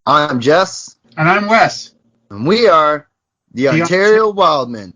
I'm Jess. And I'm Wes. And we are the Ontario Wildmen.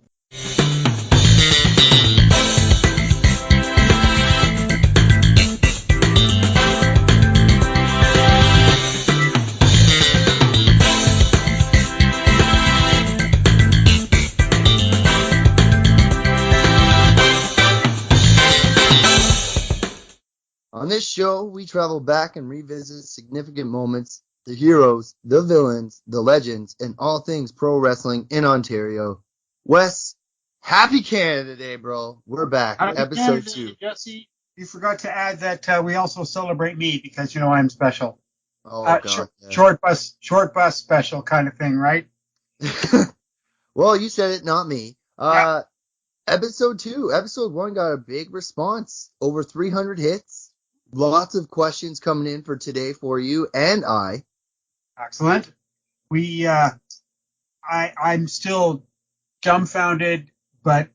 On this show, we travel back and revisit significant moments, the heroes, the villains, the legends, and all things pro wrestling in Ontario. Wes, happy Canada Day, bro. We're back. Happy episode Canada 2. Day, Jesse. You forgot to add that we also celebrate me because, I'm special. Oh, God. Short bus special kind of thing, right? Well, you said it, not me. Yeah. Episode 2. Episode 1 got a big response. Over 300 hits. Lots of questions coming in for today for you and I. Excellent. I'm still dumbfounded, but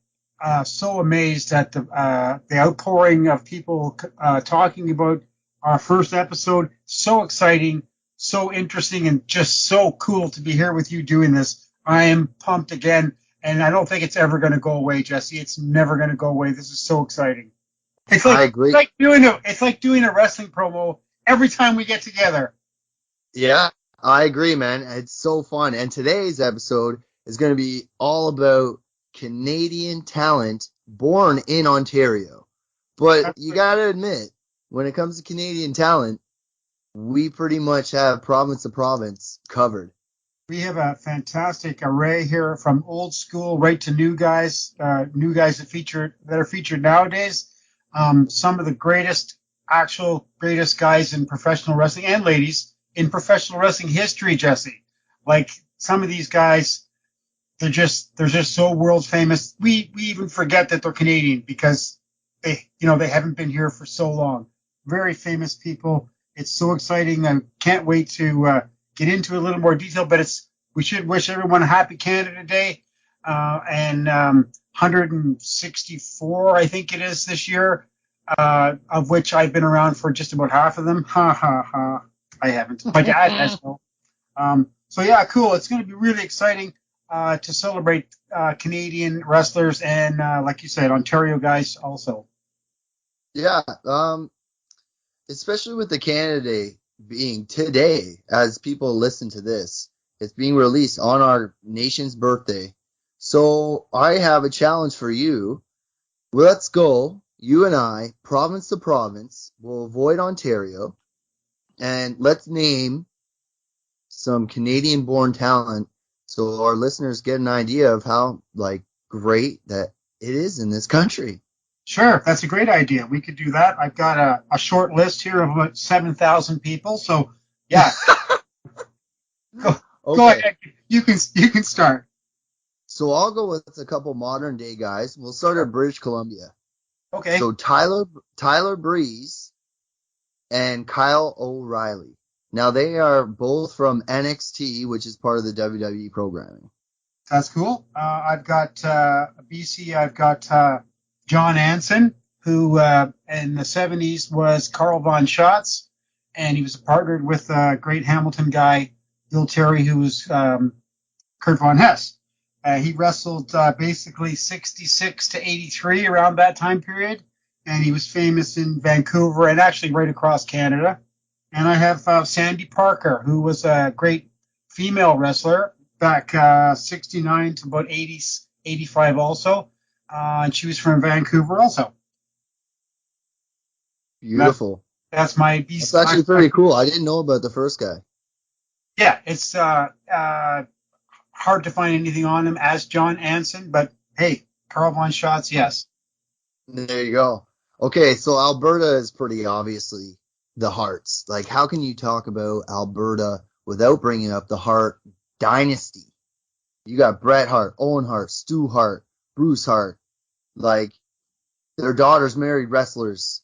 so amazed at the outpouring of people talking about our first episode. So exciting, so interesting, and just so cool to be here with you doing this. I am pumped again, and I don't think it's ever going to go away, Jesse. It's never going to go away. This is so exciting. I agree. It's like doing a wrestling promo every time we get together. Yeah, I agree, man. It's so fun. And today's episode is going to be all about Canadian talent born in Ontario. But you got to admit, when it comes to Canadian talent, we pretty much have province to province covered. We have a fantastic array here, from old school right to new guys that are featured nowadays. Some of the greatest guys in professional wrestling, and ladies in professional wrestling history, Jesse. Like, some of these guys, they're just so world famous. We even forget that they're Canadian because they haven't been here for so long. Very famous people. It's so exciting. I can't wait to get into a little more detail, but we should wish everyone a happy Canada Day. And 164, I think it is, this year, of which I've been around for just about half of them. Ha, ha, ha. I haven't. My dad has, though. So, yeah, cool. It's going to be really exciting to celebrate Canadian wrestlers and, like you said, Ontario guys also. Yeah, especially with the Canada Day being today, as people listen to this. It's being released on our nation's birthday. So I have a challenge for you. Let's go, you and I, province to province. We'll avoid Ontario. And let's name some Canadian-born talent so our listeners get an idea of how, great that it is in this country. Sure, that's a great idea. We could do that. I've got a short list here of about 7,000 people. So, yeah. Go ahead. You can start. So I'll go with a couple modern day guys. We'll start at British Columbia. Okay. So Tyler Breeze and Kyle O'Reilly. Now they are both from NXT, which is part of the WWE programming. That's cool. I've got BC. I've got John Anson, who in the 70s was Carl Von Schatz, and he was partnered with a great Hamilton guy, Bill Terry, who was Kurt Von Hess. He wrestled basically 66 to 83 around that time period, and he was famous in Vancouver and actually right across Canada. And I have Sandy Parker, who was a great female wrestler back 69 to about 85 also, and she was from Vancouver also. Beautiful. That's my BC. That's actually pretty cool. I didn't know about the first guy. Yeah, it's hard to find anything on him as John Anson, but hey, Carl Von Schatz, yes. There you go. Okay, so Alberta is pretty obviously the Hearts. Like, how can you talk about Alberta without bringing up the Hart Dynasty? You got Bret Hart, Owen Hart, Stu Hart, Bruce Hart. Like, their daughters married wrestlers.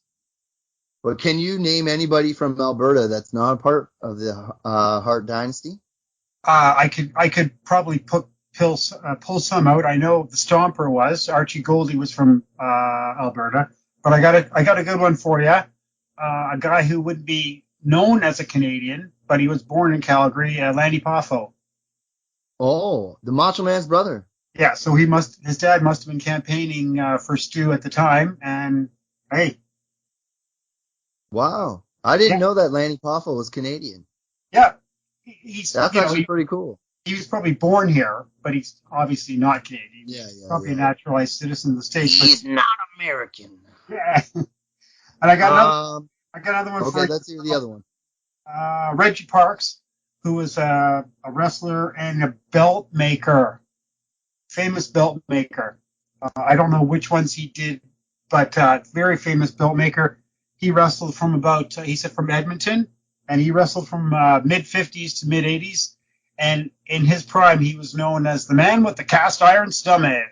But can you name anybody from Alberta that's not a part of the Hart Dynasty? I could probably pull some out. I know the Stomper was Archie Goldie was from Alberta, but I got a good one for you. A guy who would be known as a Canadian, but he was born in Calgary, Lanny Poffo. Oh, the Macho Man's brother. Yeah, so his dad must have been campaigning for Stu at the time, and hey, Wow. I didn't yeah, know that Lanny Poffo was Canadian. yeah, he's That's actually pretty cool. he was probably born here, but he's obviously not Canadian. Yeah, He's yeah, probably a yeah. naturalized citizen of the States. He's not American. Yeah, and I got Um, another one for okay, you. let's hear the other one. Reggie Parks, who was a wrestler and a belt maker, famous belt maker. I don't know which ones he did, but very famous belt maker. He wrestled from he said from Edmonton, and he wrestled from mid 50s to mid 80s. And in his prime, he was known as the man with the cast iron stomach.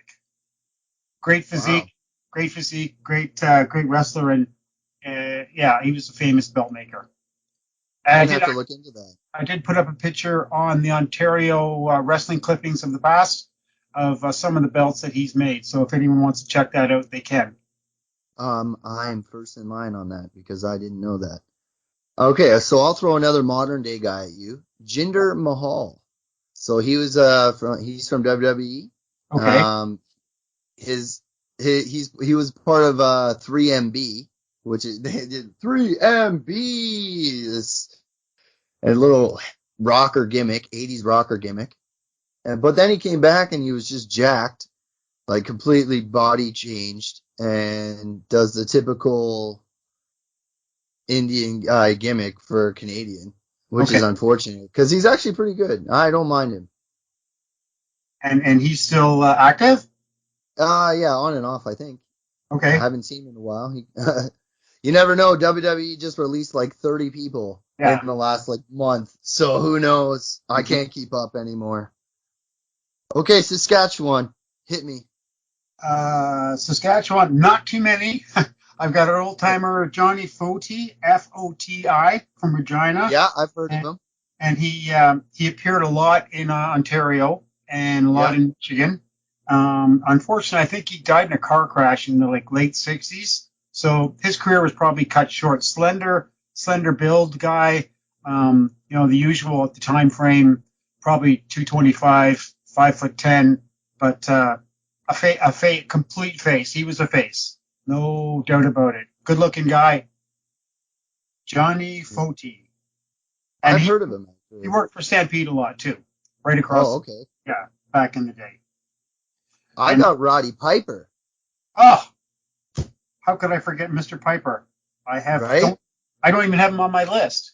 Great Wow. physique, great wrestler, and yeah, he was a famous belt maker. And I'm gonna have to look into that. I did put up a picture on the Ontario wrestling clippings of the past of some of the belts that he's made. So if anyone wants to check that out, they can. I'm first in line on that because I didn't know that. Okay, so I'll throw another modern day guy at you, Jinder Mahal. So he's from WWE. Okay. He was part of 3MB, which is they did 3MB, this a little rocker gimmick, 80s rocker gimmick. But then he came back and he was just jacked, like completely body changed, and does the typical Indian guy gimmick for a Canadian, which Okay. is unfortunate because he's actually pretty good. I don't mind him. And he's still active? Yeah, on and off, I think. I Okay. haven't seen him in a while. You never know. WWE just released like 30 people in Yeah. the last like month, so who knows? I can't keep up anymore. Okay, Saskatchewan, hit me. Saskatchewan, not too many. I've got an old timer, Johnny Foti, Foti, from Regina, Yeah, I've heard of and, him. and he appeared a lot in Ontario and a lot Yeah. in Michigan. Unfortunately, I think he died in a car crash in the like late 60s. So his career was probably cut short. Slender build guy. The usual at the time frame, probably 225, 5'10", but complete face. He was a face, no doubt about it. Good looking guy, Johnny Foti, and I've he heard of him he actually. worked for Stampede a lot too, right Oh, across. okay. Yeah, back in the day. I And got Roddy Piper, oh, how could I forget Mr. Piper? right? I don't even have him on my list.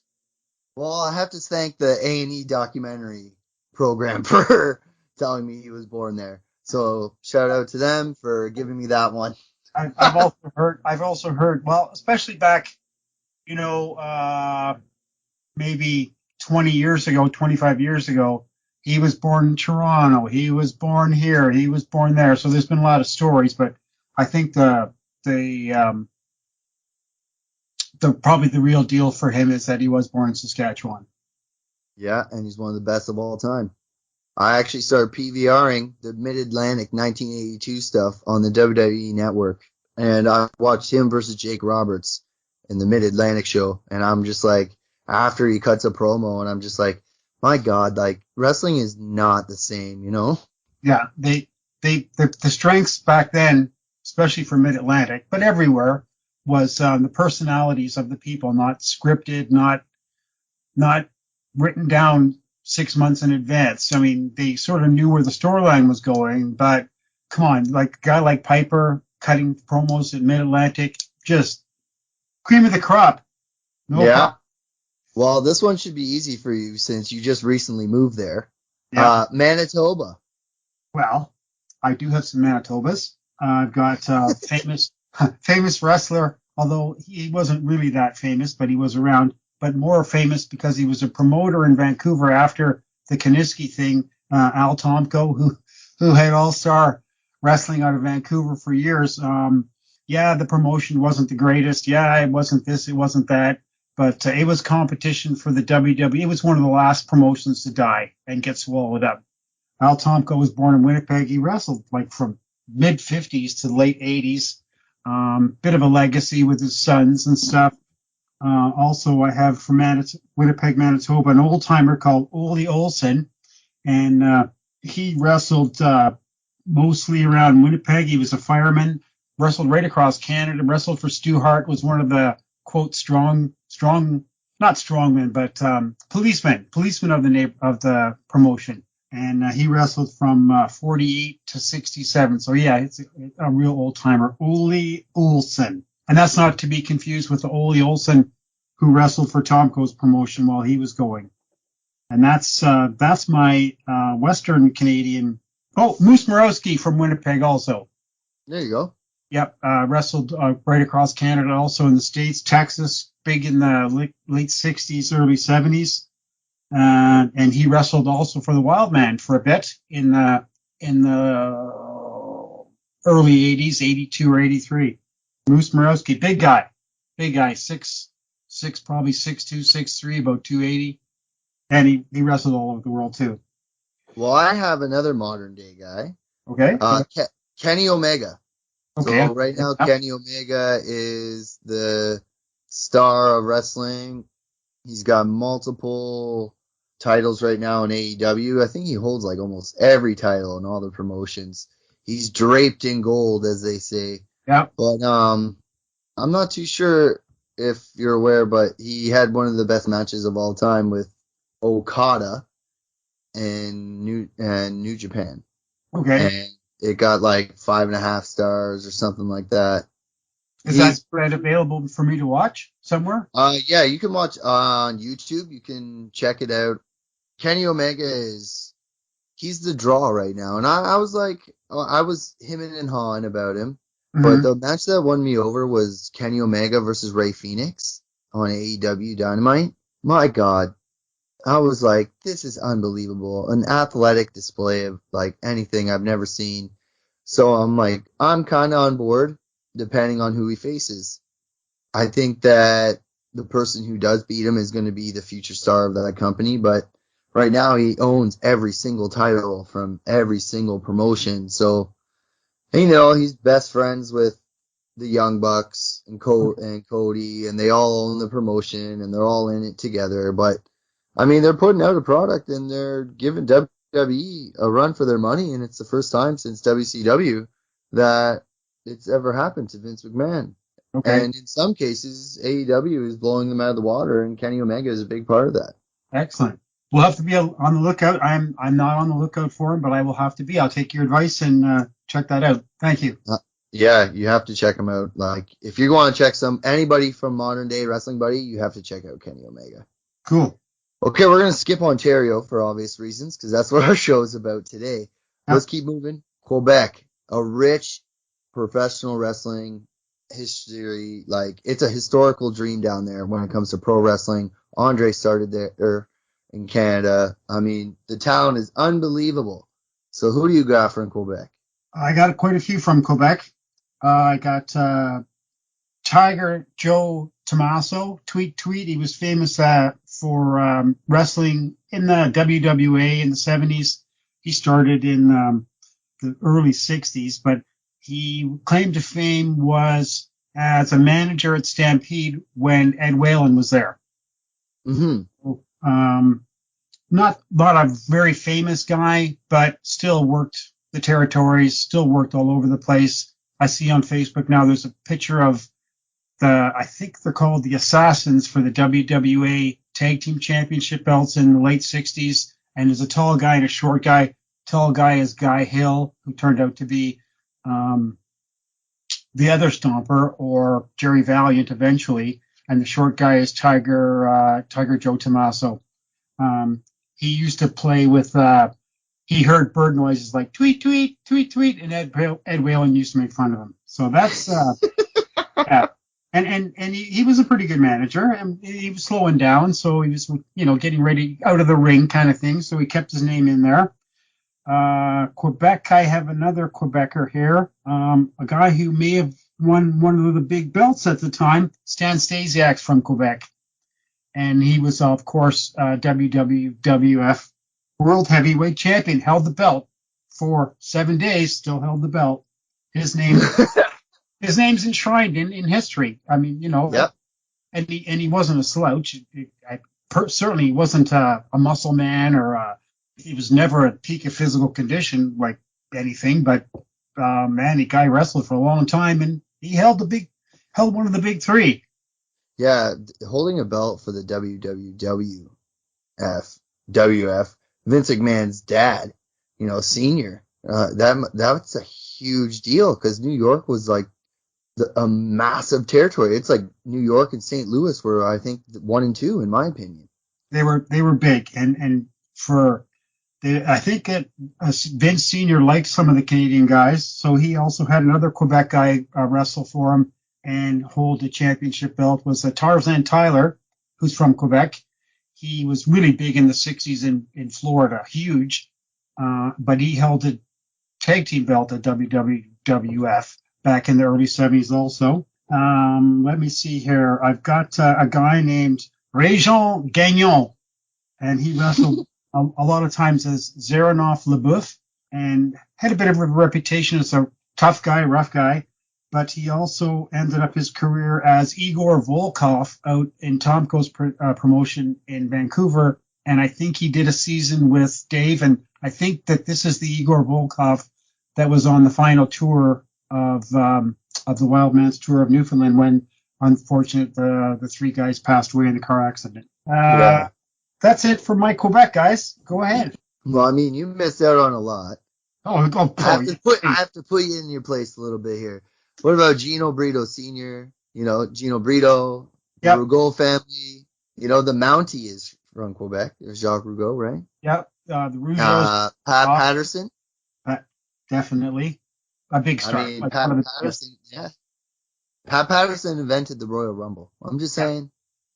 Well, I have to thank the A&E documentary program for telling me he was born there. So shout out to them for giving me that one. I've also heard, well, especially back, you know, maybe 20 years ago, 25 years ago, he was born in Toronto. He was born here. He was born there. So there's been a lot of stories, but I think the probably the real deal for him is that he was born in Saskatchewan. Yeah, and he's one of the best of all time. I actually started PVRing the Mid-Atlantic 1982 stuff on the WWE Network, and I watched him versus Jake Roberts in the Mid-Atlantic show, and I'm just like, after he cuts a promo, and I'm just like, my God, like wrestling is not the same, you know? Yeah, the strengths back then, especially for Mid Atlantic, but everywhere, was the personalities of the people, not scripted, not written down 6 months in advance. I mean, they sort of knew where the storyline was going, but come on, like a guy like Piper cutting promos at Mid Atlantic, just cream of the crop, no Yeah. problem. Well, this one should be easy for you since you just recently moved there. Yeah. Manitoba. Well, I do have some Manitobas. I've got famous wrestler, although he wasn't really that famous, but he was around, but more famous because he was a promoter in Vancouver after the Kaniski thing. Al Tomko, who had All Star Wrestling out of Vancouver for years. Yeah, the promotion wasn't the greatest. Yeah, it wasn't this, it wasn't that, but it was competition for the WWE. It was one of the last promotions to die and get swallowed up. Al Tomko was born in Winnipeg. He wrestled like from mid 50s to late 80s. Bit of a legacy with his sons and stuff. Also, I have from Winnipeg, Manitoba, an old timer called Ole Olsen, and he wrestled mostly around Winnipeg. He was a fireman, wrestled right across Canada, wrestled for Stu Hart, was one of the quote not strongmen, but policemen of the promotion. And he wrestled from 48 to 67. So yeah, it's a real old timer, Ole Olsen. And that's not to be confused with the Ole Olsen who wrestled for Tomko's promotion while he was going. And that's my Western Canadian. Oh, Moose Morowski from Winnipeg also. There you go. Yep, wrestled right across Canada, also in the States, Texas, big in the late 60s, early 70s. And he wrestled also for the Wildmen for a bit in the early 80s, 82 or 83. Moose Morowski, big guy, six, probably 6'2", 6'3", about 280. And he wrestled all over the world too. Well, I have another modern day guy. Okay. Kenny Omega. Okay. So right now, Kenny Omega is the star of wrestling. He's got multiple titles right now in AEW. I think he holds like almost every title in all the promotions. He's draped in gold, as they say. Yeah. But I'm not too sure if you're aware, but he had one of the best matches of all time with Okada in New Japan. Okay. And it got like 5.5 stars or something like that. Is that spread available for me to watch somewhere? Yeah, you can watch on YouTube. You can check it out. Kenny Omega he's the draw right now. And I was like, I was hemming and hawing about him. Mm-hmm. But the match that won me over was Kenny Omega versus Rey Fenix on AEW Dynamite. My God. I was like, this is unbelievable. An athletic display of like anything I've never seen. So I'm like, I'm kind of on board depending on who he faces. I think that the person who does beat him is going to be the future star of that company. But right now he owns every single title from every single promotion. So, he's best friends with the Young Bucks and Cody, and they all own the promotion and they're all in it together. But I mean, they're putting out a product and they're giving WWE a run for their money, and it's the first time since WCW that it's ever happened to Vince McMahon. Okay. And in some cases, AEW is blowing them out of the water, and Kenny Omega is a big part of that. Excellent. We'll have to be on the lookout. I'm not on the lookout for him, but I will have to be. I'll take your advice and check that out. Thank you. Yeah, you have to check him out. Like, if you want to check anybody from modern day wrestling, buddy, you have to check out Kenny Omega. Cool. Okay, we're going to skip Ontario for obvious reasons because that's what our show is about today. Let's keep moving. Quebec, a rich professional wrestling history. Like, it's a historical dream down there when it comes to pro wrestling. Andre started there in Canada. I mean, the town is unbelievable. So who do you got from Quebec? I got quite a few from Quebec. I got Tiger Joe Tommaso, Tweet. He was famous for wrestling in the WWA in the 70s. He started in the early 60s, but he claimed to fame was as a manager at Stampede when Ed Whalen was there. Mm-hmm. Not a very famous guy, but still worked the territories, still worked all over the place. I see on Facebook now there's a picture of I think they're called the Assassins for the WWA Tag Team Championship belts in the late 60s. And there's a tall guy and a short guy. Tall guy is Guy Hill, who turned out to be the other Stomper, or Jerry Valiant eventually. And the short guy is Tiger Joe Tommaso. He used to play with, he heard bird noises like tweet, tweet, tweet, tweet, and Ed Whalen used to make fun of him. So that's, yeah. And he was a pretty good manager, and he was slowing down, so he was, getting ready out of the ring kind of thing, so he kept his name in there. Quebec, I have another Quebecer here, a guy who may have won one of the big belts at the time, Stan Stasiak's from Quebec. And he was, of course, WWF World Heavyweight Champion, held the belt for 7 days, still held the belt. His name's enshrined in history. I mean, Yep. he wasn't a slouch. Certainly he wasn't a muscle man, or he was never at peak of physical condition like anything. But man, the guy wrestled for a long time, and he held one of the big three. Yeah, holding a belt for the WWF, Vince McMahon's dad, senior. That's a huge deal because New York was like a massive territory. It's like New York and St. Louis were, I think, 1 and 2 in my opinion. They were big, and I think that Vince Senior liked some of the Canadian guys, so he also had another Quebec guy wrestle for him and hold the championship belt. Was Tarzan Tyler, who's from Quebec. He was really big in the 60s in Florida, huge, but he held a tag team belt at WWF back in the early 70s also. Let me see here. I've got a guy named Régent Gagnon, and he wrestled a lot of times as Zeranov Leboeuf, and had a bit of a reputation as a tough guy, rough guy, but he also ended up his career as Igor Volkov out in Tomko's promotion in Vancouver, and I think he did a season with Dave, and I think that this is the Igor Volkov that was on the final tour of the Wildmen's tour of Newfoundland when, unfortunate, the three guys passed away in a car accident. Yeah. That's it for my Quebec, guys. Go ahead. Well, I mean, you missed out on a lot. I have to put you in your place a little bit here. What about Gino Brito Sr.? Gino Brito, the Rougeau family. The Mountie is from Quebec. There's Jacques Rougeau, right? Yep. The Rougeaus. Pat Patterson. Definitely. A big star. I mean, Pat Patterson, yeah. Pat Patterson invented the Royal Rumble. I'm just saying.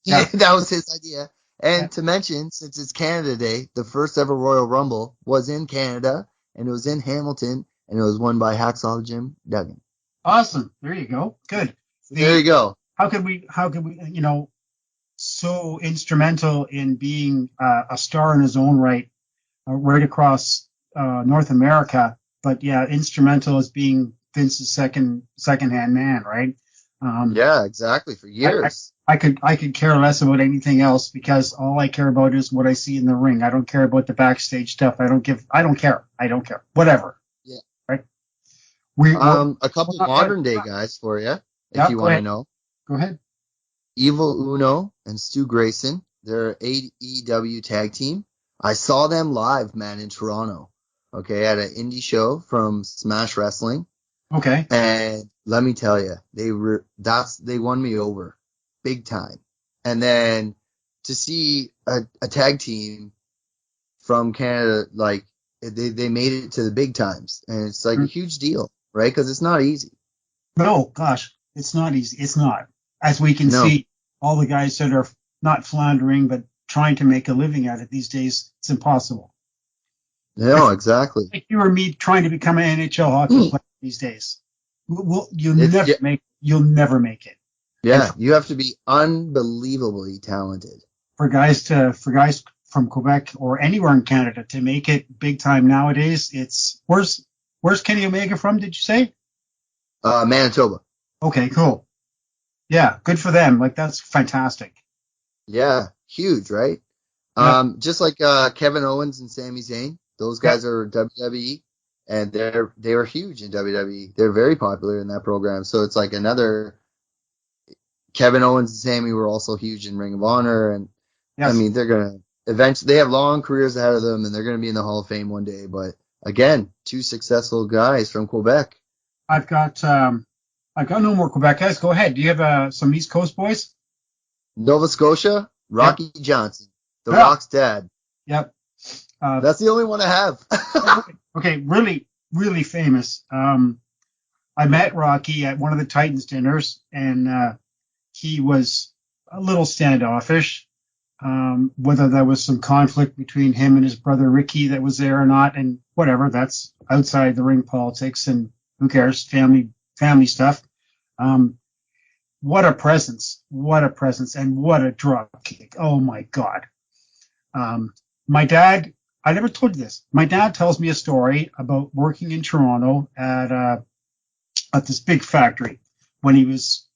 Yeah. That was his idea. And to mention, since it's Canada Day, the first ever Royal Rumble was in Canada, and it was in Hamilton, and it was won by Hacksaw Jim Duggan. Awesome. There you go. Good. There you go. How could we, so instrumental in being a star in his own right, right across North America, but instrumental as being Vince's second-hand man, right? Yeah, exactly. For years. I could care less about anything else because all I care about is what I see in the ring. I don't care about the backstage stuff. I don't care. Whatever. Yeah. Right. A couple modern day guys for you, if you want to know. Go ahead. Evil Uno and Stu Grayson. They're AEW tag team. I saw them live, man, in Toronto. Okay, at an indie show from Smash Wrestling. Okay. And let me tell you, they won me over big time. And then to see a tag team from Canada, like they made it to the big times, and it's like a huge deal, right? Because it's not easy. No, gosh, it's not easy. It's not. As we can see, all the guys that are not floundering but trying to make a living at it these days, it's impossible. No, exactly. Like you or me trying to become an NHL hockey player these days. You'll never make it. Yeah, you have to be unbelievably talented. For guys from Quebec or anywhere in Canada to make it big time nowadays, it's where's Kenny Omega from, did you say? Manitoba. Okay, cool. Yeah, good for them. Like that's fantastic. Yeah, huge, right? Yeah. Just like Kevin Owens and Sami Zayn, those guys are WWE, and they were huge in WWE. They're very popular in that program. So it's like another Kevin Owens and Sami were also huge in Ring of Honor, and I mean they're gonna eventually they have long careers ahead of them, and they're gonna be in the Hall of Fame one day. But again, two successful guys from Quebec. I've got no more Quebec guys. Go ahead. Do you have some East Coast boys? Nova Scotia, Rocky Johnson, the Rock's dad. Yep. That's the only one I have. Okay, really, really famous. I met Rocky at one of the Titans dinners, and he was a little standoffish. Whether there was some conflict between him and his brother Ricky that was there or not, and whatever, that's outside the ring politics, and who cares? Family stuff. What a presence, and what a drop kick. Oh my God. My dad, I never told you this. My dad tells me a story about working in Toronto at this big factory when he was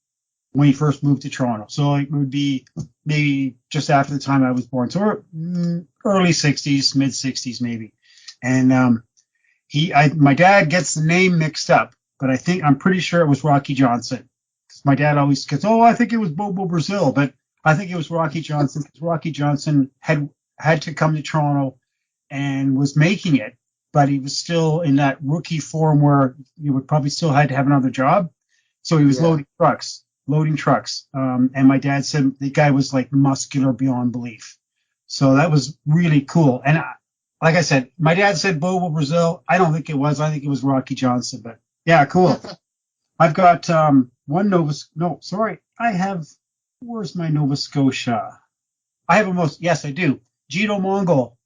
when he first moved to Toronto. So it would be maybe just after the time I was born. So early 60s, mid 60s maybe. And my dad gets the name mixed up, but I'm pretty sure it was Rocky Johnson. My dad always gets, I think it was Bobo Brazil, but I think it was Rocky Johnson because Rocky Johnson had to come to Toronto and was making it, but he was still in that rookie form where you would probably still had to have another job. So he was loading trucks. And my dad said the guy was like muscular beyond belief. So that was really cool. And like I said, my dad said Bobo Brazil. I don't think it was. I think it was Rocky Johnson, but yeah, cool. I've got where's my Nova Scotia? Yes, I do. Gito Mongol,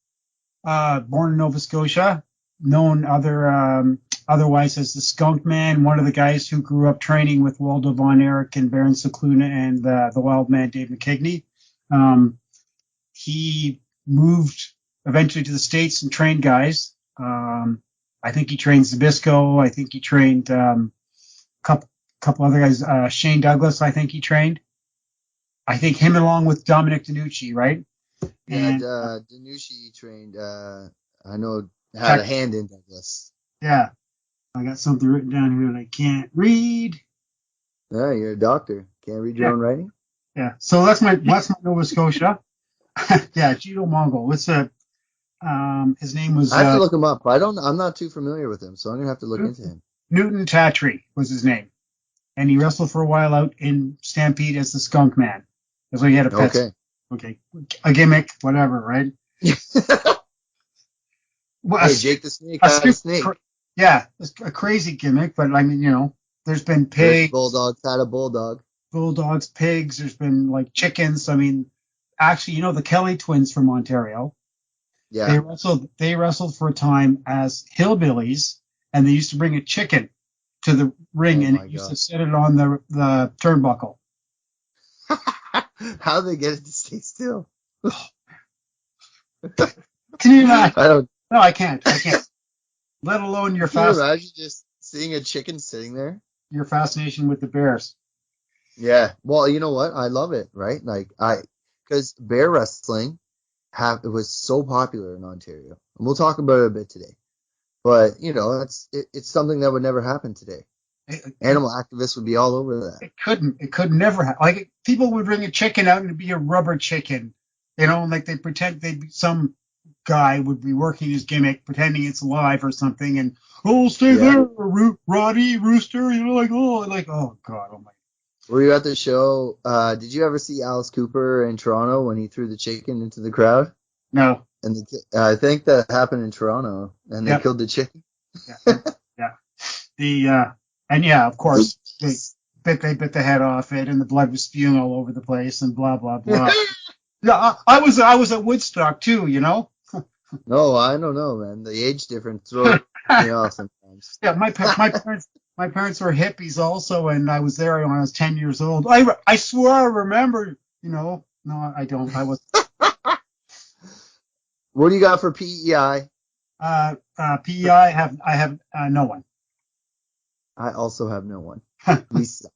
born in Nova Scotia, known otherwise as the Skunk Man, one of the guys who grew up training with Waldo Von Erich and Baron Cicluna and the Wildman Dave McKigney. He moved eventually to the States and trained guys. I think he trained Zabisco. I think he trained couple other guys. Shane Douglas, I think he trained. I think him along with Dominic DiNucci, right? Yeah, DiNucci trained. I know had a hand in Douglas. Yeah, I got something written down here that I can't read. Yeah, you're a doctor. Can't read your own writing. Yeah, so that's my Nova Scotia. Yeah, Gito Mongol. His name was. I have to look him up. I'm not too familiar with him, so I'm gonna have to look into him. Newton Tatry was his name, and he wrestled for a while out in Stampede as the Skunk Man. That's why he had a pet. Okay, a gimmick, whatever, right? Well, hey, Jake the Snake had a snake. Yeah, it's a crazy gimmick, but I mean, there's been pigs. Bulldogs had a bulldog. Bulldogs, pigs. There's been like chickens. I mean, actually, the Kelly twins from Ontario. Yeah. They wrestled for a time as hillbillies, and they used to bring a chicken to the ring and used to set it on the turnbuckle. How did they get it to stay still? Can you not? I don't. No, I can't. Let alone your fascination. Can you imagine just seeing a chicken sitting there? Your fascination with the bears. Yeah. Well, you know what? I love it, right? Because bear wrestling it was so popular in Ontario. And we'll talk about it a bit today. But, it's something that would never happen today. Animal activists would be all over that. It could never happen. Like, people would bring a chicken out and it'd be a rubber chicken. Like they pretend some guy would be working his gimmick, pretending it's alive or something, and stay there, Roddy, Rooster. Oh God, oh my. Were you at the show? Did you ever see Alice Cooper in Toronto when he threw the chicken into the crowd? No. And I think that happened in Toronto, and they killed the chicken. Yeah. Of course, they bit the head off it, and the blood was spewing all over the place, and blah blah blah. Yeah, I was at Woodstock too, No, I don't know, man. The age difference throws me off sometimes. Yeah, my parents were hippies also, and I was there when I was 10 years old. I swear I remember, No, I don't. I was. What do you got for PEI? PEI, I have no one. I also have no one. We suck.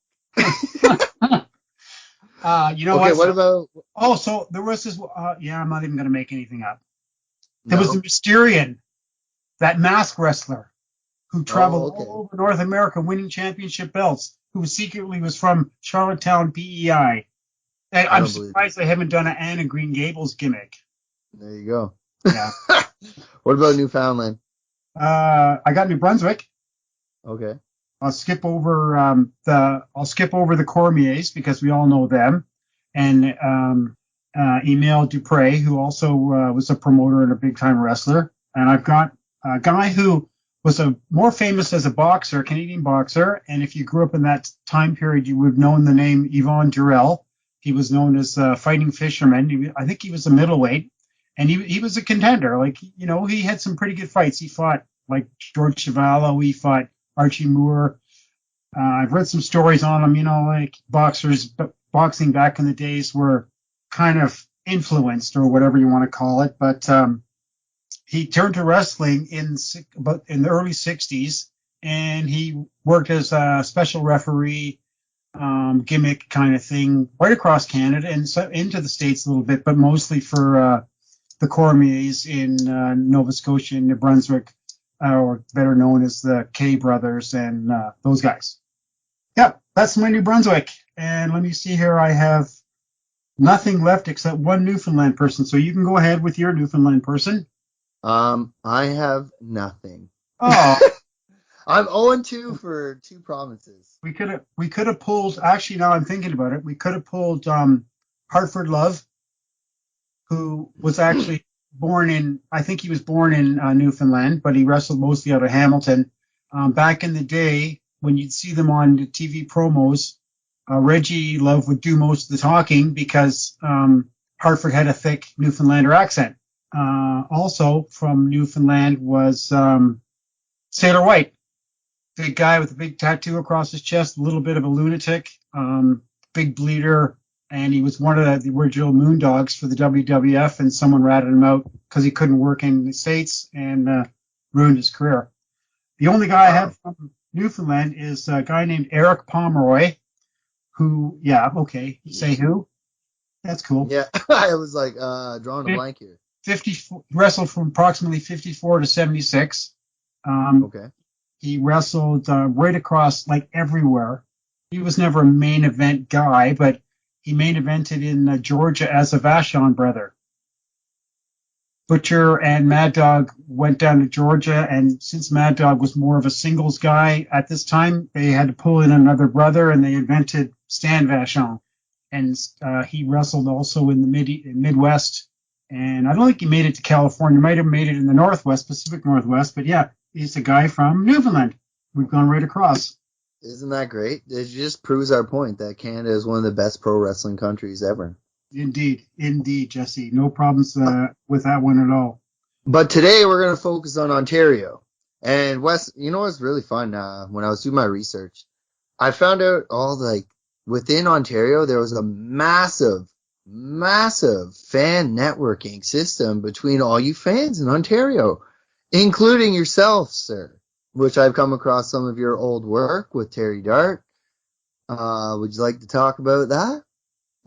Okay, what about? Oh, so there was this. I'm not even going to make anything up. There was the Mysterian, that mask wrestler who traveled all over North America winning championship belts, who secretly was from Charlottetown, PEI. And I'm surprised they haven't done an Anne of Green Gables gimmick. There you go. Yeah. What about Newfoundland? I got New Brunswick. Okay. I'll skip over the Cormiers because we all know them, and Emile Dupre, who also was a promoter and a big time wrestler. And I've got a guy who was more famous as a boxer, Canadian boxer. And if you grew up in that time period, you would have known the name Yvon Durell. He was known as Fighting Fisherman. I think he was a middleweight, and he was a contender. He had some pretty good fights. He fought like George Chuvalo. He fought Archie Moore. I've read some stories on him, boxing back in the days were kind of influenced or whatever you want to call it. But he turned to wrestling in the early 60s, and he worked as a special referee gimmick kind of thing right across Canada and so into the States a little bit, but mostly for the Cormiers in Nova Scotia and New Brunswick, or better known as the K Brothers and those guys. Yeah, that's my New Brunswick. And let me see here. I have nothing left except one Newfoundland person. So you can go ahead with your Newfoundland person. I have nothing. Oh, I'm 0-2 for 2 provinces. we could have pulled. Actually, now I'm thinking about it, we could have pulled Hartford Love, who was actually born in. I think he was born in Newfoundland, but he wrestled mostly out of Hamilton. Back in the day, when you'd see them on the TV promos, Reggie Love would do most of the talking because Hartford had a thick Newfoundlander accent. Also from Newfoundland was Sailor White, big guy with a big tattoo across his chest, a little bit of a lunatic, big bleeder, and he was one of the original Moondogs for the WWF, and someone ratted him out because he couldn't work in the States and ruined his career. The only guy I have from Newfoundland is a guy named Eric Pomeroy, who, yeah, okay, say who? That's cool. Yeah, I was like drawing a blank here. Wrestled from approximately 54 to 76. Okay. He wrestled right across, like, everywhere. He was never a main event guy, but he main evented in Georgia as a Vachon brother. Butcher and Mad Dog went down to Georgia, and since Mad Dog was more of a singles guy at this time, they had to pull in another brother, and they invented Stan Vachon. And he wrestled also in the Midwest, and I don't think he made it to California. Might have made it in the Northwest, Pacific Northwest, but yeah, he's a guy from Newfoundland. We've gone right across. Isn't that great? It just proves our point that Canada is one of the best pro wrestling countries ever. Indeed, Jesse. No problems with that one at all. But today we're going to focus on Ontario. And Wes, you know what's really fun? When I was doing my research, I found out within Ontario, there was a massive fan networking system between all you fans in Ontario, including yourself, sir, which I've come across some of your old work with Terry Dart. Would you like to talk about that?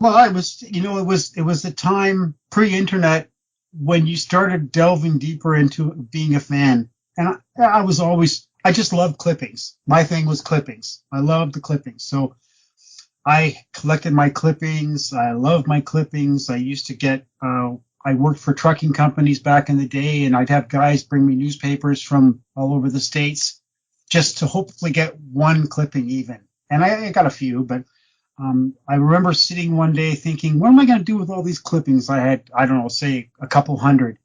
Well, it was the time pre-internet when you started delving deeper into being a fan. And I just loved clippings. My thing was clippings. I loved the clippings. So I collected my clippings. I love my clippings. I used to get, I worked for trucking companies back in the day, and I'd have guys bring me newspapers from all over the States just to hopefully get one clipping even. And I got a few, but I remember sitting one day thinking, what am I going to do with all these clippings? I had, I don't know, say a couple hundred.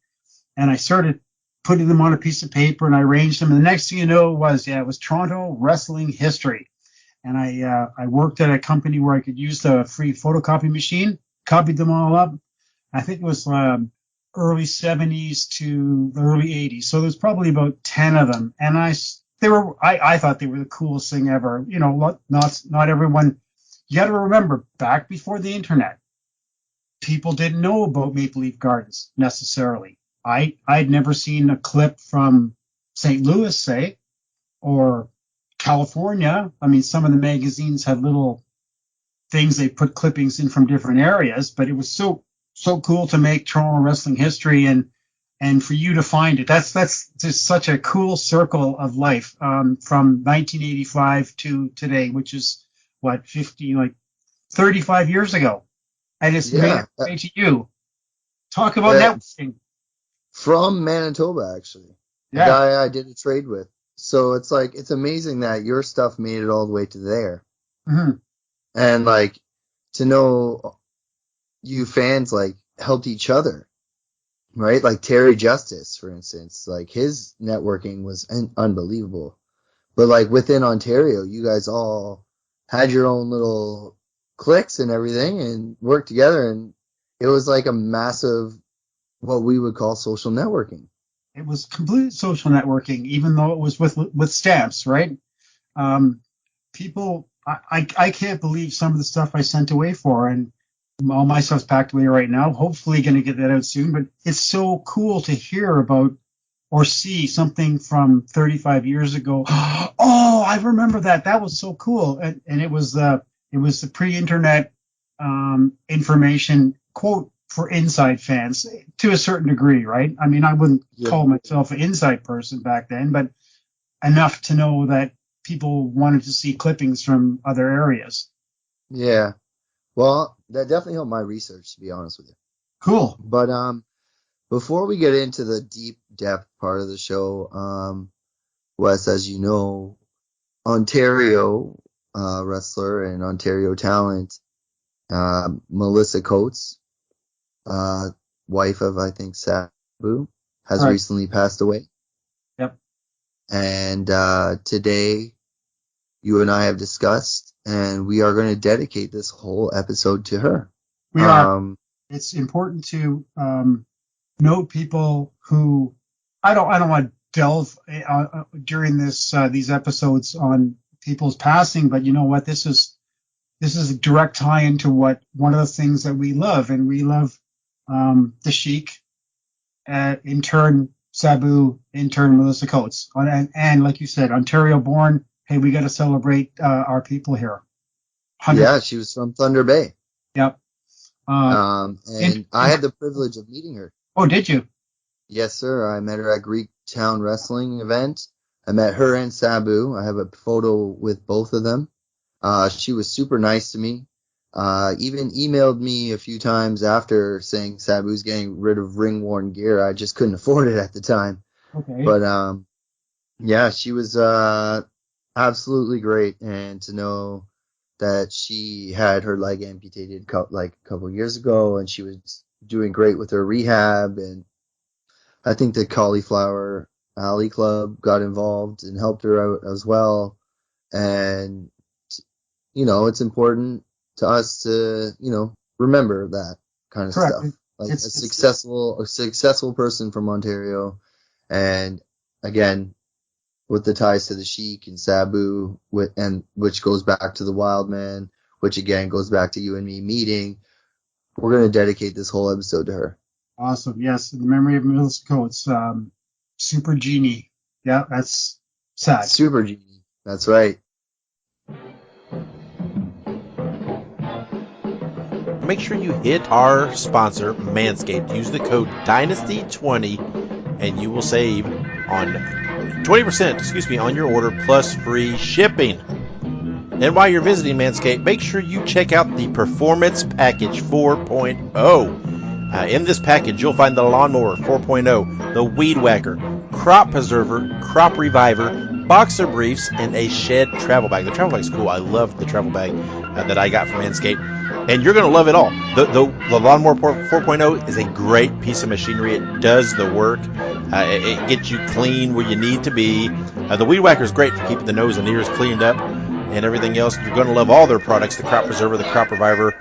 And I started putting them on a piece of paper, and I arranged them. And the next thing you know it was Toronto wrestling history. And I worked at a company where I could use the free photocopy machine, copied them all up. I think it was early 70s to the early 80s. So there's probably about 10 of them. And I thought they were the coolest thing ever. You know, not everyone. You got to remember, back before the internet, people didn't know about Maple Leaf Gardens necessarily. I'd never seen a clip from St. Louis, say, or California. I mean, some of the magazines had little things they put clippings in from different areas, but it was so cool to make Toronto wrestling history and for you to find it. That's just such a cool circle of life from 1985 to today, which is what 35 years ago. I just made it way to you. Talk about networking. From Manitoba, actually. Yeah. The guy I did a trade with. So it's amazing that your stuff made it all the way to there. Mm-hmm. And to know you fans helped each other, right? Like Terry Justice, for instance, his networking was unbelievable. But within Ontario, you guys all had your own little cliques and everything and worked together, and it was a massive, what we would call social networking. It was complete social networking, even though it was with stamps, right? People, I can't believe some of the stuff I sent away for, and all my stuff's packed away right now. Hopefully going to get that out soon, but it's so cool to hear about or see something from 35 years ago. Oh, I remember that. That was so cool. And it was it was the pre-internet information, quote, for inside fans to a certain degree, right? I mean, I wouldn't Yeah. call myself an inside person back then, but enough to know that people wanted to see clippings from other areas. Yeah. Well, that definitely helped my research, to be honest with you. Cool. But before we get into the deep depth part of the show, Wes, as you know, Ontario wrestler and Ontario talent, Melissa Coates, wife of, I think, Sabu, has Right. recently passed away. Yep. And today, you and I have discussed, and we are going to dedicate this whole episode to her. We are. It's important to note people who I don't want to delve during these episodes on people's passing, but you know what? This is a direct tie into what one of the things that we love, and we love the Sheik, in turn Sabu, in turn Melissa Coates, and like you said, Ontario born. Hey, we got to celebrate our people here. 100%. Yeah, she was from Thunder Bay. Yep. And I had the privilege of meeting her. Oh, did you? Yes, sir. I met her at Greek Town Wrestling event. I met her and Sabu. I have a photo with both of them. She was super nice to me. Even emailed me a few times after saying Sabu's getting rid of ring-worn gear. I just couldn't afford it at the time. Okay. But yeah, she was absolutely great. And to know that she had her leg amputated like a couple years ago, and she was doing great with her rehab, and I think the Cauliflower Alley Club got involved and helped her out as well. And, you know, it's important to us to, you know, remember that kind of Correct. stuff. Like It's a successful person from Ontario. And again, with the ties to the Sheik and Sabu, which goes back to the Wildmen, which again goes back to you and me meeting. We're going to dedicate this whole episode to her. awesome. Yes, in the memory of Melissa Coates, Super Genie. Yeah, that's sad. Super Genie. That's right. Make sure you hit our sponsor, Manscaped. Use the code Dynasty20 and you will save on 20%, on your order plus free shipping. And while you're visiting Manscaped, make sure you check out the Performance Package 4.0. In this package, you'll find the Lawnmower 4.0, the Weed Whacker, Crop Preserver, Crop Reviver, Boxer Briefs, and a Shed Travel Bag. The travel bag's cool. I love the travel bag that I got from Manscaped. And you're going to love it all. The Lawnmower 4.0 is a great piece of machinery. It does the work. It gets you clean where you need to be. The Weed Whacker is great for keeping the nose and ears cleaned up and everything else. You're going to love all their products, the Crop Preserver, the Crop Reviver.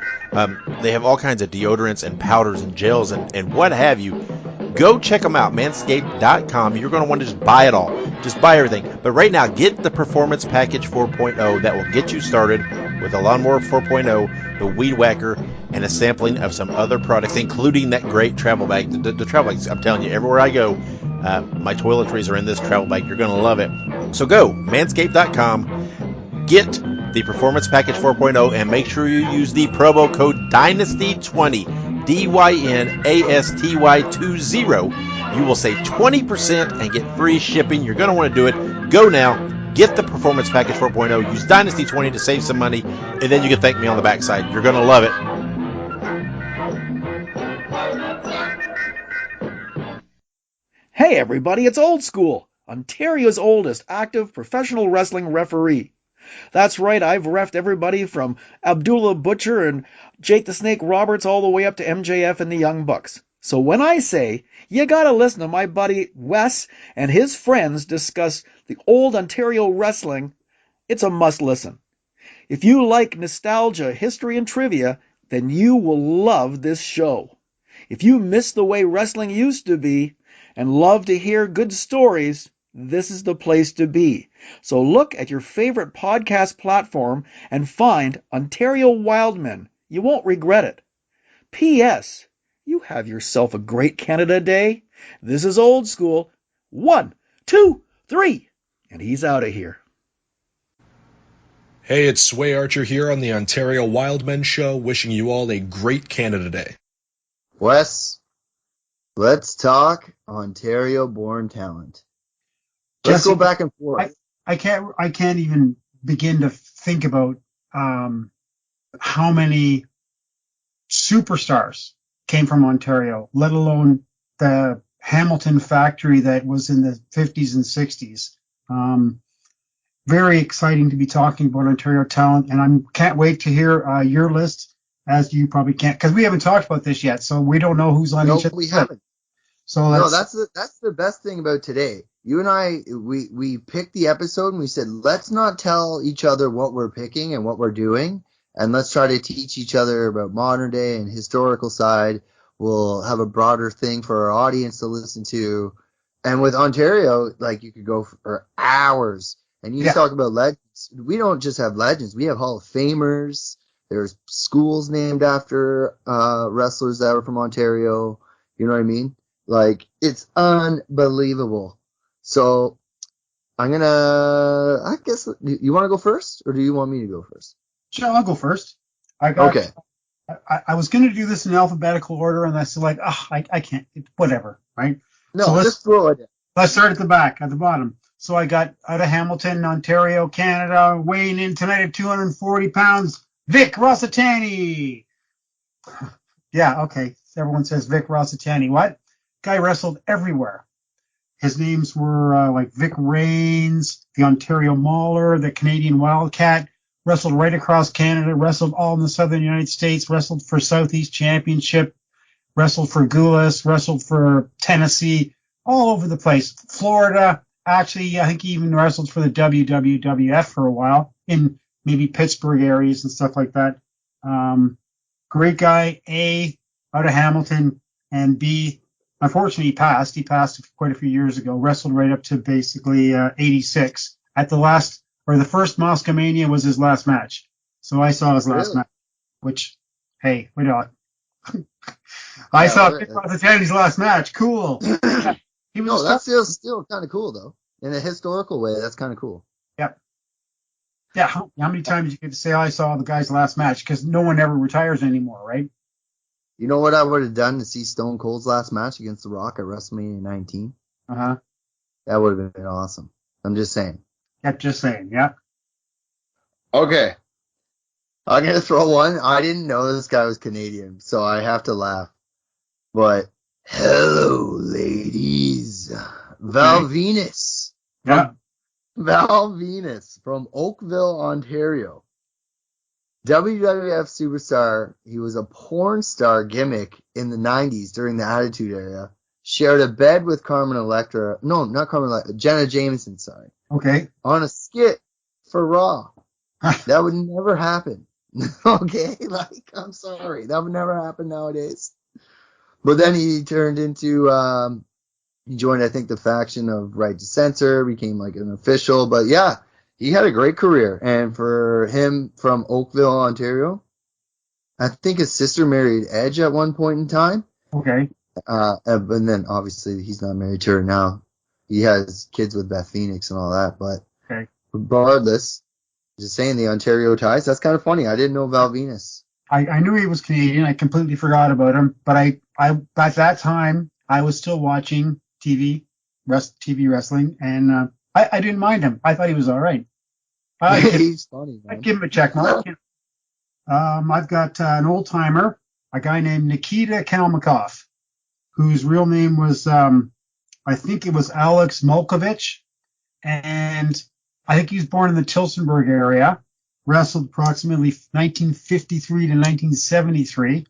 They have all kinds of deodorants and powders and gels and what have you. Go check them out, manscaped.com. You're going to want to just buy it all. Just buy everything. But right now, get the Performance Package 4.0 that will get you started with the Lawnmower 4.0, the Weed Whacker, and a sampling of some other products, including that great travel bag. The travel bags, I'm telling you, everywhere I go, my toiletries are in this travel bag. You're going to love it. So go, manscaped.com, get the Performance Package 4.0, and make sure you use the promo code DYNASTY20, DYNASTY20. You will save 20% and get free shipping. You're going to want to do it. Go now. Get the Performance Package 4.0. Use Dynasty20 to save some money, and then you can thank me on the backside. You're going to love it. Hey everybody, it's Old School, Ontario's oldest active professional wrestling referee. That's right, I've reffed everybody from Abdullah Butcher and Jake the Snake Roberts all the way up to MJF and the Young Bucks. So when I say you gotta listen to my buddy Wes and his friends discuss the old Ontario wrestling, it's a must listen. If you like nostalgia, history, and trivia, then you will love this show. If you miss the way wrestling used to be and love to hear good stories, this is the place to be. So look at your favorite podcast platform and find Ontario Wildmen. You won't regret it. P.S. You have yourself a great Canada Day. This is Old School. 1, 2, 3, and he's out of here. Hey, it's Sway Archer here on the Ontario Wildmen show, wishing you all a great Canada Day. Wes, let's talk Ontario-born talent. Let's Jesse, go back and forth. I can't even begin to think about how many superstars came from Ontario, let alone the Hamilton factory that was in the 50s and 60s. Very exciting to be talking about Ontario talent, and I can't wait to hear your list, as you probably can't, because we haven't talked about this yet, so we don't know who's on each of We the haven't. So No, that's the best thing about today. You and I, we picked the episode and we said, let's not tell each other what we're picking and what we're doing, and let's try to teach each other about modern day and historical side. We'll have a broader thing for our audience to listen to. And with Ontario, like, you could go for hours. And you talk about legends. We don't just have legends. We have Hall of Famers. There's schools named after wrestlers that are from Ontario. You know what I mean? Like, it's unbelievable. So I guess, you want to go first, or do you want me to go first? Sure, I'll go first. Okay. I was going to do this in alphabetical order, and I said, like, I can't, whatever, right? No, so just throw it in. Let's start at the bottom. So I got out of Hamilton, Ontario, Canada, weighing in tonight at 240 pounds, Vic Rossitani. Yeah, okay. Everyone says Vic Rossitani. What? Guy wrestled everywhere. His names were like Vic Rains, the Ontario Mauler, the Canadian Wildcat, wrestled right across Canada, wrestled all in the southern United States, wrestled for Southeast Championship, wrestled for Goulas, wrestled for Tennessee, all over the place. Florida, actually, I think he even wrestled for the WWF for a while in maybe Pittsburgh areas and stuff like that. Great guy, A, out of Hamilton, and B, unfortunately, he passed. He passed quite a few years ago, wrestled right up to basically 86. At the first Moscow Mania was his last match. So I saw his last match, which, hey, wait on. I saw Vic Rossitani's last match. Cool. That's still kind of cool, though. In a historical way, that's kind of cool. Yep. Yeah. How many times you get to say, I saw the guy's last match? Because no one ever retires anymore, right? You know what I would have done to see Stone Cold's last match against The Rock at WrestleMania 19? Uh-huh. That would have been awesome. I'm just saying. Yep, just saying. Yeah. Okay. I'm going to throw one. I didn't know this guy was Canadian, so I have to laugh. But, hello, ladies. Val Venus. Yeah. Val Venus from Oakville, Ontario. WWF superstar. He was a porn star gimmick in the 90s during the Attitude Era. Shared a bed with Carmen Electra. No, not Carmen Electra. Jenna Jameson, sorry. Okay. On a skit for Raw. That would never happen. Okay? Like, I'm sorry. That would never happen nowadays. But then he turned into, he joined, I think, the faction of Right to Censor, became like an official. But yeah, he had a great career. And for him from Oakville, Ontario, I think his sister married Edge at one point in time. Okay. And then obviously he's not married to her now. He has kids with Beth Phoenix and all that. But regardless, just saying the Ontario ties, that's kind of funny. I didn't know Val Venus. I knew he was Canadian. I completely forgot about him. But I at that time, I was still watching TV wrestling, and I didn't mind him. I thought he was all right. He's funny, man. I'd give him a check mark. I've got an old timer, a guy named Nikita Kalmakoff, whose real name was, I think it was Alex Molkovich, and I think he was born in the Tilsonburg area. Wrestled approximately 1953 to 1973.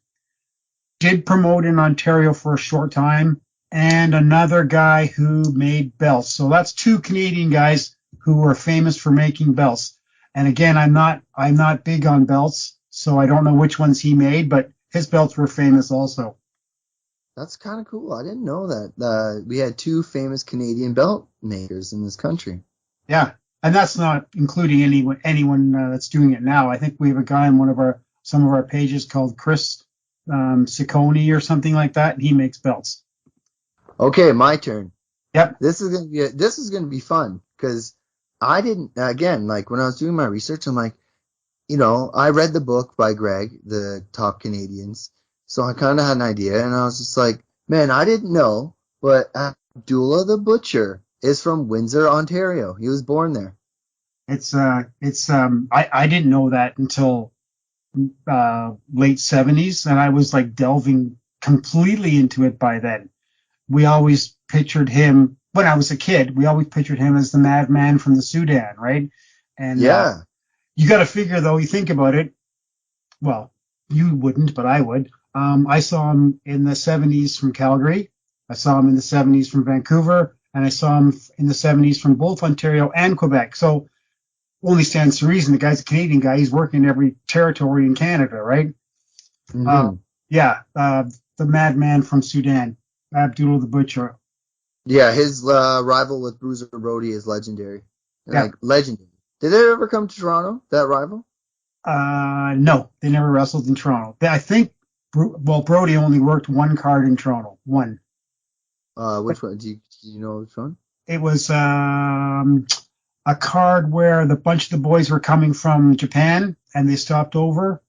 Did promote in Ontario for a short time, and another guy who made belts. So that's two Canadian guys who were famous for making belts. And again, I'm not big on belts, so I don't know which ones he made, but his belts were famous also. That's kind of cool. I didn't know that. We had two famous Canadian belt makers in this country. Yeah. And that's not including anyone that's doing it now. I think we have a guy on some of our pages called Chris Ciccone or something like that, and he makes belts. Okay, my turn. Yep. This is gonna be fun because I didn't, again, like when I was doing my research, I'm like, I read the book by Greg, the Top Canadians, so I kind of had an idea, and I was just like, man, I didn't know, but Abdullah the Butcher is from Windsor, Ontario. He was born there. I didn't know that until late 70s, and I was like delving completely into it by then. We always pictured him, when I was a kid, we always pictured him as the madman from the Sudan, right? And Yeah, you got to figure, though, you think about it, well, you wouldn't, but I would. I saw him in the 70s from Calgary. I saw him in the 70s from Vancouver, and I saw him in the 70s from both Ontario and Quebec. So only stands to reason the guy's a Canadian guy. He's working in every territory in Canada, right? hmm Yeah, the madman from Sudan, Abdullah the Butcher. yeah. His rival with Bruiser Brody is legendary, Yeah. like legendary. Did they ever come to Toronto? That rival? No, they never wrestled in Toronto. I think, well, Brody only worked one card in Toronto. One. Which one? Do you know which one? It was a card where the bunch of the boys were coming from Japan and they stopped over.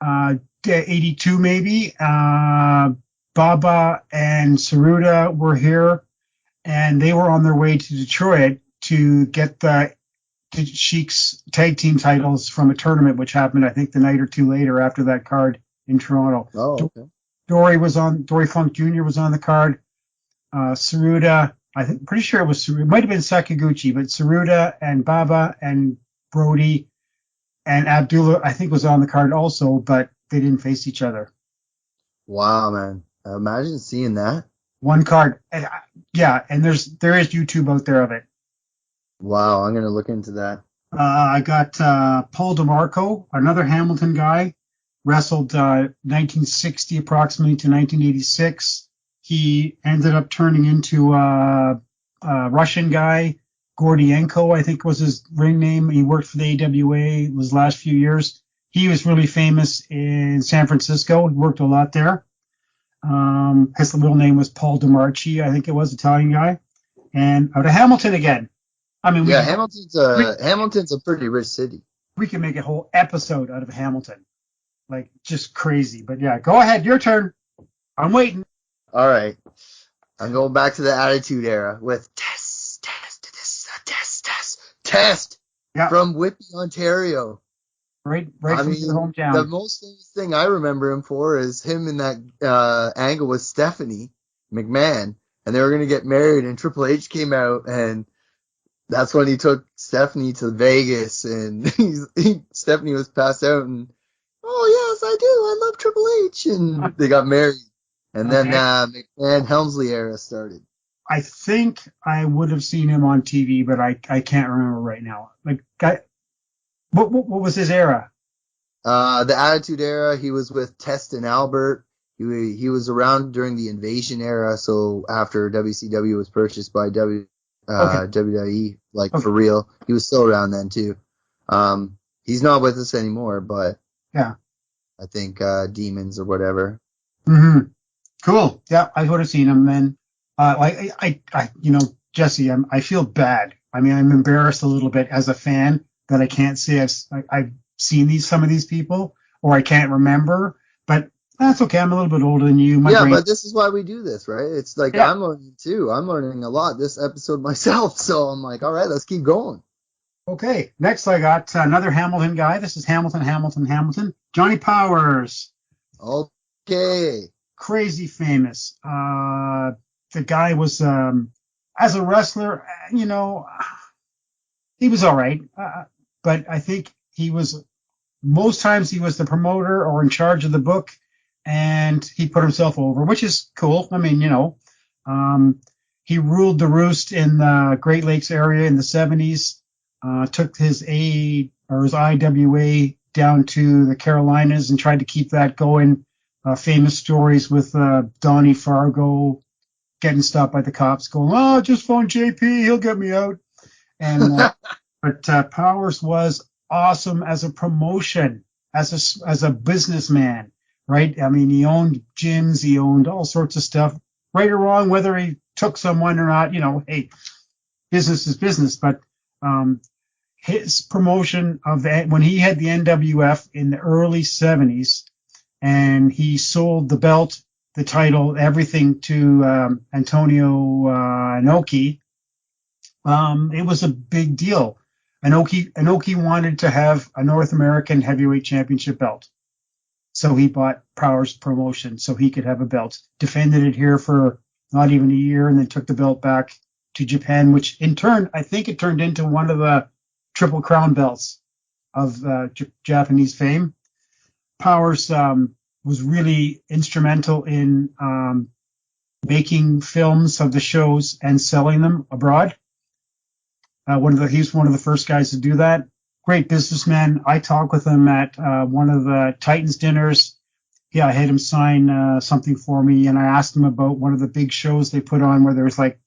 82 maybe. Baba and Saruda were here, and they were on their way to Detroit to get the Sheik's tag team titles from a tournament, which happened, I think, the night or two later after that card in Toronto. Oh, okay. Dory Funk Jr. was on the card. Saruda, pretty sure it was Saruda. It might have been Sakaguchi, but Saruda and Baba and Brody and Abdullah, I think, was on the card also, but they didn't face each other. Wow, man. Imagine seeing that. One card. And, yeah, and there is YouTube out there of it. Wow, I'm gonna look into that. I got Paul DeMarco, another Hamilton guy, wrestled 1960 approximately to 1986. He ended up turning into a Russian guy, Gordienko, I think was his ring name. He worked for the AWA his last few years. He was really famous in San Francisco. He worked a lot there. His middle name was Paul DeMarchi, I think it was, Italian guy. And out of Hamilton again. I mean, Yeah, Hamilton's a pretty rich city. we can make a whole episode out of Hamilton. Like, just crazy. But yeah, go ahead. Your turn. I'm waiting. All right, I'm going back to the Attitude Era with test Yeah, from Whitby, Ontario. right I from mean, your hometown. the most famous thing I remember him for is him in that angle with Stephanie McMahon, and they were gonna get married, and Triple H came out, and that's when he took Stephanie to Vegas, and Stephanie was passed out, and oh yes, I do, I love Triple H, and they got married, and then Okay. McMahon Helmsley era started. I think I would have seen him on TV, but I can't remember right now. Like, what was his era? The Attitude Era, he was with Test and Albert. He was around during the Invasion era, so after WCW was purchased by Okay. WWE, like Okay. for real, he was still around then too. He's not with us anymore, but Yeah. I think Demons or whatever. Mm-hmm. Cool. Yeah, I would have seen him then. Jesse, I feel bad. I mean, I'm embarrassed a little bit as a fan that I can't say I've seen some of these people, or I can't remember. But that's okay. I'm a little bit older than you. My Yeah, brain. but this is why we do this, right? It's like Yeah. I'm learning too. I'm learning a lot this episode myself, so I'm like, all right, let's keep going. Okay. Next, I got another Hamilton guy. This is Hamilton. Johnny Powers. Okay. Crazy famous. The guy was, as a wrestler, he was all right. But I think most times he was the promoter or in charge of the book, and he put himself over, which is cool. I mean, he ruled the roost in the Great Lakes area in the 70s, took his IWA down to the Carolinas and tried to keep that going. Famous stories with Donnie Fargo getting stopped by the cops going, oh, just phone JP, he'll get me out. And but Powers was awesome as a promotion, as a businessman, right? I mean, he owned gyms, he owned all sorts of stuff, right or wrong, whether he took someone or not, hey, business is business. But his promotion of when he had the NWF in the early 70s, and he sold the belt, the title, everything to Antonio Inoki. It was a big deal. Inoki wanted to have a North American heavyweight championship belt. So he bought Powers Promotion so he could have a belt. Defended it here for not even a year, and then took the belt back to Japan, which in turn, I think it turned into one of the Triple Crown belts of Japanese fame. Powers was really instrumental in making films of the shows and selling them abroad. He's one of the first guys to do that. Great businessman. I talked with him at one of the Titans dinners. Yeah, I had him sign something for me, and I asked him about one of the big shows they put on where there was like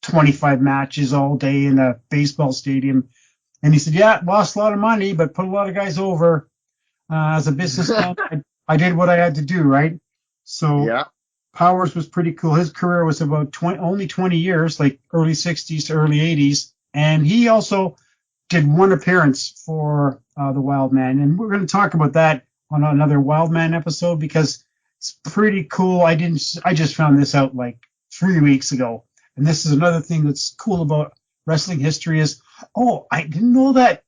25 matches all day in a baseball stadium. And he said, yeah, lost a lot of money, but put a lot of guys over. As a businessman, I did what I had to do, right? So Yeah. Powers was pretty cool. His career was about only 20 years, like early 60s to early 80s. And he also did one appearance for the Wildman. And we're going to talk about that on another Wildman episode because it's pretty cool. I just found this out like 3 weeks ago. And this is another thing that's cool about wrestling history is, oh, I didn't know that.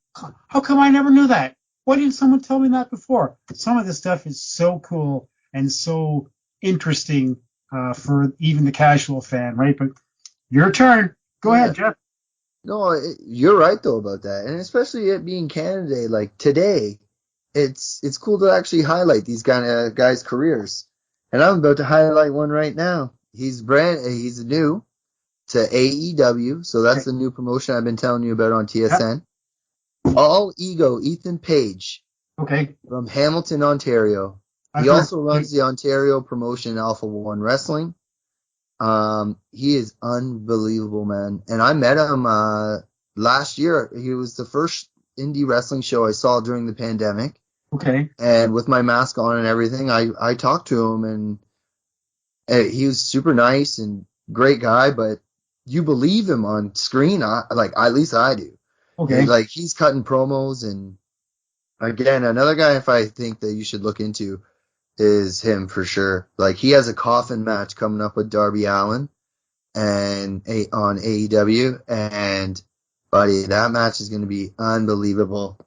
How come I never knew that? Why didn't someone tell me that before? Some of this stuff is so cool and so interesting for even the casual fan, right? But your turn. Go ahead, Jeff. No, you're right though about that, and especially it being Canada Day, like today, it's cool to actually highlight these kind of guys' careers. And I'm about to highlight one right now. He's new to AEW, so that's the new promotion I've been telling you about on TSN. All Ego Ethan Page. Okay. From Hamilton, Ontario. He also runs the Ontario promotion Alpha One Wrestling. He is unbelievable, man. And I met him last year. He was the first indie wrestling show I saw during the pandemic. Okay. And with my mask on and everything, I talked to him, and he was super nice and great guy, but you believe him on screen, at least I do. Okay. And, like, he's cutting promos, and again, another guy if I think that you should look into is him for sure. Like, he has a coffin match coming up with Darby Allin on AEW, and buddy, that match is going to be unbelievable.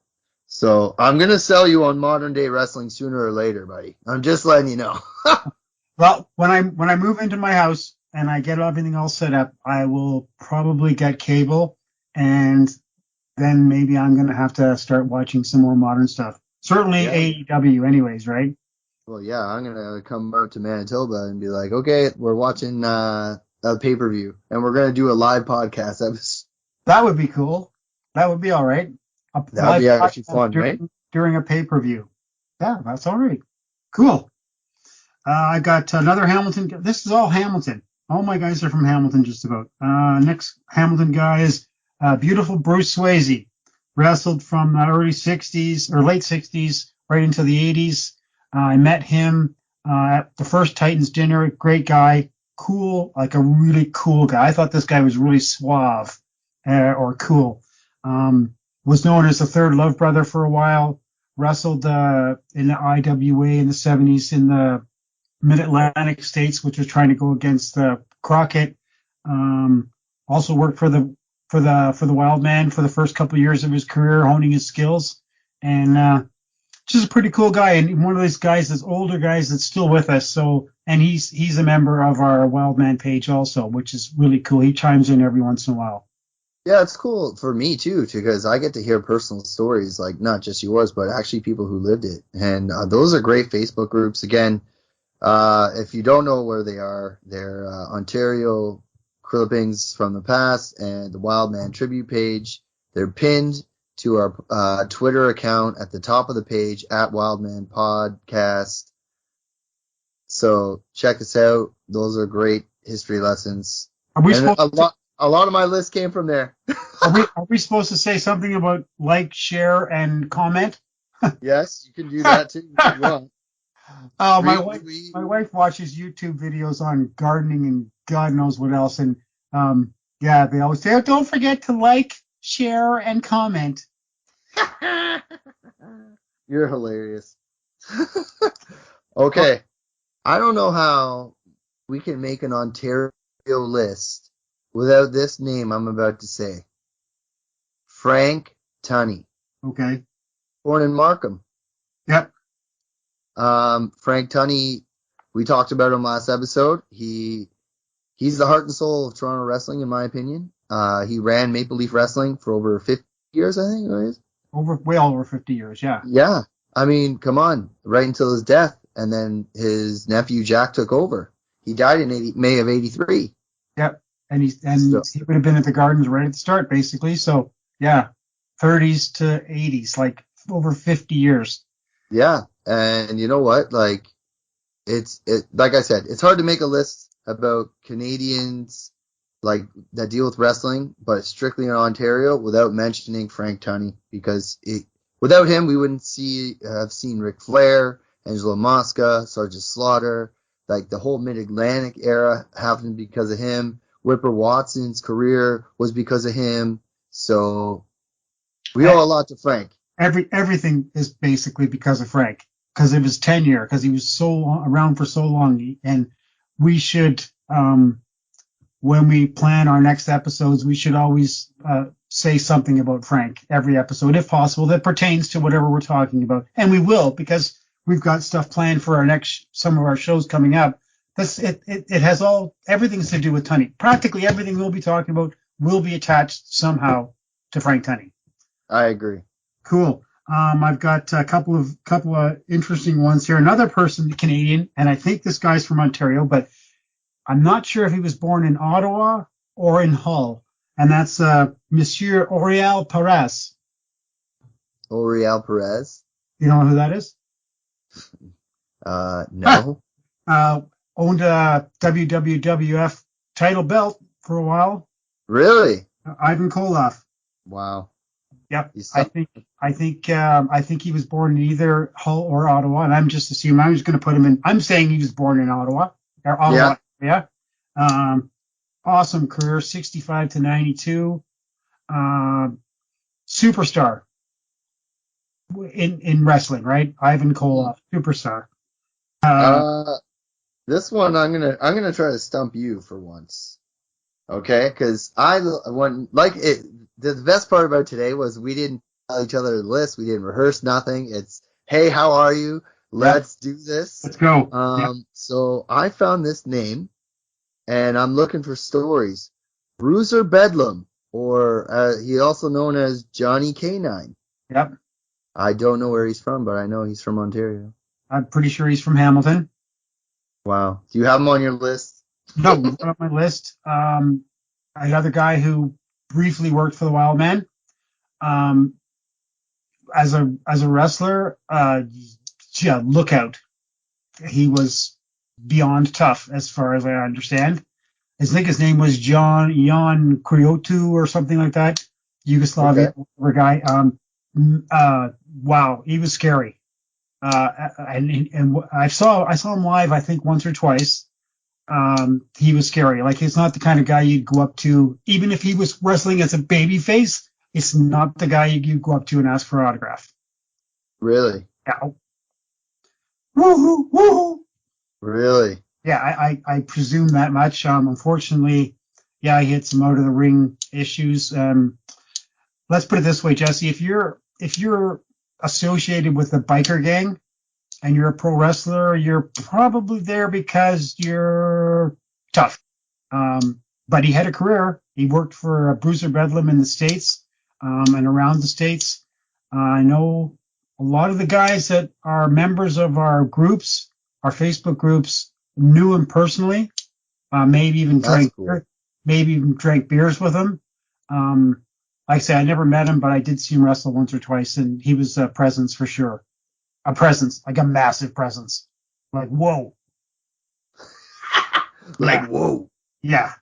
So I'm going to sell you on modern day wrestling sooner or later, buddy. I'm just letting you know. Well, when I move into my house and I get everything all set up, I will probably get cable, and then maybe I'm going to have to start watching some more modern stuff. Certainly AEW anyways, right? Well, yeah, I'm going to come out to Manitoba and be like, okay, we're watching a pay-per-view, and we're going to do a live podcast episode. That would be cool. That would be all right. That would be actually fun, right? During a pay-per-view. Yeah, that's all right. Cool. I got another Hamilton. This is all Hamilton. All my guys are from Hamilton, just about. Next Hamilton guy is beautiful Bruce Swayze. Wrestled from the early 60s or late 60s right into the 80s. I met him at the first Titans dinner. Great guy. Cool, like a really cool guy. I thought this guy was really suave or cool. Was known as the Third Love Brother for a while. Wrestled in the IWA in the 70s in the Mid-Atlantic states, which was trying to go against Crockett. Also worked for the Wildman for the first couple of years of his career, honing his skills, and just a pretty cool guy. And one of those guys, that's older guys that's still with us. So, and he's a member of our Wildman page also, which is really cool. He chimes in every once in a while. Yeah, it's cool for me too, because I get to hear personal stories, like not just yours, but actually people who lived it. And those are great Facebook groups. Again, if you don't know where they are, they're Ontario clippings from the past and the Wildman tribute page. They're pinned to our Twitter account at the top of the page at Wildman Podcast. So check us out. Those are great history lessons. A lot of my list came from there. Are we supposed to say something about like, share, and comment? Yes, you can do that too if you want. My wife watches YouTube videos on gardening and God knows what else, and they always say, oh, don't forget to like, share, and comment. You're hilarious. Okay. I don't know how we can make an Ontario list without this name I'm about to say. Frank Tunney. Okay. Born in Markham. Yep. Frank Tunney, we talked about him last episode. He's the heart and soul of Toronto wrestling, in my opinion. He ran Maple Leaf Wrestling for over 50 years, I think. Right? Well over 50 years, yeah. Yeah. I mean, come on. Right until his death. And then his nephew Jack took over. He died in May of 83. Yep. And he would have been at the Gardens right at the start, basically. So, yeah, 30s to 80s, like over 50 years. Yeah. And you know what? Like, like I said, it's hard to make a list about Canadians like that deal with wrestling, but strictly in Ontario without mentioning Frank Tunney, because without him we wouldn't have seen Ric Flair, Angelo Mosca, Sergeant Slaughter, like the whole Mid-Atlantic era happened because of him. Whipper Watson's career was because of him. So we owe a lot to Frank. Everything is basically because of Frank, because of his tenure, because he was around for so long. And we should, when we plan our next episodes, we should always say something about Frank every episode, if possible, that pertains to whatever we're talking about. And we will, because we've got stuff planned for some of our shows coming up. It has everything's to do with Tunney. Practically everything we'll be talking about will be attached somehow to Frank Tunney. I agree. Cool. I've got a couple of interesting ones here. Another person, Canadian, and I think this guy's from Ontario, but I'm not sure if he was born in Ottawa or in Hull, and that's Monsieur Oriel Perez. Oriel Perez? You know who that is? No. Owned a WWF title belt for a while. Really? Ivan Koloff. Wow. Yep. I think he was born in either Hull or Ottawa, and I'm just assuming I'm just going to put him in. I'm saying he was born in Ottawa. Or Ottawa. Yeah. Awesome career, 65 to 92. Superstar in wrestling, right? Ivan Koloff, superstar. This one I'm gonna try to stump you for once, okay? Because the best part about today was we didn't tell each other the list, we didn't rehearse nothing. It's hey, how are you? Let's do this. Let's go. So I found this name, and I'm looking for stories. Bruiser Bedlam, or he also known as Johnny K9. Yep. I don't know where he's from, but I know he's from Ontario. I'm pretty sure he's from Hamilton. Wow. Do you have him on your list? No, not on my list. Another guy who briefly worked for the Wildmen. As a wrestler, look out. He was beyond tough, as far as I understand. I think his name was Jan Kriotu or something like that. Yugoslavian guy. Wow, he was scary. And I saw him live, I think once or twice. He was scary. Like, he's not the kind of guy you'd go up to, even if he was wrestling as a baby face. It's not the guy you go up to and ask for an autograph. Really? Yeah. Woohoo! Woohoo! Really? Yeah, I presume that much. Unfortunately, he had some out of the ring issues. Let's put it this way, Jesse. If you're associated with a biker gang and you're a pro wrestler, you're probably there because you're tough. But he had a career. He worked for Bruiser Bedlam in the States and around the States. I know a lot of the guys that are members of our groups, our Facebook groups, knew him personally. Maybe even drank beers with him. Like I say, I never met him, but I did see him wrestle once or twice, and he was a presence for sure. A presence, like a massive presence. Like, whoa. Whoa. Yeah.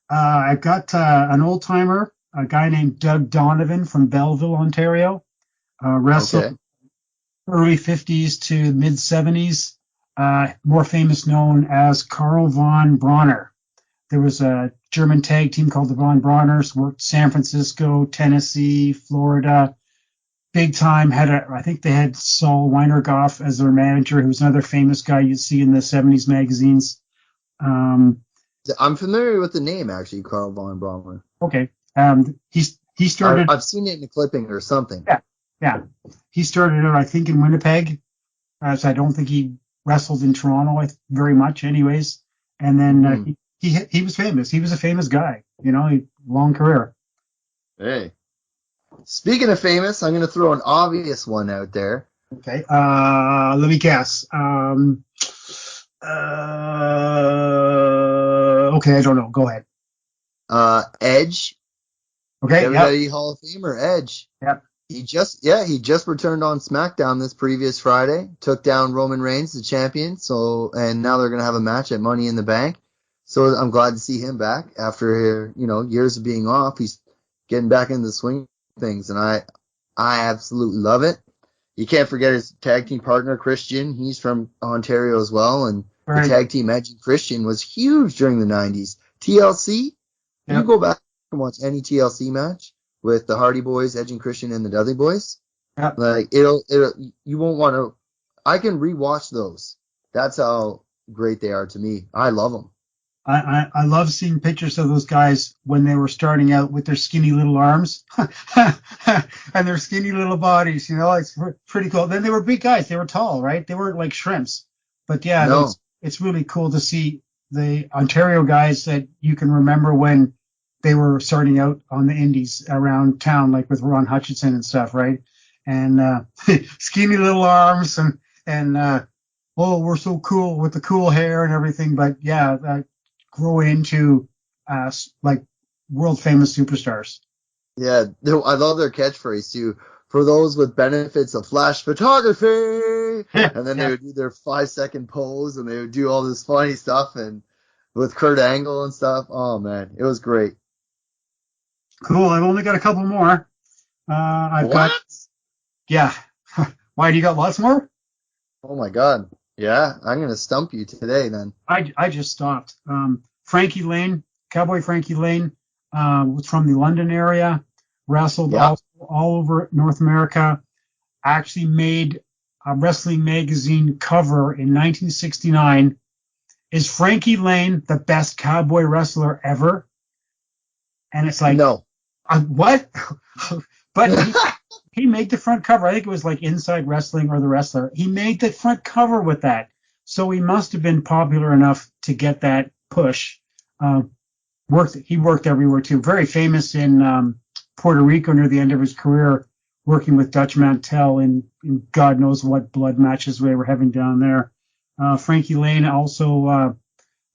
I've got an old-timer, a guy named Doug Donovan from Belleville, Ontario. Wrestled early 50s to mid-70s. More famous known as Carl von Bronner. There was a German tag team called the Von Brauners, worked San Francisco, Tennessee, Florida. Big time. I think they had Saul Weinergoff as their manager, who was another famous guy you'd see in the 70s magazines. I'm familiar with the name, actually, Carl von Brommer. Okay. He started. I've seen it in a clipping or something. Yeah. He started out, I think, in Winnipeg. So I don't think he wrestled in Toronto very much, anyways. And then he was famous. He was a famous guy. Long career. Hey. Speaking of famous, I'm going to throw an obvious one out there. Okay. Let me guess. Okay, I don't know. Go ahead. Edge. Okay. WWE Hall of Famer Edge. Yep. He just returned on SmackDown this previous Friday. Took down Roman Reigns, the champion. And now they're going to have a match at Money in the Bank. So I'm glad to see him back after years of being off. He's getting back into the swing of things, and I absolutely love it. You can't forget his tag team partner Christian. He's from Ontario as well, and the tag team Edge and Christian was huge during the 90s. TLC, you go back and watch any TLC match with the Hardy Boys, Edge and Christian, and the Dudley Boys. Yep. Like you won't want to. I can rewatch those. That's how great they are to me. I love them. I love seeing pictures of those guys when they were starting out with their skinny little arms and their skinny little bodies. It's pretty cool. Then they were big guys. They were tall, right? They weren't like shrimps. But yeah, it's really cool to see the Ontario guys that you can remember when they were starting out on the indies around town, like with Ron Hutchinson and stuff, right? And skinny little arms and we're so cool with the cool hair and everything. But yeah, grow into like world famous superstars. Yeah, I love their catchphrase too. For those with benefits of flash photography, and then they would do their 5-second pose, and they would do all this funny stuff, and with Kurt Angle and stuff. Oh man, it was great. Cool. I've only got a couple more. Yeah. Why, do you got lots more? Oh my God. Yeah, I'm gonna stump you today then. I just stopped. Frankie Lane, Cowboy Frankie Lane, was from the London area, wrestled all over North America, actually made a wrestling magazine cover in 1969. Is Frankie Lane the best cowboy wrestler ever? And it's like, no. What? But he made the front cover. I think it was like Inside Wrestling or The Wrestler. He made the front cover with that. So he must have been popular enough to get that push. He worked everywhere too. Very famous in Puerto Rico near the end of his career, working with Dutch Mantel in God knows what blood matches they were having down there. Frankie Lane, also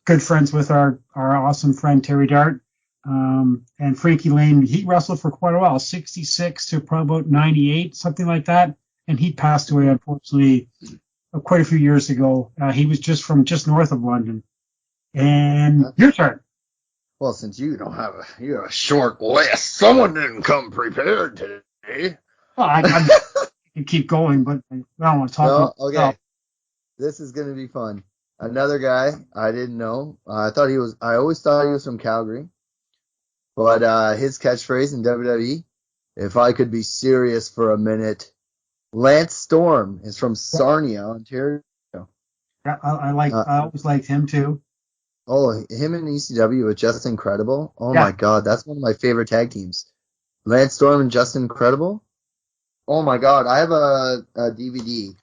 good friends with our awesome friend Terry Dart. And Frankie Lane, he wrestled for quite a while, 66 to probably about 98, something like that. And he passed away, unfortunately, quite a few years ago. He was just north of London. And your turn. Well, since you have a short list, someone didn't come prepared today. Well, I can keep going, but I don't want to talk about. Okay, this is gonna be fun. Another guy I didn't know. I always thought he was from Calgary. But his catchphrase in WWE, if I could be serious for a minute, Lance Storm is from Sarnia, Ontario. Yeah, I always liked him too. Oh, him and ECW were just incredible. Oh my God, that's one of my favorite tag teams. Lance Storm and Just Incredible. Oh my God, I have a DVD.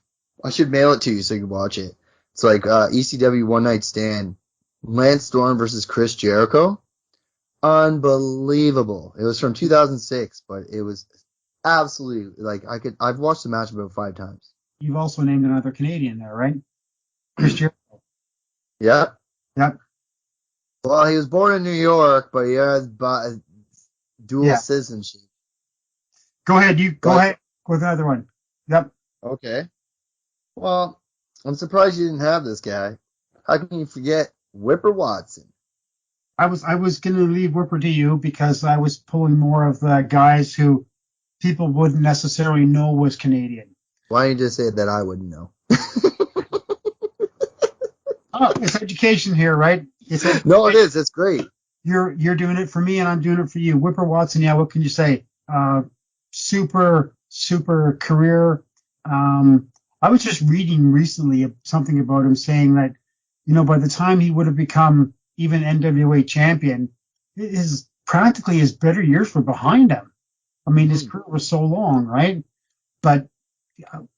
I should mail it to you so you can watch it. It's like ECW One Night Stand. Lance Storm versus Chris Jericho. Unbelievable. It was from 2006, but it was absolutely I've watched the match about 5 times. You've also named another Canadian there, right? Chris Jericho. Yep. Yep. Well, he was born in New York, but he has dual citizenship. Go ahead. Go ahead with another one. Yep. Okay. Well, I'm surprised you didn't have this guy. How can you forget Whipper Watson? I was going to leave Whipper to you because I was pulling more of the guys who people wouldn't necessarily know was Canadian. Why don't you just say that I wouldn't know? Oh, it's education here, right? It's a, No, it is. It's great. you're doing it for me, and I'm doing it for you. Whipper Watson, yeah. What can you say? Super career. I was just reading recently something about him saying that, by the time he would have become even NWA champion, his better years were behind him. I mean, his career was so long, right? But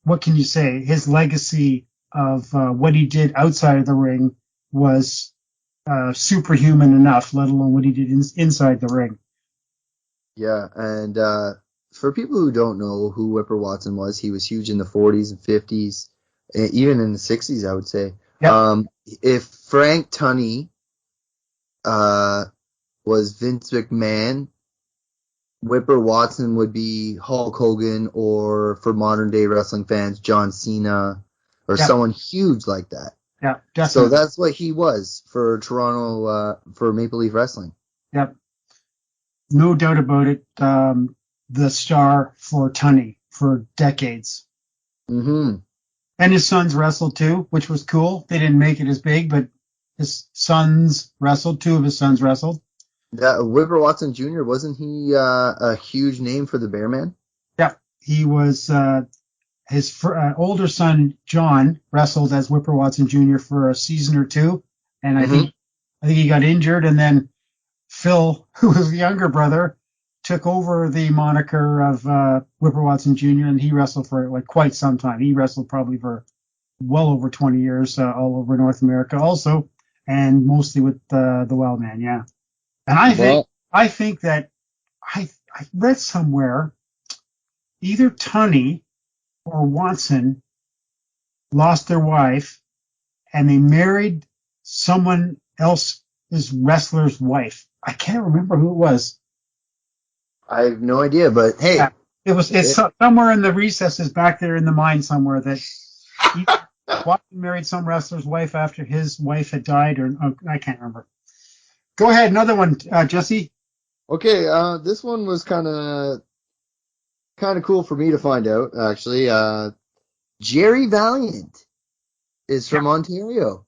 what can you say? His legacy of what he did outside of the ring was superhuman enough, let alone what he did inside the ring. Yeah, and for people who don't know who Whipper Watson was, he was huge in the 40s and 50s, even in the 60s, I would say. Yep. If Frank Tunney was Vince McMahon, Whipper Watson would be Hulk Hogan, or for modern day wrestling fans, John Cena, or Yep. someone huge like that. Yeah, definitely. So that's what he was for Toronto, for Maple Leaf Wrestling. Yep. No doubt about it. The star for Tunney for decades. Mm-hmm. And his sons wrestled too, which was cool. They didn't make it as big, but his sons wrestled. Two of his sons wrestled. That Whipper Watson Jr., wasn't he a huge name for the Bearman? Yeah, he was. His older son John wrestled as Whipper Watson Jr. for a season or two, and I think he got injured, and then Phil, who was the younger brother, took over the moniker of Whipper Watson Jr., and he wrestled for like quite some time. He wrestled probably for well over 20 years all over North America also, and mostly with the Wildmen, yeah. And I think that I read somewhere either Tunney or Watson lost their wife and they married someone else's wrestler's wife. I can't remember who it was. I have no idea, but hey. Yeah, it's somewhere in the recesses back there in the mind somewhere that Watson married some wrestler's wife after his wife had died, or I can't remember. Go ahead, another one, Jesse. Okay, this one was kind of cool for me to find out, actually. Jerry Valiant is from Ontario.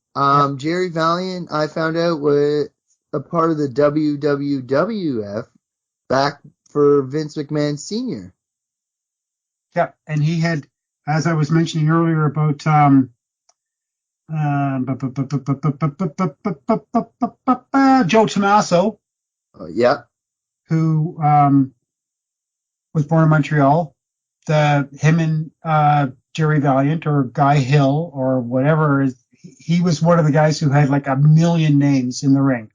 Jerry Valiant, I found out, was a part of the WWF back for Vince McMahon Sr. Yeah, and he had, as I was mentioning earlier about Joe Tommaso. Yeah. Who was born in Montreal. Him and Jerry Valiant or Guy Hill or whatever, he was one of the guys who had like a million names in the ring.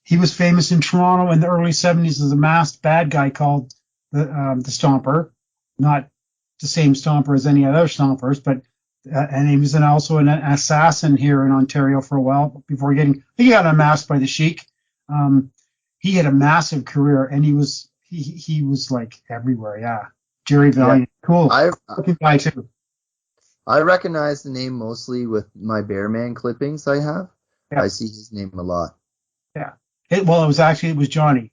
He was famous in Toronto in the early 70s as a masked bad guy called the Stomper, not the same Stomper as any other Stompers, but and he was also an assassin here in Ontario for a while before he got unmasked by the Sheik. He had a massive career, and he was like everywhere. Yeah, Jerry Valiant, cool. Looking guy too. I recognize the name mostly with my Bearman clippings I have. Yeah. I see his name a lot. Yeah. It was Johnny.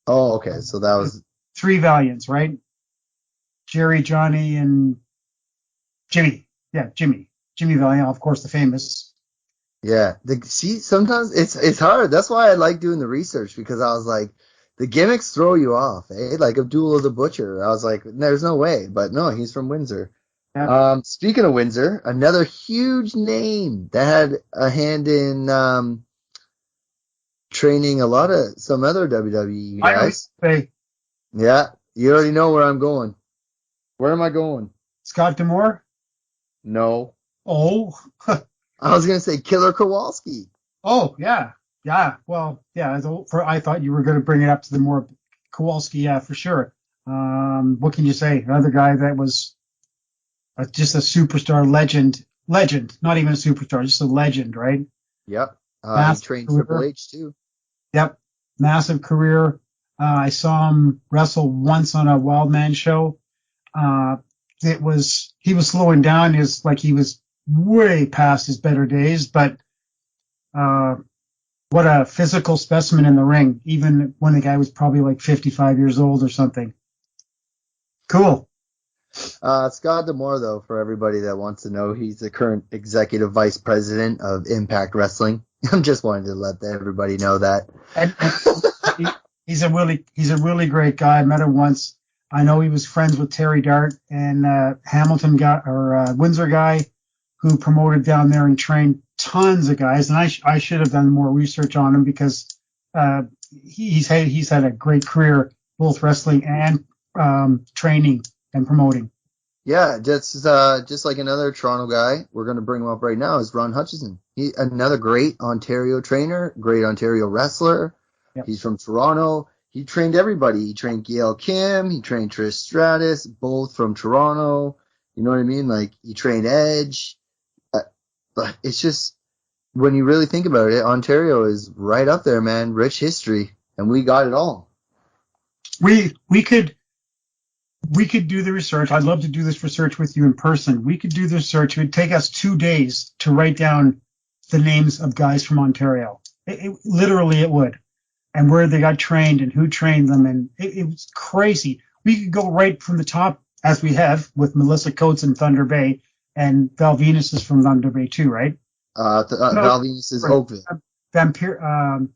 Oh, okay. So that was 3 Valiants, right? Jerry, Johnny, and Jimmy. Yeah, Jimmy Valiant, of course, the famous. Yeah. Sometimes it's hard. That's why I like doing the research, because I was like, the gimmicks throw you off, eh? Like Abdullah the Butcher. I was like, there's no way. But no, he's from Windsor. Yeah. Speaking of Windsor, another huge name that had a hand in training some other WWE guys. Yeah, you already know where I'm going. Where am I going? Scott D'Amore? No. Oh. I was gonna say Killer Kowalski. Oh yeah. Well, yeah. I thought you were going to bring it up to the more Kowalski. Yeah, for sure. What can you say? Another guy that was just a superstar legend. Not even a superstar, just a legend, right? Yep. He trained Triple H too. Yep. Massive career. I saw him wrestle once on a Wildman show. He was slowing down. He was way past his better days, but what a physical specimen in the ring, even when the guy was probably like 55 years old or something. Cool. Scott D'Amore, though, for everybody that wants to know, he's the current executive vice president of Impact Wrestling. I'm just wanting to let everybody know that. And he's a really great guy. I met him once. I know he was friends with Terry Dart and Hamilton guy or Windsor guy who promoted down there and trained tons of guys. And I should have done more research on him because he's had a great career, both wrestling and training and promoting. Yeah, just like another Toronto guy, we're going to bring him up right now, is Ron Hutchison. He another great Ontario trainer, great Ontario wrestler. Yep. He's from Toronto. He trained everybody. He trained Gail Kim. He trained Trish Stratus, both from Toronto. You know what I mean? Like, he trained Edge. But it's just, when you really think about it, Ontario is right up there, man. Rich history, and we got it all. We could do the research. I'd love to do this research with you in person. We could do the research. It would take us 2 days to write down the names of guys from Ontario. Literally, it would. And where they got trained and who trained them. And it was crazy. We could go right from the top, as we have with Melissa Coates in Thunder Bay, and Val Venus is from Thunder Bay too, right? Val Venus is Oakville. Vampiro?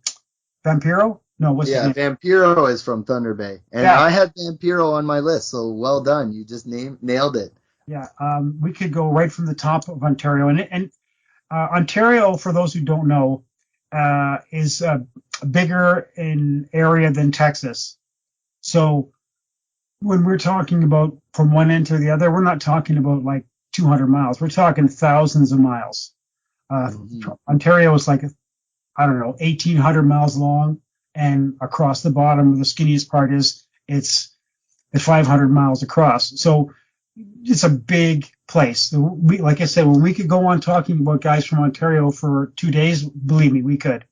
No, what's his name? Vampiro is from Thunder Bay. And yeah. I had Vampiro on my list, so well done. You just nailed it. Yeah, we could go right from the top of Ontario. And Ontario, for those who don't know, is bigger in area than Texas. So when we're talking about from one end to the other, we're not talking about like 200 miles. We're talking thousands of miles. Ontario is like, 1,800 miles long, and across the bottom, the skinniest part it's 500 miles across. So it's a big place. Like I said, when we could go on talking about guys from Ontario for 2 days, believe me, we could.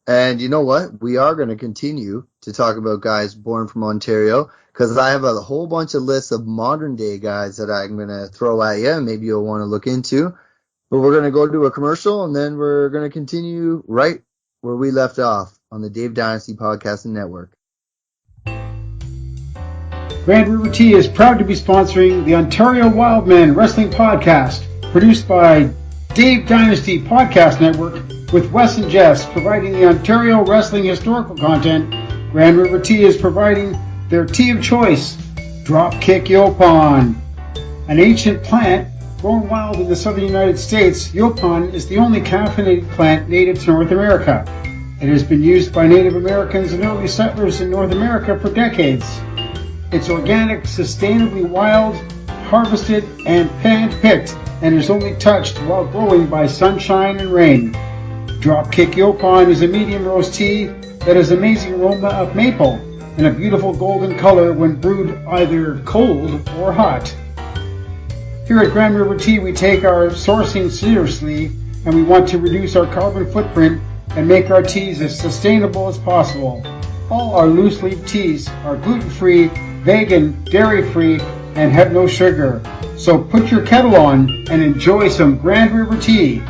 And you know what? We are going to continue to talk about guys born from Ontario, because I have a whole bunch of lists of modern day guys that I'm going to throw at you, and maybe you'll want to look into. But we're going to go to a commercial, and then we're going to continue right where we left off on the Dave Dynasty Podcast and Network. Grand River Tea is proud to be sponsoring the Ontario Wildmen Wrestling Podcast, produced by Dave Dynasty Podcast Network, with Wes and Jess providing the Ontario wrestling historical content. Grand River Tea is providing their tea of choice, Dropkick Yopon. An ancient plant grown wild in the southern United States, Yopon is the only caffeinated plant native to North America. It has been used by Native Americans and early settlers in North America for decades. It's organic, sustainably wild, harvested, and hand-picked, and is only touched while growing by sunshine and rain. Dropkick Yopon is a medium roast tea that has amazing aroma of maple and a beautiful golden color when brewed either cold or hot. Here at Grand River Tea, we take our sourcing seriously, and we want to reduce our carbon footprint and make our teas as sustainable as possible. All our loose leaf teas are gluten-free, vegan, dairy-free, and have no sugar. So put your kettle on and enjoy some Grand River Tea.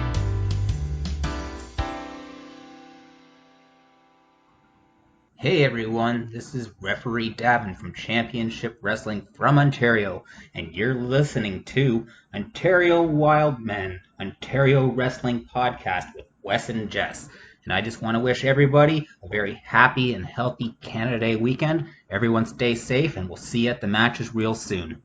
Hey everyone, this is Referee Davin from Championship Wrestling from Ontario, and you're listening to Ontario Wildmen, Ontario Wrestling Podcast with Wes and Jess. And I just want to wish everybody a very happy and healthy Canada Day weekend. Everyone stay safe, and we'll see you at the matches real soon.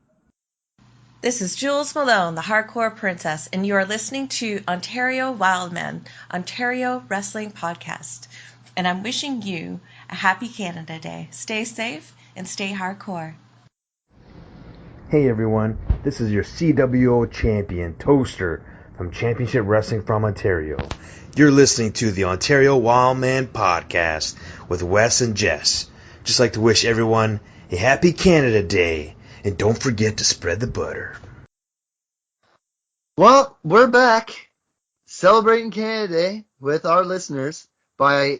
This is Jules Malone, the Hardcore Princess, and you are listening to Ontario Wildmen, Ontario Wrestling Podcast. And I'm wishing you a happy Canada Day. Stay safe and stay hardcore. Hey everyone, this is your CWO champion, Toaster, from Championship Wrestling from Ontario. You're listening to the Ontario Wildman Podcast with Wes and Jess. Just like to wish everyone a happy Canada Day, and don't forget to spread the butter. Well, we're back celebrating Canada Day with our listeners by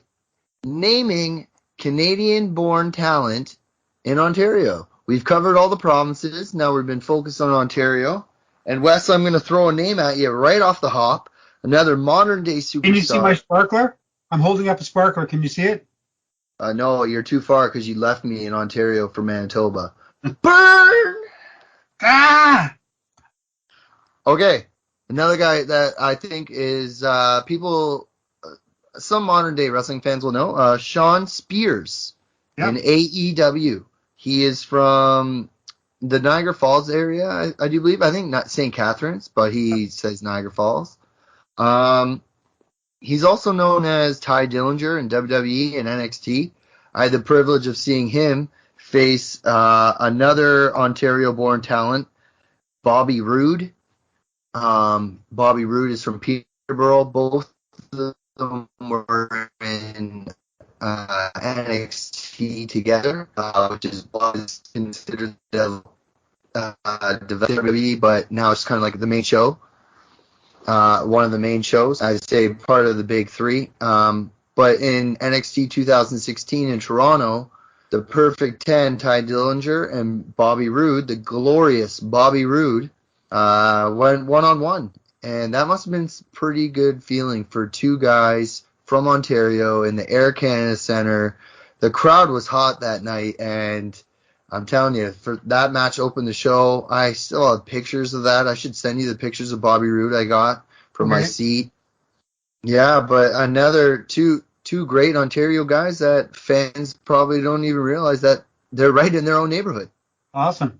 naming Canadian-born talent in Ontario. We've covered all the provinces. Now we've been focused on Ontario. And Wes, I'm going to throw a name at you right off the hop. Another modern-day superstar. Can you see my sparkler? I'm holding up a sparkler. Can you see it? No, you're too far because you left me in Ontario for Manitoba. Burn! Ah! Okay, another guy that I think is some modern day wrestling fans will know, Sean Spears in Yep. AEW. He is from the Niagara Falls area, I do believe. I think not St. Catharines, but he says Niagara Falls. He's also known as Ty Dillinger in WWE and NXT. I had the privilege of seeing him face another Ontario-born talent, Bobby Roode. Bobby Roode is from Peterborough. Both of them were in NXT together, which is what is considered the WWE, but now it's kind of like the main show. One of the main shows, I'd say part of the big three. But in NXT 2016 in Toronto, the Perfect 10, Ty Dillinger and Bobby Roode, the glorious Bobby Roode, went one-on-one. And that must have been a pretty good feeling for two guys from Ontario in the Air Canada Centre. The crowd was hot that night, and I'm telling you, for that match opened the show. I still have pictures of that. I should send you the pictures of Bobby Roode I got from my seat. Yeah, but another two great Ontario guys that fans probably don't even realize that they're right in their own neighborhood. Awesome.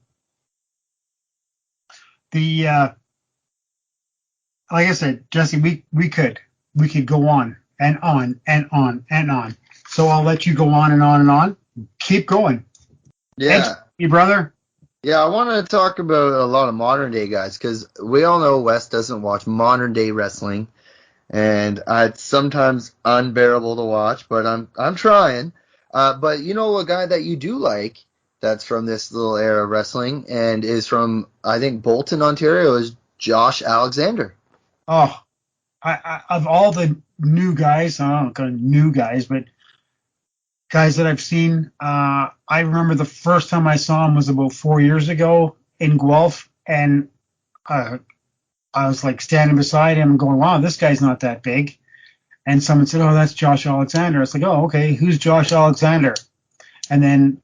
Like I said, Jesse, we could go on and on and on and on. So I'll let you go on and on and on. Keep going. Yeah. You brother. Yeah, I want to talk about a lot of modern day guys because we all know Wes doesn't watch modern day wrestling, and it's sometimes unbearable to watch. But I'm trying. But you know a guy that you do like that's from this little era of wrestling and is from I think Bolton, Ontario, is Josh Alexander. Oh, I of all the new guys, I don't know, new guys, but guys that I've seen, I remember the first time I saw him was about 4 years ago in Guelph, and I was like standing beside him going, wow, this guy's not that big. And someone said, oh, that's Josh Alexander. I was like, oh, okay, who's Josh Alexander? And then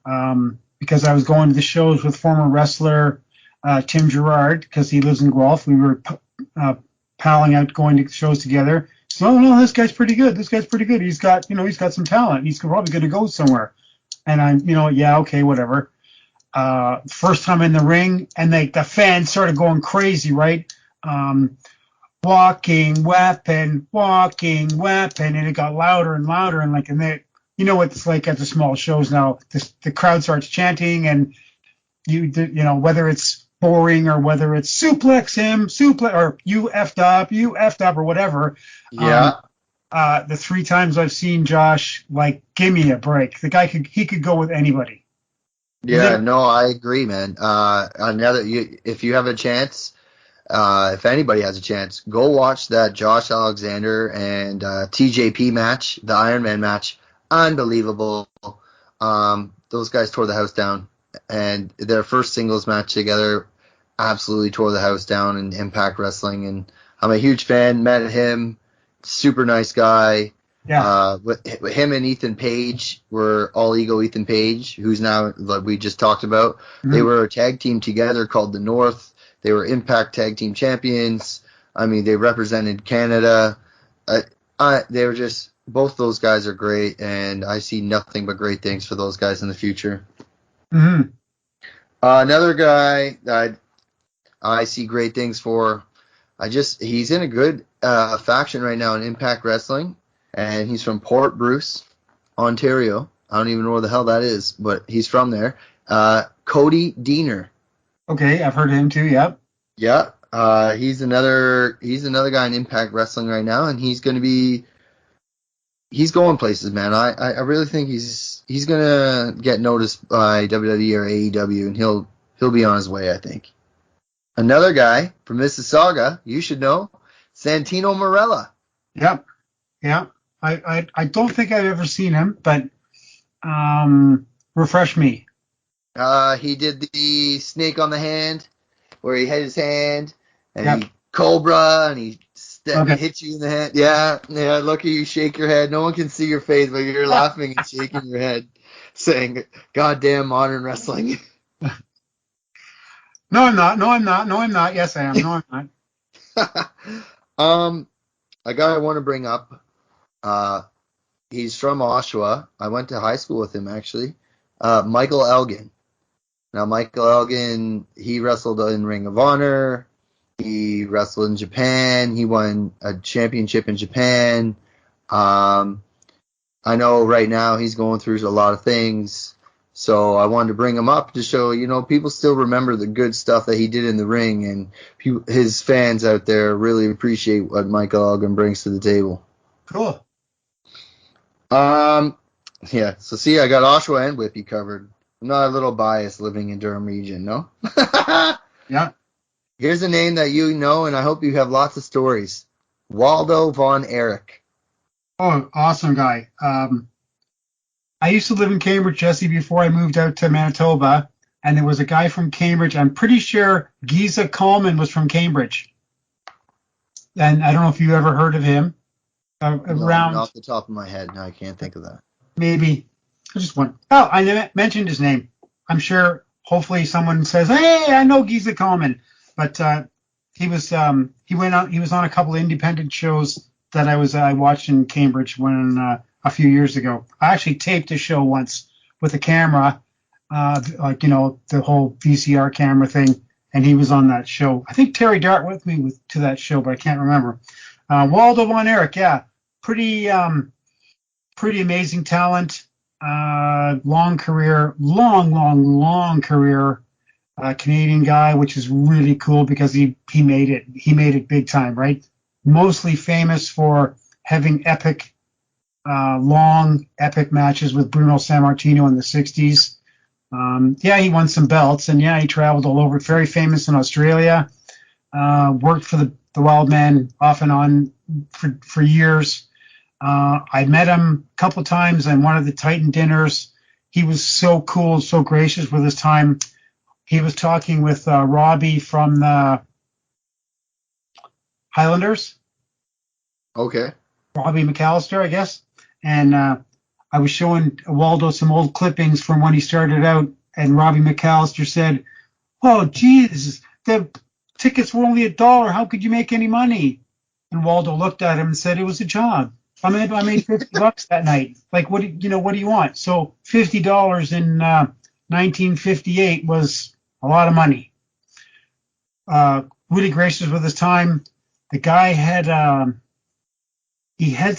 because I was going to the shows with former wrestler Tim Gerard, because he lives in Guelph, we were palling out going to shows together. So, oh, no, this guy's pretty good. This guy's pretty good. He's got some talent. He's probably going to go somewhere. And I'm, yeah, okay, whatever. First time in the ring, and the fans started going crazy, right? Walking weapon, and it got louder and louder, and they, what it's like at the small shows now. The crowd starts chanting, and whether it's boring or whether it's suplex him, or you effed up, or whatever. Yeah. The 3 times I've seen Josh, give me a break. The guy he could go with anybody. Yeah, no, I agree, man. If you have a chance, if anybody has a chance, go watch that Josh Alexander and TJP match, the Iron Man match. Unbelievable. Those guys tore the house down, and their first singles match together absolutely tore the house down in Impact Wrestling. And I'm a huge fan. Met him, super nice guy. Yeah. With him and Ethan Page were All Ego Ethan Page, who's now, like we just talked about. Mm-hmm. They were a tag team together called the North. They were Impact Tag Team Champions. I mean, they represented Canada. They were just, both those guys are great, and I see nothing but great things for those guys in the future. Mm-hmm. Another guy that I see great things for, he's in a good faction right now in Impact Wrestling, and he's from Port Bruce, Ontario. I don't even know where the hell that is, but he's from there. Cody Deaner. Okay, I've heard of him too. Yep. Yeah. He's another guy in Impact Wrestling right now, and he's going places, man. I really think he's gonna get noticed by WWE or AEW, and he'll be on his way, I think. Another guy from Mississauga, you should know, Santino Marella. Yep. Yeah. I don't think I've ever seen him, but refresh me. He did the snake on the hand, where he had his hand, and he cobra, and he hit you in the head. Yeah, lucky you shake your head. No one can see your face, but you're laughing and shaking your head, saying, goddamn modern wrestling. No, I'm not. No, I'm not. No, I'm not. Yes, I am. No, I'm not. A guy I want to bring up. He's from Oshawa. I went to high school with him actually. Michael Elgin. Now, Michael Elgin, he wrestled in Ring of Honor. He wrestled in Japan. He won a championship in Japan. I know right now he's going through a lot of things. So I wanted to bring him up to show, people still remember the good stuff that he did in the ring, and his fans out there really appreciate what Michael Elgin brings to the table. Cool. Yeah. So see, I got Oshawa and Whippy covered. I'm not a little biased living in Durham region, no? Yeah. Here's a name that you know, and I hope you have lots of stories. Waldo Von Erich. Oh, awesome guy. I used to live in Cambridge, Jesse, before I moved out to Manitoba, and there was a guy from Cambridge. I'm pretty sure Giza Coleman was from Cambridge. And I don't know if you ever heard of him. No, Around off the top of my head, no, I can't think of that. maybe just one. Oh, I mentioned his name. I'm sure. Hopefully, someone says, "Hey, I know Giza Coleman," but he was on a couple of independent shows that I watched in Cambridge a few years ago. I actually taped a show once with a camera, the whole VCR camera thing, and he was on that show. I think Terry Dart with me to that show, but I can't remember. Waldo Von Erich, yeah, pretty amazing talent. Long career, long career. Canadian guy, which is really cool because he made it big time, right? Mostly famous for having long epic matches with Bruno Sammartino in the 60s. He won some belts, and he traveled all over. Very famous in Australia. Worked for the Wildmen off and on for years. I met him a couple times on one of the Titan dinners. He was so cool, so gracious with his time. He was talking with Robbie from the Highlanders. Okay. Robbie McAllister, I guess. And I was showing Waldo some old clippings from when he started out, and Robbie McAllister said, "Oh, Jesus, the tickets were only $1. How could you make any money?" And Waldo looked at him and said, "It was a job. I made $50 that night. Like, what do you want?" So $50 in 1958 was a lot of money. Really gracious with his time. The guy had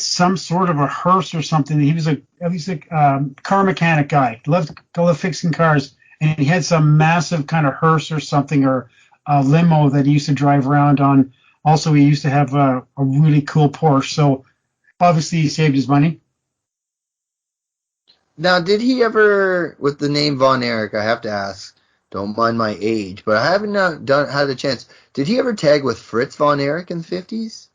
some sort of a hearse or something. He was a car mechanic guy. Loved fixing cars, and he had some massive kind of hearse or something, or a limo that he used to drive around on. Also, he used to have a really cool Porsche. So obviously, he saved his money. Now, did he ever, with the name Von Erich, I have to ask, don't mind my age, but I haven't had a chance. Did he ever tag with Fritz Von Erich in the 50s?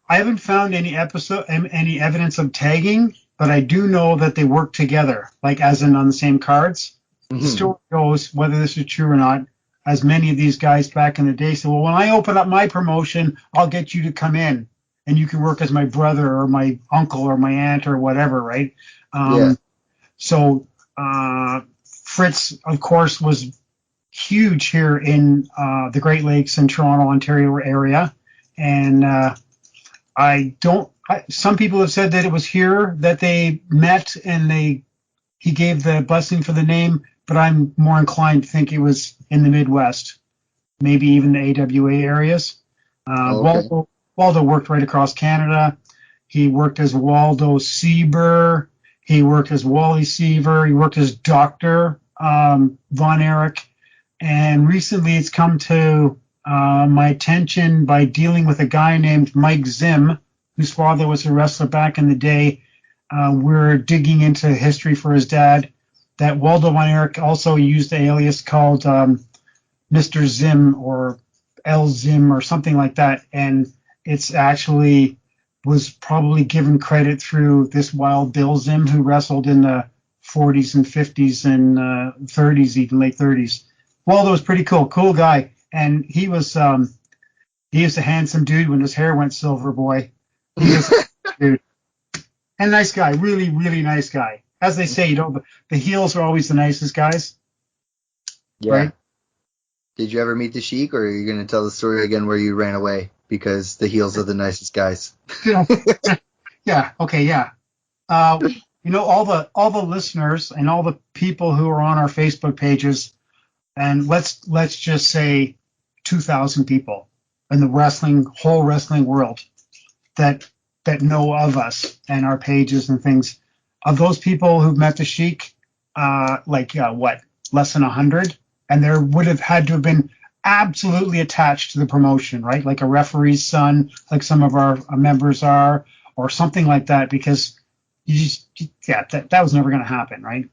I haven't found any evidence of tagging, but I do know that they worked together, like as in on the same cards. Mm-hmm. The story goes, whether this is true or not, as many of these guys back in the day said, "Well, when I open up my promotion, I'll get you to come in, and you can work as my brother or my uncle or my aunt or whatever," right? So Fritz, of course, was huge here in the Great Lakes and Toronto, Ontario area, and some people have said that it was here that they met and he gave the blessing for the name, but I'm more inclined to think it was in the Midwest, maybe even the AWA areas. Okay. Waldo worked right across Canada. He worked as Waldo Sieber. He worked as Wally Seaver. He worked as Dr. Von Erich. And recently it's come to my attention by dealing with a guy named Mike Zim, whose father was a wrestler back in the day. We're digging into history for his dad, that Waldo Von Erich also used the alias called Mr. Zim or L. Zim or something like that. And it's actually was probably given credit through this Wild Bill Zim, who wrestled in the 40s and 50s and 30s, even late 30s. Waldo was pretty cool guy. And he was a handsome dude when his hair went silver, boy. He was a dude. And nice guy, really, really nice guy. As they say, the heels are always the nicest guys. Yeah. Right? Did you ever meet the Sheik, or are you going to tell the story again where you ran away because the heels are the nicest guys? Yeah. Okay. Yeah. All the listeners and all the people who are on our Facebook pages, and let's just say 2,000 people in the whole wrestling world that know of us and our pages and things. Of those people who've met the Sheik, less than 100, and there would have had to have been absolutely attached to the promotion, right? Like a referee's son, like some of our members are, or something like that, because that was never going to happen, right?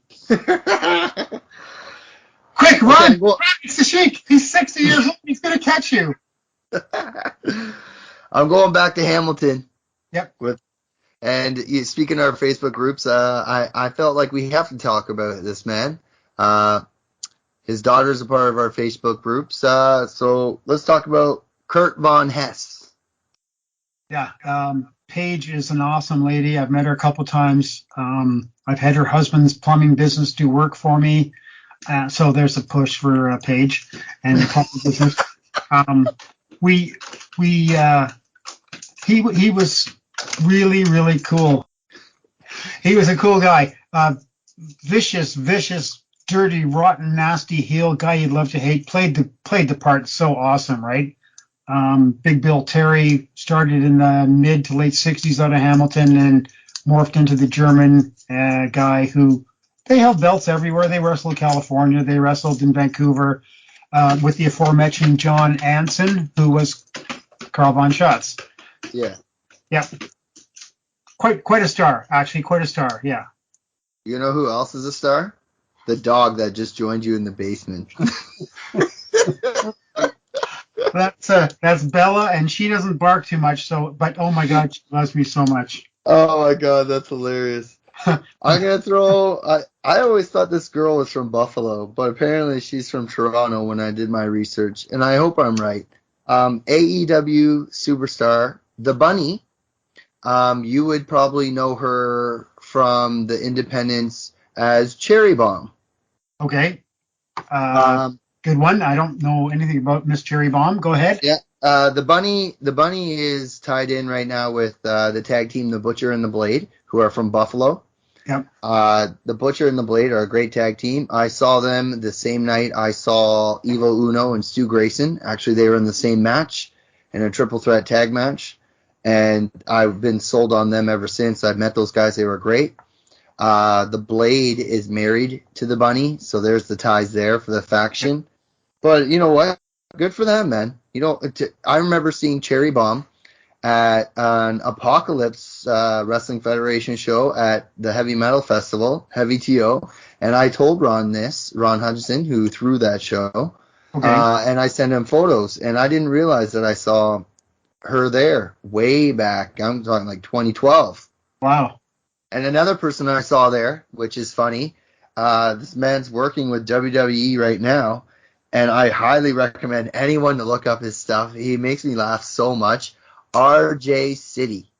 Quick, run! Okay, well, It's the Sheik. He's 60 years old. He's going to catch you. I'm going back to Hamilton. Yep. Speaking of our Facebook groups, I felt like we have to talk about this man. His daughter's a part of our Facebook groups. So let's talk about Kurt Von Hess. Yeah. Paige is an awesome lady. I've met her a couple times. I've had her husband's plumbing business do work for me. So there's a push for Paige and the plumbing business. He was really, really cool. He was a cool guy. Vicious, dirty, rotten, nasty heel guy you'd love to hate. Played the part so awesome, right? Big Bill Terry started in the mid to late 60s out of Hamilton and morphed into the German guy who they held belts everywhere. They wrestled in California. They wrestled in Vancouver with the aforementioned John Anson, who was Carl Von Schatz. Yeah. Yeah. Quite a star, actually. Quite a star, yeah. You know who else is a star? The dog that just joined you in the basement. That's Bella, and she doesn't bark too much. But oh my God, she loves me so much. Oh my God, that's hilarious. I'm gonna throw. I always thought this girl was from Buffalo, but apparently she's from Toronto when I did my research, and I hope I'm right. AEW superstar, the Bunny. You would probably know her from the Independents as Cherry Bomb. Okay. Good one. I don't know anything about Miss Cherry Bomb. Go ahead. Yeah. The bunny is tied in right now with the tag team, the Butcher and the Blade, who are from Buffalo. Yep. The Butcher and the Blade are a great tag team. I saw them the same night I saw Evil Uno and Stu Grayson. Actually, they were in the same match in a triple threat tag match, and I've been sold on them ever since. I've met those guys. They were great. The Blade is married to the Bunny, so there's the ties there for the faction. But you know what? Good for them, man. I remember seeing Cherry Bomb at an Apocalypse Wrestling Federation show at the Heavy Metal Festival, Heavy TO, and I told Ron Hutchinson, who threw that show, Okay. and I sent him photos, and I didn't realize that I saw her there way back. I'm talking like 2012. Wow. And another person I saw there, which is funny, this man's working with WWE right now, and I highly recommend anyone to look up his stuff. He makes me laugh so much. RJ City.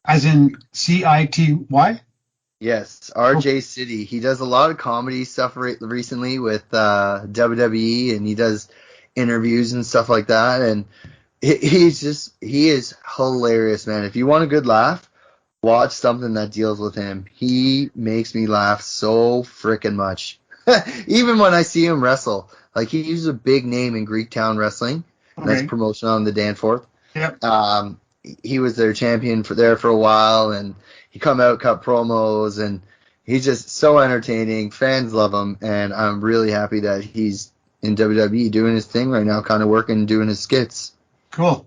As in City? Yes, RJ City. He does a lot of comedy stuff recently with WWE, and he does interviews and stuff like that. And he is hilarious, man. If you want a good laugh, watch something that deals with him. He makes me laugh so freaking much. Even when I see him wrestle, like he's a big name in Greektown wrestling. Okay. That's promotion on the Danforth. Yep. He was their champion for a while, and he come out, cut promos, and he's just so entertaining. Fans love him, and I'm really happy that he's in WWE doing his thing right now, kind of working, doing his skits. Cool.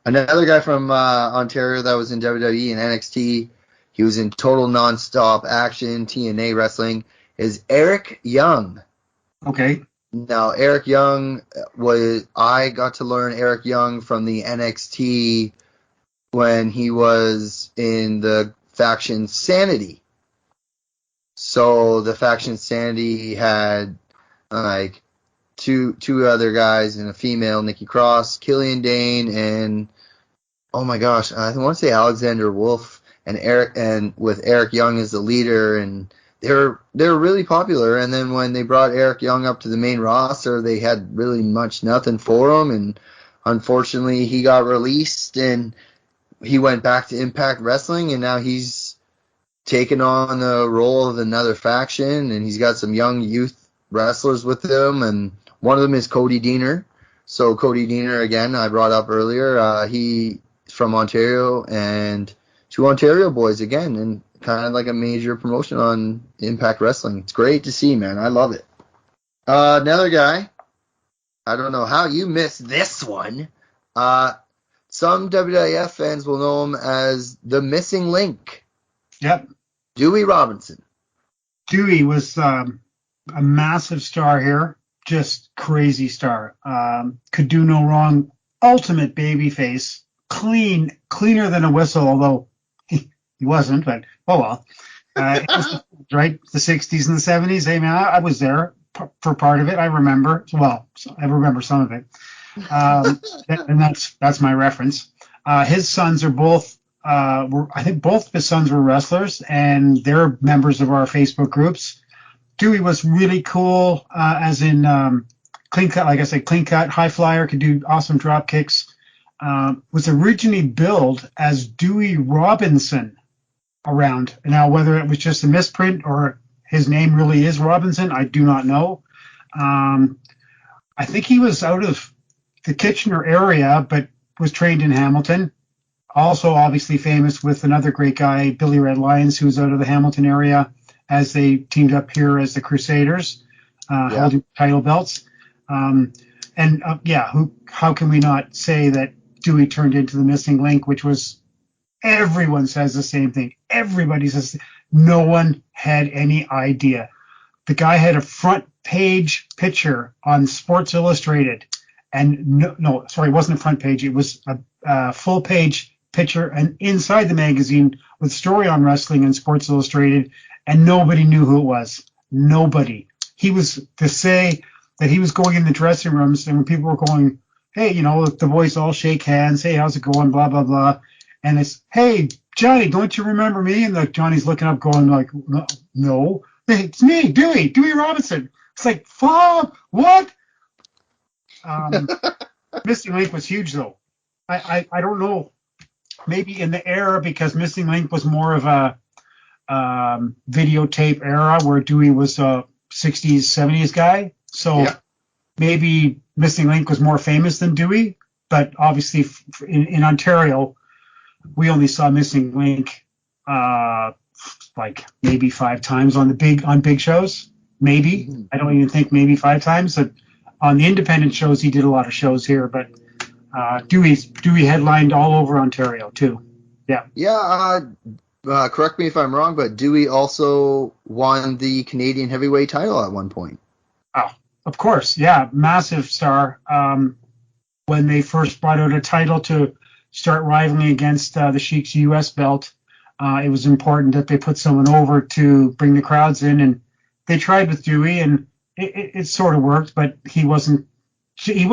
Another guy from Ontario that was in WWE and NXT, he was in Total Nonstop Action, TNA Wrestling, is Eric Young. Okay. Now, Eric Young I got to learn Eric Young from the NXT when he was in the faction Sanity. So the faction Sanity had like two other guys and a female, Nikki Cross, Killian Dane, and oh my gosh, I want to say Alexander Wolf, and with Eric Young as the leader, and they're really popular. And then when they brought Eric Young up to the main roster, they had really nothing for him, and unfortunately he got released and he went back to Impact Wrestling, and now he's taken on the role of another faction, and he's got some young youth wrestlers with him, and one of them is Cody Deaner. So Cody Deaner, again, I brought up earlier, he's from Ontario, and two Ontario boys again, and kind of like a major promotion on Impact Wrestling. It's great to see, man. I love it. Another guy, I don't know how you missed this one. Some WWF fans will know him as the Missing Link. Yep. Dewey Robinson. Dewey was a massive star here, just crazy star. Could do no wrong. Ultimate babyface, cleaner than a whistle, although he wasn't. But oh well. It was right, the 60s and the 70s. Hey man, I was there for part of it. I remember. Well, I remember some of it. And that's my reference. His sons are both. I think both of his sons were wrestlers, and they're members of our Facebook groups. Dewey was really cool, as in clean cut, like I said, clean cut, high flyer, could do awesome drop kicks. Was originally billed as Dewey Robinson around. Now, whether it was just a misprint or his name really is Robinson, I do not know. I think he was out of the Kitchener area, but was trained in Hamilton. Also, obviously famous with another great guy, Billy Red Lions, who was out of the Hamilton area, as they teamed up here as the Crusaders, holding title belts. How can we not say that Dewey turned into the Missing Link, which was, everyone says the same thing. Everybody says, no one had any idea. The guy had a front page picture on Sports Illustrated, and it wasn't a front page. It was a full page picture, and inside the magazine with story on wrestling and Sports Illustrated, and nobody knew who it was. Nobody. He was to say that he was going in the dressing rooms, and when people were going, hey, the boys all shake hands, hey, how's it going, blah, blah, blah. And it's, hey, Johnny, don't you remember me? And Johnny's looking up going like, no, it's me, Dewey Robinson. It's like, fuck, what? Missing Link was huge, though. I don't know. Maybe in the era, because Missing Link was more of a videotape era where Dewey was a 60s, 70s guy. So maybe Missing Link was more famous than Dewey. But obviously in Ontario, we only saw Missing Link like maybe 5 times on big shows. Maybe. Mm-hmm. I don't even think maybe 5 times. But on the independent shows, he did a lot of shows here. But Dewey headlined all over Ontario too. Yeah. Yeah. Correct me if I'm wrong, but Dewey also won the Canadian heavyweight title at one point. Oh, of course. Yeah. Massive star. When they first brought out a title to start rivaling against the Sheik's U.S. belt, it was important that they put someone over to bring the crowds in, and they tried with Dewey, and it sort of worked, but he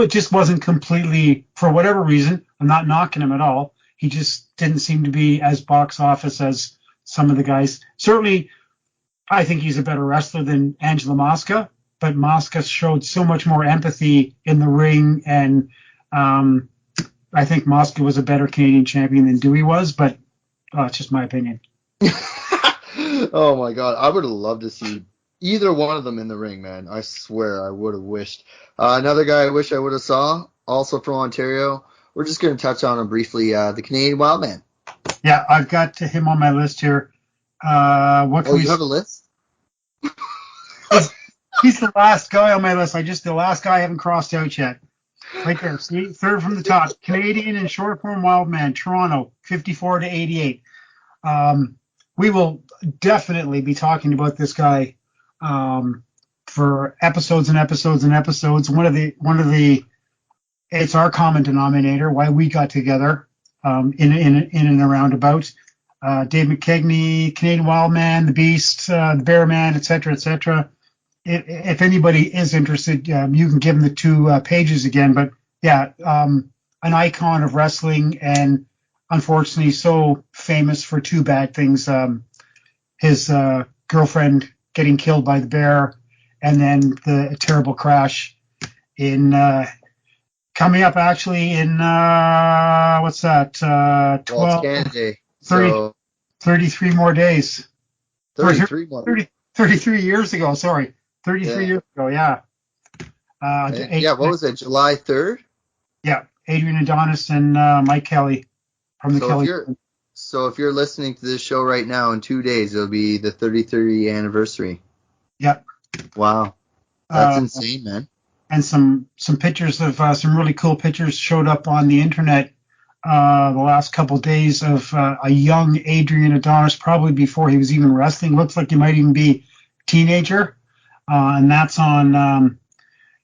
just wasn't completely, for whatever reason. I'm not knocking him at all. He just didn't seem to be as box office as some of the guys. Certainly, I think he's a better wrestler than Angela Mosca, but Mosca showed so much more empathy in the ring, and I think Mosca was a better Canadian champion than Dewey was, but it's just my opinion. Oh my God, I would have loved to see either one of them in the ring, man. I swear I would have wished. Another guy I wish I would have saw, also from Ontario. We're just going to touch on him briefly, the Canadian Wildman. Yeah, I've got him on my list here. You have a list? He's the last guy on my list. The last guy I haven't crossed out yet. Right there, see, third from the top. Canadian and short form Wildman, Toronto, 54-88. We will definitely be talking about this guy for episodes and episodes and episodes. One of the it's our common denominator why we got together in and around about Dave McKegney, Canadian Wildman, the Beast, the Bearman, etc., etc. If anybody is interested, you can give them the 2 pages again. But yeah, an icon of wrestling, and unfortunately so famous for 2 bad things. His girlfriend getting killed by the bear, and then the terrible crash in coming up actually in what's that? Well, it's 12, Canada Day, 30, so 33 more days. 33 more. 33 years ago. Sorry, 33 Yeah. years ago. Yeah. Yeah, what was it? July 3rd? Yeah, Adrian Adonis and Mike Kelly from the So Kelly. if you're listening to this show right now, in 2 days it'll be the 33rd anniversary. Yep. Wow, that's insane, man. And some pictures of some really cool pictures showed up on the internet the last couple of days of a young Adrian Adonis, probably before he was even wrestling. Looks like he might even be a teenager, and that's on.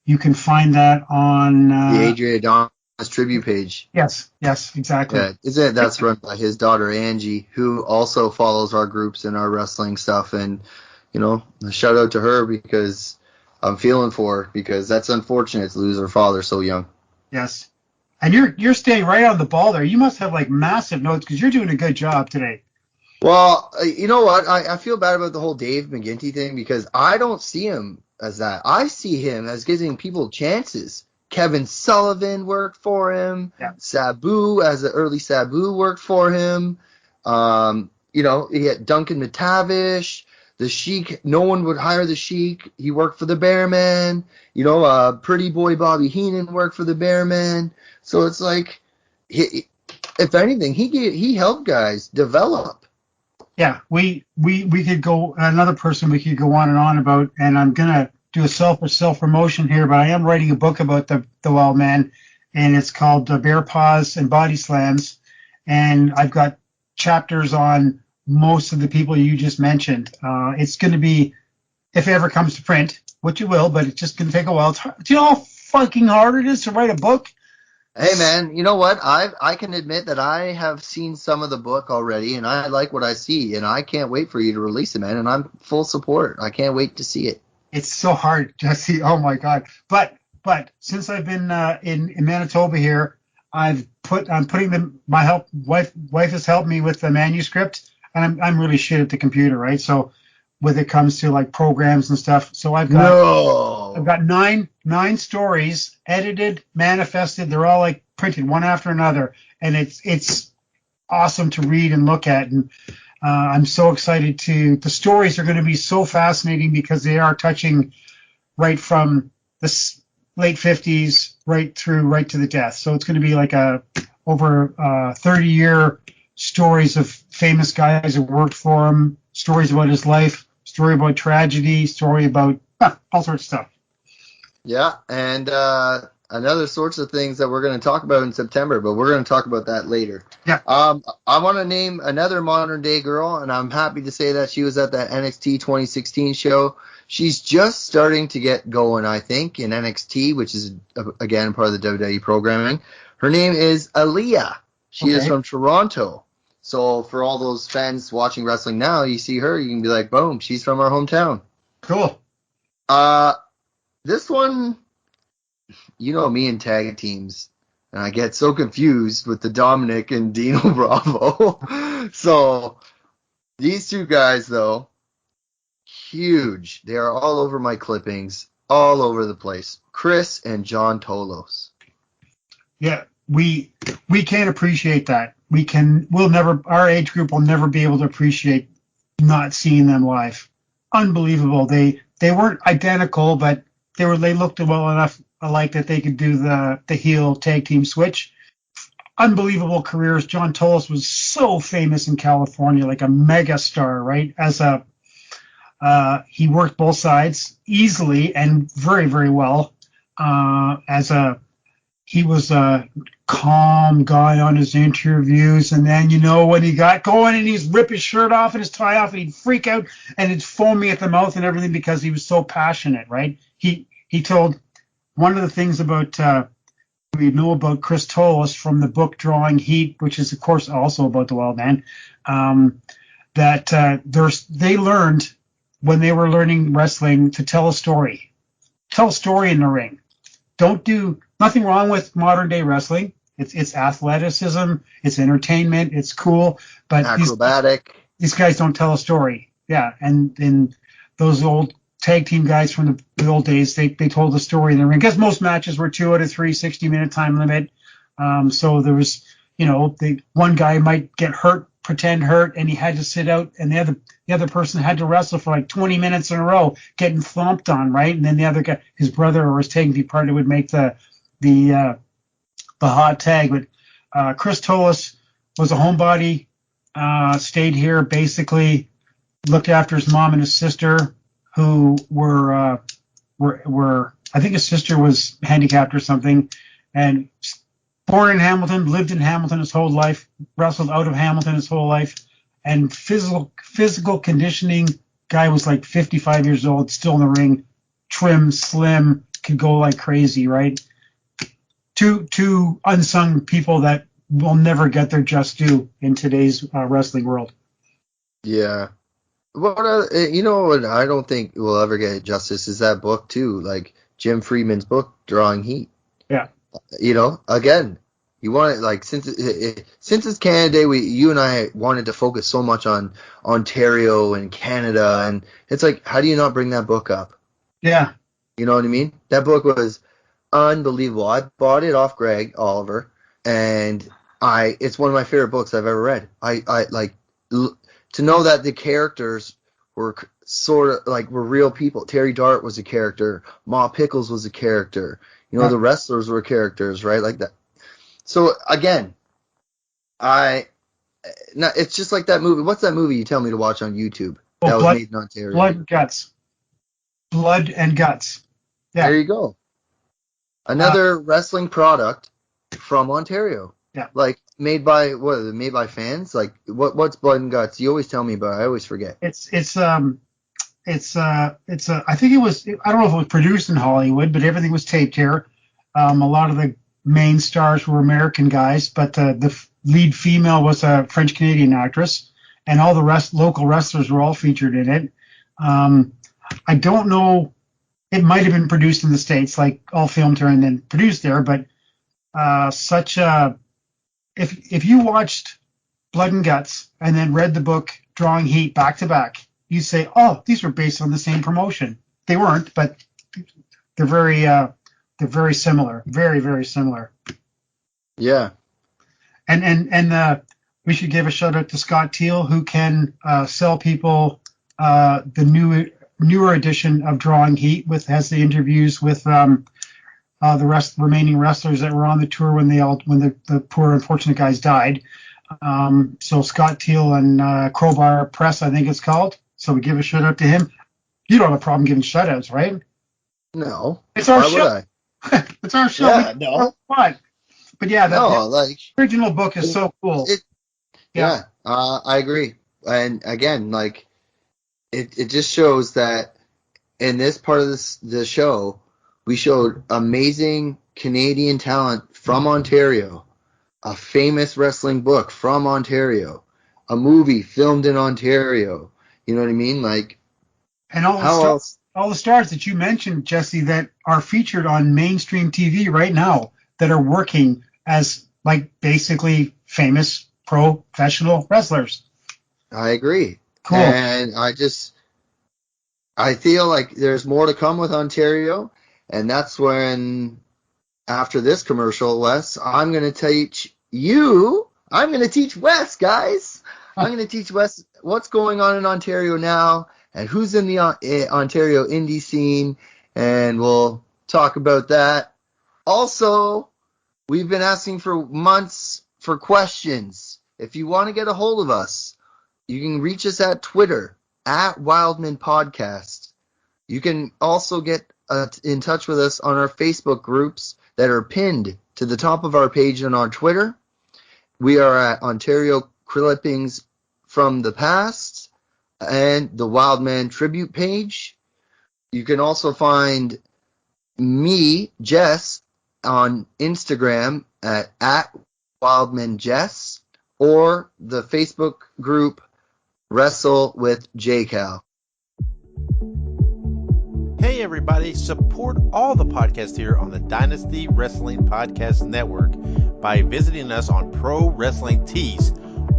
You can find that on The Adrian Adonis tribute page. Yes, exactly. Yeah, that's run by his daughter Angie, who also follows our groups and our wrestling stuff. And a shout out to her because I'm feeling for her, because that's unfortunate to lose her father so young. Yes, and you're staying right on the ball there. You must have like massive notes because you're doing a good job today. Well, you know what? I feel bad about the whole Dave McGinty thing because I don't see him as that. I see him as giving people chances. Kevin Sullivan worked for him. Yeah. Sabu, as the early Sabu, worked for him. He had Duncan McTavish. The Sheik, no one would hire the Sheik. He worked for the Bearman. Pretty boy Bobby Heenan worked for the Bearman. So it's like, if anything, he helped guys develop. Yeah, we could go another person we could go on and on about, and I'm gonna do a self promotion here, but I am writing a book about the Wildmen, and it's called Bear Paws and Body Slams, and I've got chapters on most of the people you just mentioned. It's going to be, if it ever comes to print, which it will, but it's just going to take a while. Do you know how fucking hard it is to write a book? Hey man, you know what? I can admit that I have seen some of the book already, and I like what I see, and I can't wait for you to release it, man. And I'm full support. I can't wait to see it. It's so hard, Jesse. Oh my God! But since I've been in Manitoba here, I'm putting them. My wife has helped me with the manuscript, and I'm really shit at the computer, right? So when it comes to like programs and stuff, so I've got nine stories edited, manifested. They're all like printed one after another, and it's awesome to read and look at. And I'm so excited the stories are going to be so fascinating because they are touching right from the late 50s right to the death. So it's going to be like over 30-year stories of famous guys who worked for him, stories about his life, story about tragedy, story about all sorts of stuff. Yeah, and another sorts of things that we're going to talk about in September, but we're going to talk about that later. Yeah. I want to name another modern day girl, and I'm happy to say that she was at that NXT 2016 show. She's just starting to get going, I think, in NXT, which is, again, part of the WWE programming. Her name is Aaliyah. She is from Toronto. So for all those fans watching wrestling now, you see her, you can be like, boom, she's from our hometown. Cool. This one, you know me and tag teams, and I get so confused with the Dominic and Dino Bravo. So these two guys, though, huge. They are all over my clippings, all over the place. Chris and John Tolos. Yeah, we can't appreciate that. Our age group will never be able to appreciate not seeing them live. Unbelievable. They weren't identical, but they looked well enough alike that they could do the heel tag team switch. Unbelievable careers. John Tolos was so famous in California, like a mega star, right? He worked both sides easily and very, very well. He was a calm guy on his interviews, and then when he got going and he'd rip his shirt off and his tie off and he'd freak out and it's foamy at the mouth and everything because he was so passionate, right? He told one of the things about we know about Chris Tolos from the book Drawing Heat, which is of course also about the Wildmen, that they learned when they were learning wrestling to tell a story in the ring. Don't do nothing wrong with modern day wrestling. It's athleticism, it's entertainment, it's cool, but acrobatic. These guys don't tell a story. Yeah, and those old tag team guys from the old days. They told the story in the ring, because most matches were 2 out of 3, 60-minute time limit. So there was, one guy might get hurt, pretend hurt, and he had to sit out, and the other person had to wrestle for like 20 minutes in a row, getting thumped on, right? And then the other guy, his brother or his tag team partner, would make the hot tag. But Chris Tolis was a homebody, stayed here, basically looked after his mom and his sister, who were I think his sister was handicapped or something, and born in Hamilton, lived in Hamilton his whole life, wrestled out of Hamilton his whole life, and physical conditioning. Guy was like 55 years old, still in the ring, trim, slim, could go like crazy, right? Two unsung people that will never get their just due in today's wrestling world. Yeah. What I don't think we'll ever get justice is that book too, like Jim Friedman's book, Drawing Heat. Yeah. Again, you want it, like, since it's Canada Day, you and I wanted to focus so much on Ontario and Canada, and it's like, how do you not bring that book up? Yeah. You know what I mean? That book was unbelievable. I bought it off Greg Oliver, and it's one of my favorite books I've ever read. To know that the characters were sort of like were real people. Terry Dart was a character. Ma Pickles was a character. The wrestlers were characters, right? Like that. So again, it's just like that movie. What's that movie you tell me to watch on YouTube that was made in Ontario? Blood and Guts. Blood and Guts. Yeah. There you go. Another wrestling product from Ontario. Yeah. Like made by fans? Like what's Blood and Guts? You always tell me about it. I always forget. I think it was, I don't know if it was produced in Hollywood, but everything was taped here. A lot of the main stars were American guys, but the lead female was a French Canadian actress, and all the local wrestlers were all featured in it. I don't know, it might have been produced in the States, like all filmed here and then produced there, but if you watched Blood and Guts and then read the book Drawing Heat back to back, you say, oh, these were based on the same promotion. They weren't, but they're very similar, very, very similar. Yeah. And we should give a shout out to Scott Teal, who can sell people the newer edition of Drawing Heat, has the interviews with the remaining wrestlers that were on the tour when the poor unfortunate guys died. So Scott Teal and Crowbar Press, I think it's called. So we give a shout out to him. You don't have a problem giving shout outs, right? No. It's our Why show. would I? It's our show. Yeah, no. What? But yeah, the the original book is so cool. I agree. And again, like it just shows that in this part of the show, we showed amazing Canadian talent from Ontario, a famous wrestling book from Ontario, a movie filmed in Ontario. You know what I mean? Like, and all the stars that you mentioned, Jesse, that are featured on mainstream TV right now that are working as like basically famous professional wrestlers. I agree. Cool. And I feel like there's more to come with Ontario. And that's when, after this commercial, Wes, I'm going to teach Wes, guys. I'm going to teach Wes what's going on in Ontario now and who's in the Ontario indie scene, and we'll talk about that. Also, we've been asking for months for questions. If you want to get a hold of us, you can reach us at Twitter, at Wildmen Podcast. You can also get in touch with us on our Facebook groups that are pinned to the top of our page and on Twitter. We are at Ontario Clippings from the Past and the Wildman Tribute page. You can also find me, Jess, on Instagram at WildmanJess, or the Facebook group Wrestle with JCal. Hey everybody, support all the podcasts here on the Dynasty Wrestling Podcast Network by visiting us on Pro Wrestling Tees.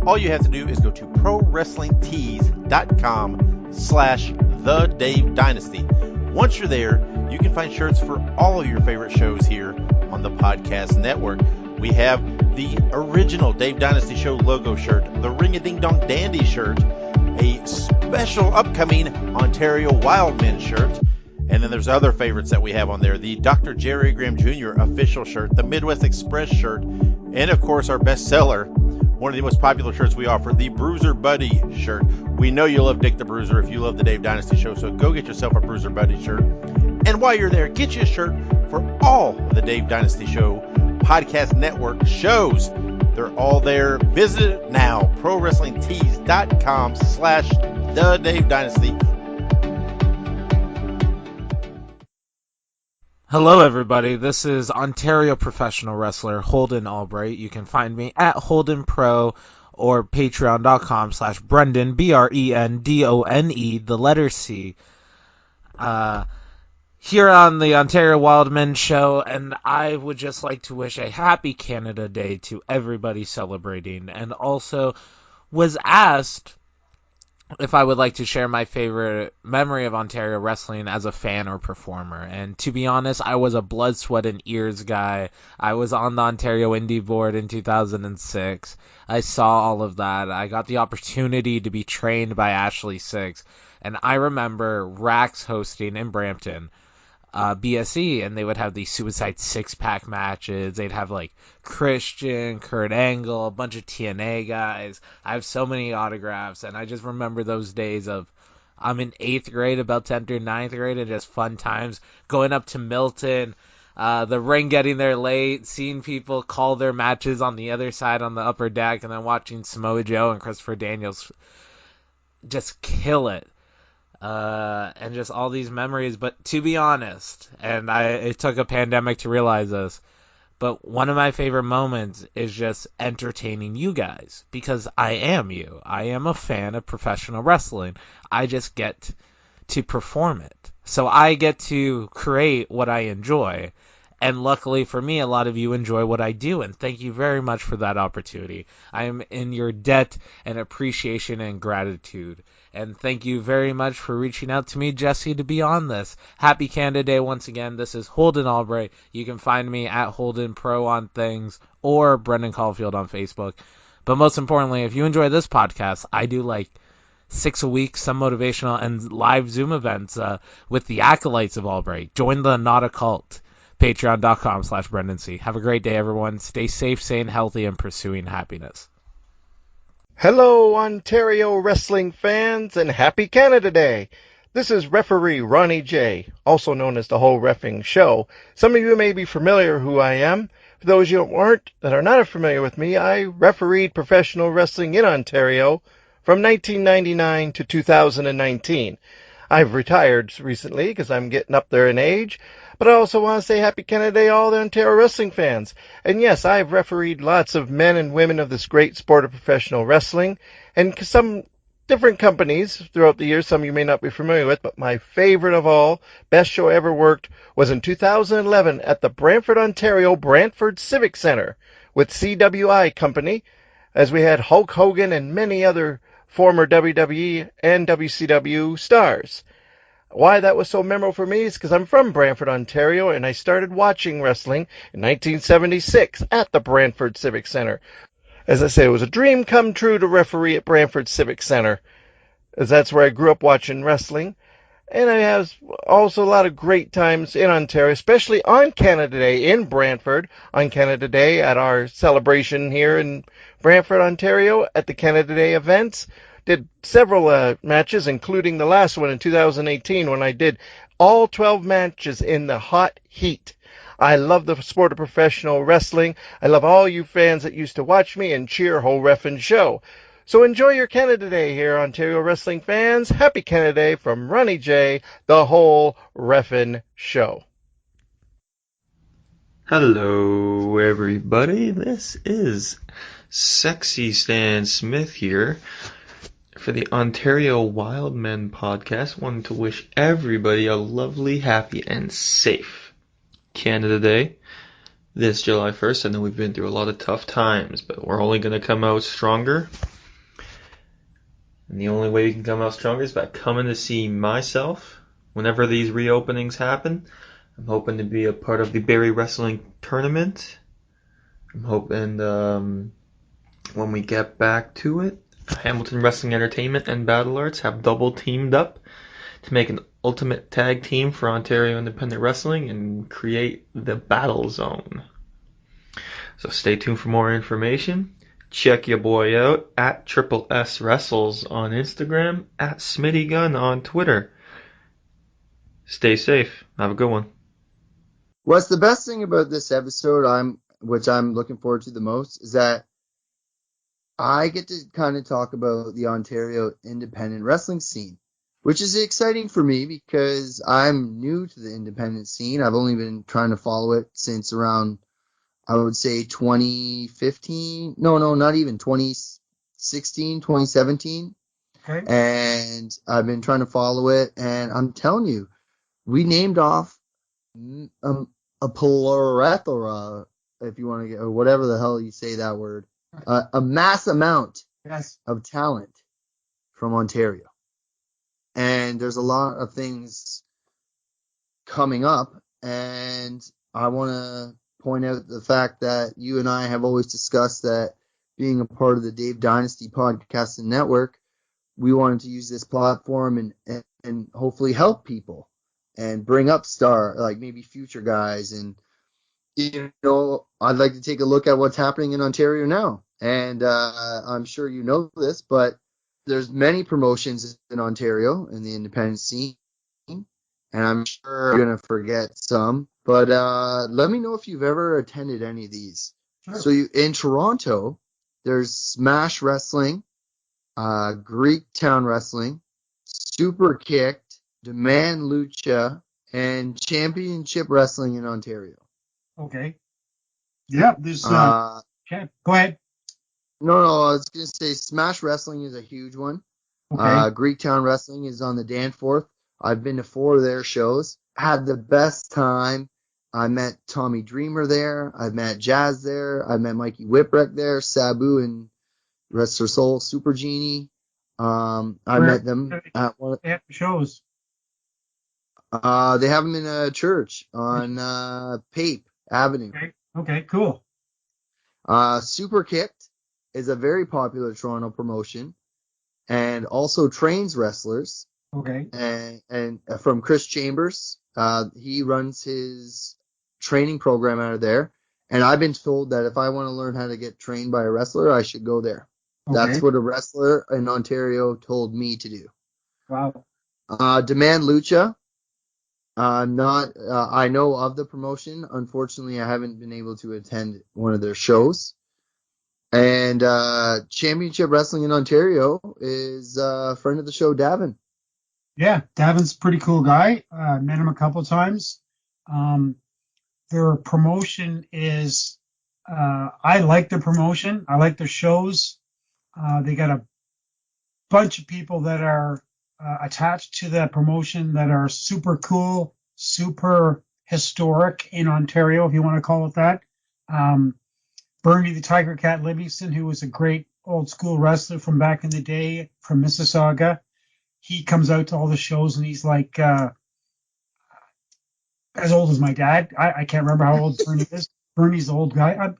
All you have to do is go to PROWRESTLINGTEES.com/the The Dave Dynasty. Once you're there, you can find shirts for all of your favorite shows here on the podcast network. We have the original Dave Dynasty Show logo shirt, the Ring-a-Ding-Dong Dandy shirt, a special upcoming Ontario Wildmen shirt, and then there's other favorites that we have on there, the Dr. Jerry Graham Jr. official shirt, the Midwest Express shirt, and of course our bestseller, one of the most popular shirts we offer, the Bruiser Buddy shirt. We know you love Dick the Bruiser if you love the Dave Dynasty Show, so go get yourself a Bruiser Buddy shirt. And while you're there, get you a shirt for all of the Dave Dynasty Show podcast network shows. They're all there. Visit it now, PROWRESTLINGTEES.com/The Dave Dynasty. Hello, everybody. This is Ontario professional wrestler Holden Albright. You can find me at Holden Pro or patreon.com/Brendan, BRENDONE, the letter C. Here on the Ontario Wildmen show, and I would just like to wish a happy Canada Day to everybody celebrating, and also was asked if I would like to share my favorite memory of Ontario wrestling as a fan or performer. And to be honest, I was a blood, sweat, and ears guy. I was on the Ontario Indie Board in 2006. I saw all of that. I got the opportunity to be trained by Ashley Six. And I remember Rax hosting in Brampton BSE, and they would have these Suicide Six-Pack matches. They'd have, like, Christian, Kurt Angle, a bunch of TNA guys. I have so many autographs, and I just remember those days of I'm in 8th grade, about to enter 9th grade, and just fun times. Going up to Milton, the ring getting there late, seeing people call their matches on the other side on the upper deck, and then watching Samoa Joe and Christopher Daniels just kill it. And just all these memories. But to be honest, and it took a pandemic to realize this, but one of my favorite moments is just entertaining you guys, because I am you. I am a fan of professional wrestling. I just get to perform it. So I get to create what I enjoy. And luckily for me, a lot of you enjoy what I do, and thank you very much for that opportunity. I am in your debt and appreciation and gratitude. And thank you very much for reaching out to me, Jesse, to be on this. Happy Canada Day once again. This is Holden Albright. You can find me at Holden Pro on things, or Brendan Caulfield on Facebook. But most importantly, if you enjoy this podcast, I do like 6 a week, some motivational and live Zoom events with the acolytes of Albright. Join the Not a Cult. Patreon.com/Brendan C. Have a great day, everyone. Stay safe, sane, healthy, and pursuing happiness. Hello, Ontario wrestling fans, and happy Canada Day. This is referee Ronnie J., also known as the Whole Reffing Show. Some of you may be familiar who I am. For those you that are not familiar with me, I refereed professional wrestling in Ontario from 1999 to 2019. I've retired recently because I'm getting up there in age, but I also want to say Happy Canada Day to all the Ontario wrestling fans. And yes, I've refereed lots of men and women of this great sport of professional wrestling, and some different companies throughout the years, some you may not be familiar with, but my favorite of all, best show I ever worked, was in 2011 at the Brantford, Ontario Brantford Civic Centre with CWI Company, as we had Hulk Hogan and many other former WWE and WCW stars. Why that was so memorable for me is because I'm from Brantford, Ontario, and I started watching wrestling in 1976 at the Brantford Civic Centre. As I say, it was a dream come true to referee at Brantford Civic Centre, as that's where I grew up watching wrestling. And I have also a lot of great times in Ontario, especially on Canada Day in Brantford, on Canada Day at our celebration here in Brantford, Ontario, at the Canada Day events. Did several matches, including the last one in 2018 when I did all 12 matches in the hot heat. I love the sport of professional wrestling. I love all you fans that used to watch me and cheer Whole Reffin' Show. So enjoy your Canada Day here, Ontario wrestling fans. Happy Canada Day from Ronnie J., the Whole Reffin' Show. Hello, everybody. This is Sexy Stan Smith here for the Ontario Wildmen podcast. Wanted to wish everybody a lovely, happy, and safe Canada Day this July 1st. I know we've been through a lot of tough times, but we're only going to come out stronger. And the only way you can come out stronger is by coming to see myself whenever these reopenings happen. I'm hoping to be a part of the Barrie Wrestling Tournament. I'm hoping when we get back to it, Hamilton Wrestling Entertainment and Battle Arts have double teamed up to make an ultimate tag team for Ontario Independent Wrestling and create the Battle Zone. So stay tuned for more information. Check your boy out at Triple S Wrestles on Instagram, at SmittyGun on Twitter. Stay safe. Have a good one. What's the best thing about this episode, which I'm looking forward to the most, is that I get to kind of talk about the Ontario independent wrestling scene, which is exciting for me because I'm new to the independent scene. I've only been trying to follow it since around, I would say 2015. No, not even 2016, 2017. Okay. And I've been trying to follow it, and I'm telling you, we named off a plethora, if you want to get, or whatever the hell you say that word, a mass amount of talent from Ontario. And there's a lot of things coming up, and I want to point out the fact that you and I have always discussed that being a part of the Dave Dynasty podcast and network, we wanted to use this platform and hopefully help people and bring up like maybe future guys. And, you know, I'd like to take a look at what's happening in Ontario now. And I'm sure you know this, but there's many promotions in Ontario in the independent scene, and I'm sure I'm going to forget some. But let me know if you've ever attended any of these. Sure. So in Toronto, there's Smash Wrestling, Greek Town Wrestling, Super Kicked, Demand Lucha, and Championship Wrestling in Ontario. Okay. Yeah, there's okay, go ahead. No, I was going to say Smash Wrestling is a huge one. Okay. Greek Town Wrestling is on the Danforth. I've been to 4 of their shows. Had the best time. I met Tommy Dreamer there. I met Jazz there. I met Mikey Whipwreck there. Sabu and Rest Her Soul, Super Genie. I met them at one. They have shows. They have them in a church on Pape Avenue. Okay, cool. Super Kicked is a very popular Toronto promotion, and also trains wrestlers. Okay. And from Chris Chambers, he runs his training program out of there. And I've been told that if I want to learn how to get trained by a wrestler, I should go there. Okay. That's what a wrestler in Ontario told me to do. Wow. Demand Lucha. I know of the promotion. Unfortunately, I haven't been able to attend one of their shows. And Championship Wrestling in Ontario is a friend of the show, Davin. Yeah, Davin's a pretty cool guy. Met him a couple of times. Their promotion is, I like the promotion. I like their shows. They got a bunch of people that are attached to the promotion that are super cool, super historic in Ontario, if you want to call it that. Bernie the Tiger Cat Livingston, who was a great old school wrestler from back in the day from Mississauga. He comes out to all the shows, and he's like as old as my dad. I can't remember how old Bernie is. Bernie's the old guy.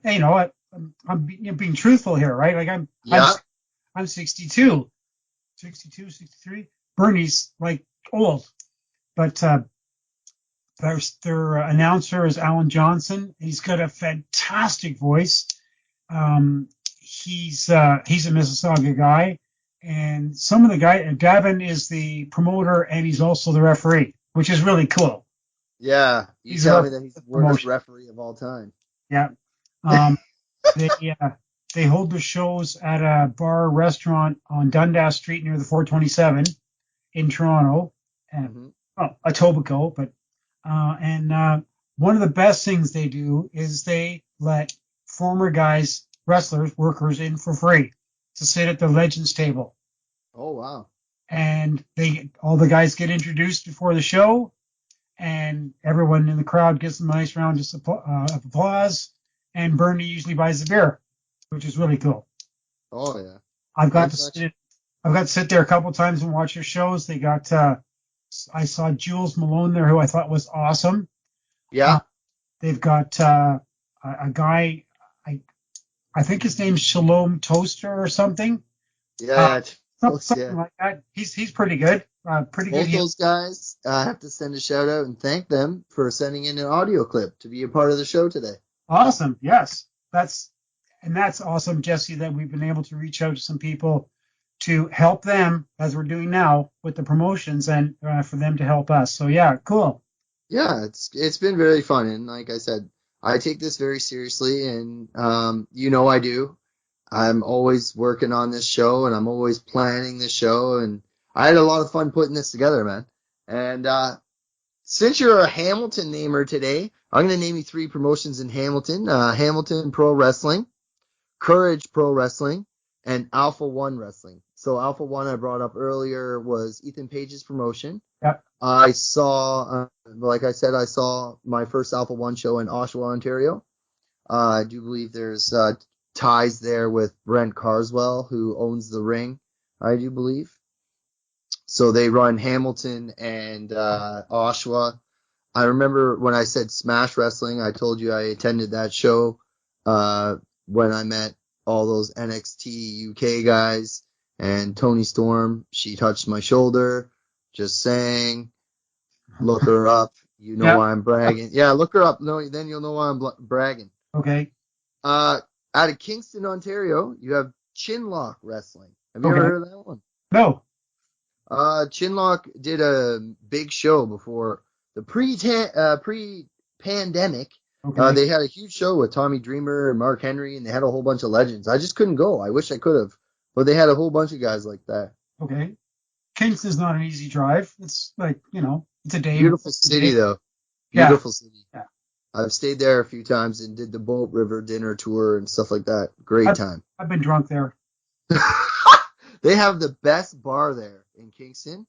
I'm being truthful here, right? Like I'm 62, 63. Bernie's like old, but their announcer is Alan Johnson. He's got a fantastic voice. He's a Mississauga guy, and some of the guy, Davin is the promoter, and he's also the referee, which is really cool. Yeah, you tell me that he's the worst referee of all time. Yeah. They hold their shows at a bar restaurant on Dundas Street near the 427 in Toronto, and Etobicoke. But one of the best things they do is they let former guys, wrestlers, workers in for free to sit at the Legends table. Oh wow! And all the guys get introduced before the show, and everyone in the crowd gets them a nice round of applause. And Bernie usually buys the beer, which is really cool. Oh yeah. I've got I've got to sit there a couple times and watch your shows. They got I saw Jules Malone there, who I thought was awesome. Yeah, They've got a guy, I think his name's Shalom Toaster or something. yeah, yeah. Something Yeah. like that. He's pretty good. Pretty good. Both those guys, I have to send a shout out and thank them for sending in an audio clip to be a part of the show today. Awesome. Yes. That's awesome, Jesse, that we've been able to reach out to some people to help them as we're doing now with the promotions and for them to help us. So yeah, cool. Yeah, it's been very fun, and like I said, I take this very seriously, and I do. I'm always working on this show, and I'm always planning this show, and I had a lot of fun putting this together, man. And since you're a Hamilton namer today, I'm going to name you 3 promotions in Hamilton: Hamilton Pro Wrestling, Courage Pro Wrestling, and Alpha One Wrestling. So Alpha One I brought up earlier was Ethan Page's promotion. Yep. I saw, like I said, I saw my first Alpha One show in Oshawa, Ontario. I do believe there's ties there with Brent Carswell, who owns the ring, I do believe. So they run Hamilton and Oshawa. I remember when I said Smash Wrestling, I told you I attended that show when I met all those NXT UK guys, and Tony Storm, she touched my shoulder, just saying, look her up. You know why I'm bragging. Yeah, look her up. No, then you'll know why I'm bragging. Okay. Out of Kingston, Ontario, you have Chinlock Wrestling. Have you ever heard of that one? No. Chinlock did a big show before the pre-pandemic. Okay. They had a huge show with Tommy Dreamer and Mark Henry, and they had a whole bunch of legends. I just couldn't go. I wish I could have, but they had a whole bunch of guys like that. Okay. Kingston's not an easy drive. It's like, it's a day. Beautiful city, though. Beautiful city. Yeah. I've stayed there a few times and did the Boat River dinner tour and stuff like that. Great time. I've been drunk there. They have the best bar there in Kingston.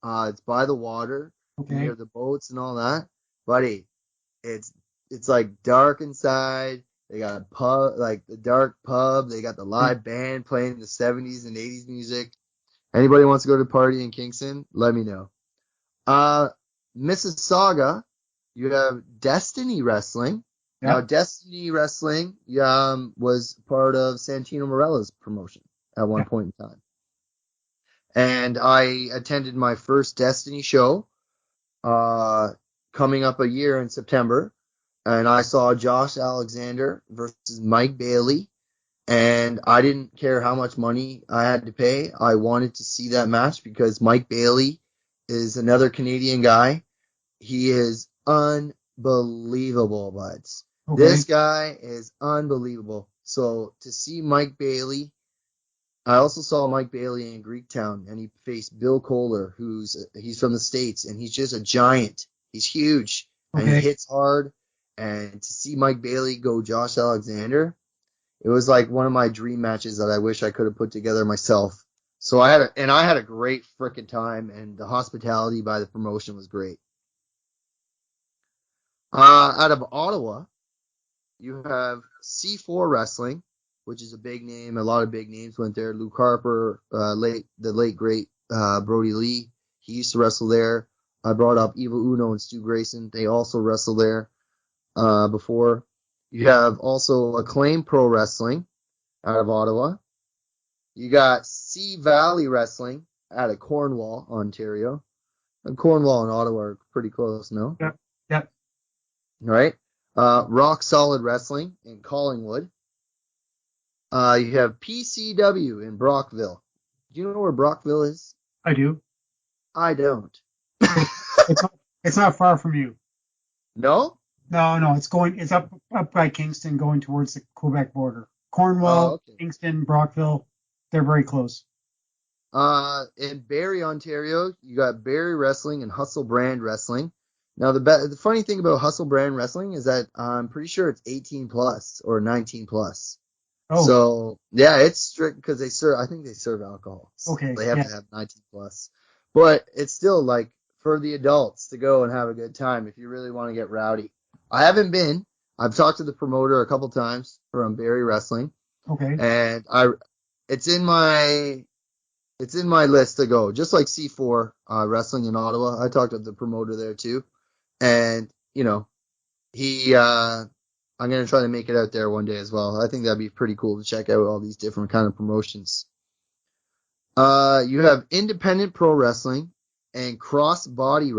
It's by the water. Okay. Near the boats and all that. Buddy, it's like dark inside. They got a pub, like the dark pub. They got the live band playing the 70s and 80s music. Anybody wants to go to a party in Kingston, let me know. Mississauga, you have Destiny Wrestling. Yeah. Now, Destiny Wrestling was part of Santino Morella's promotion at one point in time. And I attended my first Destiny show coming up a year in September. And I saw Josh Alexander versus Mike Bailey. And I didn't care how much money I had to pay. I wanted to see that match because Mike Bailey is another Canadian guy. He is unbelievable, buds. Okay. This guy is unbelievable. So to see Mike Bailey, I also saw Mike Bailey in Greektown, and he faced Bill Kohler, he's from the States, and he's just a giant. He's huge, and he hits hard. And to see Mike Bailey go Josh Alexander, it was like one of my dream matches that I wish I could have put together myself. So I had a great frickin' time, and the hospitality by the promotion was great. Out of Ottawa, you have C4 Wrestling, which is a big name. A lot of big names went there. Luke Harper, the late great Brody Lee, he used to wrestle there. I brought up Evil Uno and Stu Grayson. They also wrestled there before. You have also Acclaim Pro Wrestling out of Ottawa. You got Sea Valley Wrestling out of Cornwall, Ontario. And Cornwall and Ottawa are pretty close, no? Yep. All right. Rock Solid Wrestling in Collingwood. You have PCW in Brockville. Do you know where Brockville is? I do. I don't. It's not far from you. No? No. It's up by Kingston, going towards the Quebec border. Cornwall, Kingston, Brockville, they're very close. In Barrie, Ontario, you got Barrie Wrestling and Hustle Brand Wrestling. Now, the funny thing about Hustle Brand Wrestling is that I'm pretty sure it's 18 plus or 19 plus. Oh. So, yeah, it's strict because I think they serve alcohol. So okay. They have to have 19 plus. But it's still like for the adults to go and have a good time if you really want to get rowdy. I haven't been. I've talked to the promoter a couple times from Barrie Wrestling. Okay. And it's in my It's in my list to go. Just like C4 Wrestling in Ottawa. I talked to the promoter there too. And, he I'm going to try to make it out there one day as well. I think that'd be pretty cool to check out all these different kind of promotions. You have independent pro wrestling and cross-body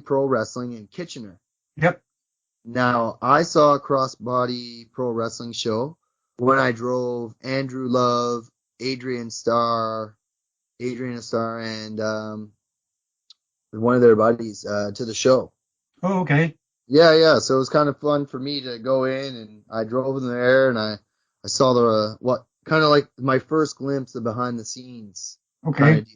pro wrestling in Kitchener. Yep. Now, I saw a cross-body pro wrestling show when I drove Andrew Love, Adrian Starr, and one of their buddies to the show. Oh, okay. Yeah. So it was kind of fun for me to go in, and I drove them there, and I saw what kind of like my first glimpse of behind the scenes kind Okay. of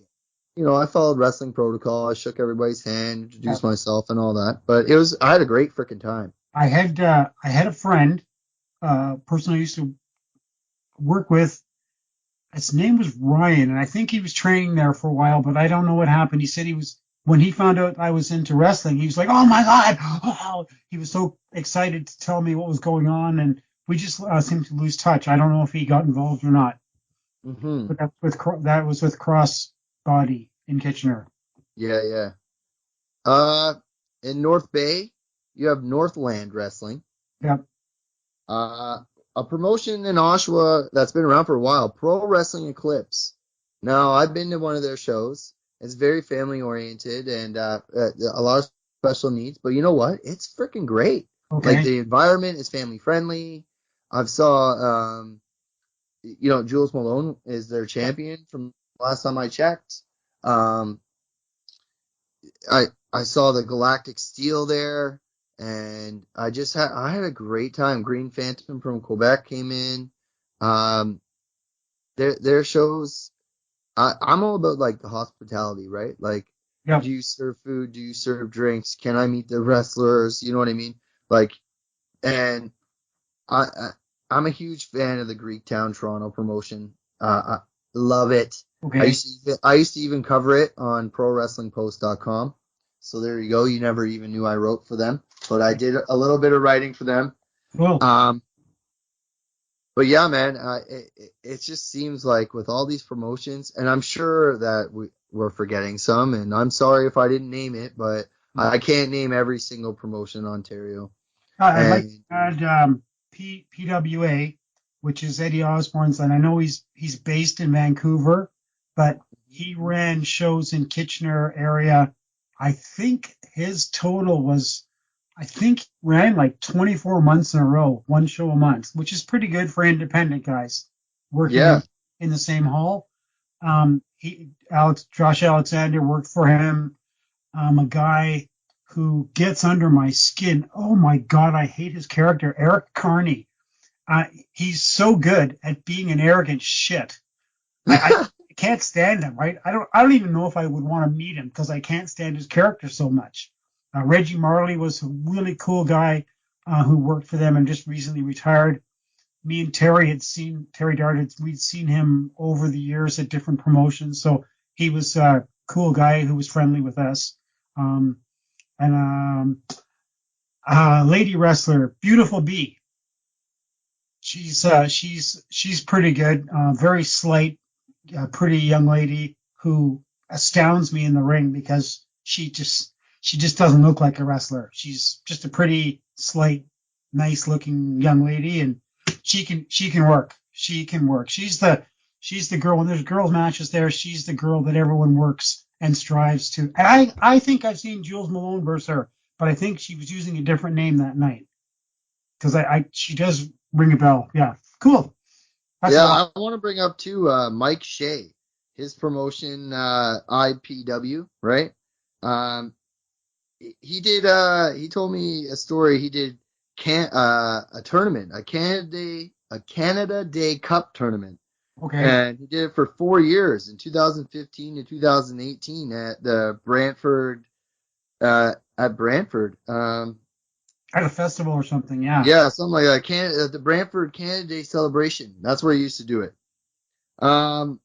deal. I followed wrestling protocol. I shook everybody's hand, introduced myself, and all that. But I had a great freaking time. I had a friend, person I used to work with. His name was Ryan, and I think he was training there for a while, but I don't know what happened. He said when he found out I was into wrestling, he was like, "Oh my God!" Oh, he was so excited to tell me what was going on, and we just seemed to lose touch. I don't know if he got involved or not. Mm-hmm. But that was with Cross Body in Kitchener. Yeah. In North Bay, you have Northland Wrestling. Yep. A promotion in Oshawa that's been around for a while, Pro Wrestling Eclipse. Now, I've been to one of their shows. It's very family oriented and a lot of special needs. But you know what? It's freaking great. Okay. Like the environment is family friendly. I've saw, Jules Malone is their champion from last time I checked. I saw the Galactic Steel there. And I had a great time. Green Phantom from Quebec came in. Their shows, I'm all about like the hospitality, right? Like, Yep. do you serve food? Do you serve drinks? Can I meet the wrestlers? You know what I mean? Like, and I'm a huge fan of the Greektown Toronto promotion. I love it. Okay. I used to even cover it on ProWrestlingPost.com. So there you go. You never even knew I wrote for them, but I did a little bit of writing for them. Cool. But yeah, man, it just seems like with all these promotions, and I'm sure that we're forgetting some, and I'm sorry if I didn't name it, but I can't name every single promotion in Ontario. I'd like to add PWA, which is Eddie Osborne's, and I know he's based in Vancouver, but he ran shows in Kitchener area. I think his total was, ran like 24 months in a row, one show a month, which is pretty good for independent guys working in the same hall. Josh Alexander worked for him. A guy who gets under my skin. Oh my God, I hate his character, Eric Carney. He's so good at being an arrogant shit. I can't stand him, right? I don't even know if I would want to meet him because I can't stand his character so much. Reggie Marley was a really cool guy who worked for them and just recently retired. Me and Terry Dart, we'd seen him over the years at different promotions. So he was a cool guy who was friendly with us. Lady wrestler, Beautiful Bee. She's pretty good. Very slight, pretty young lady who astounds me in the ring because she just doesn't look like a wrestler. She's just a pretty slight, nice looking young lady, and she can work. She can work. She's the girl. When there's girls matches there, she's the girl that everyone works and strives to. And I think I've seen Jules Malone versus her, but I think she was using a different name that night because she does ring a bell. Yeah, cool. That's I want to bring up too Mike Shea, his promotion IPW, right? He did. He told me a story. He did a tournament, a Canada Day Cup tournament. Okay. And he did it for 4 years, in 2015 to 2018 at the Brantford. At a festival or something, yeah. Yeah, something like that. The Brantford Canada Day celebration. That's where he used to do it. And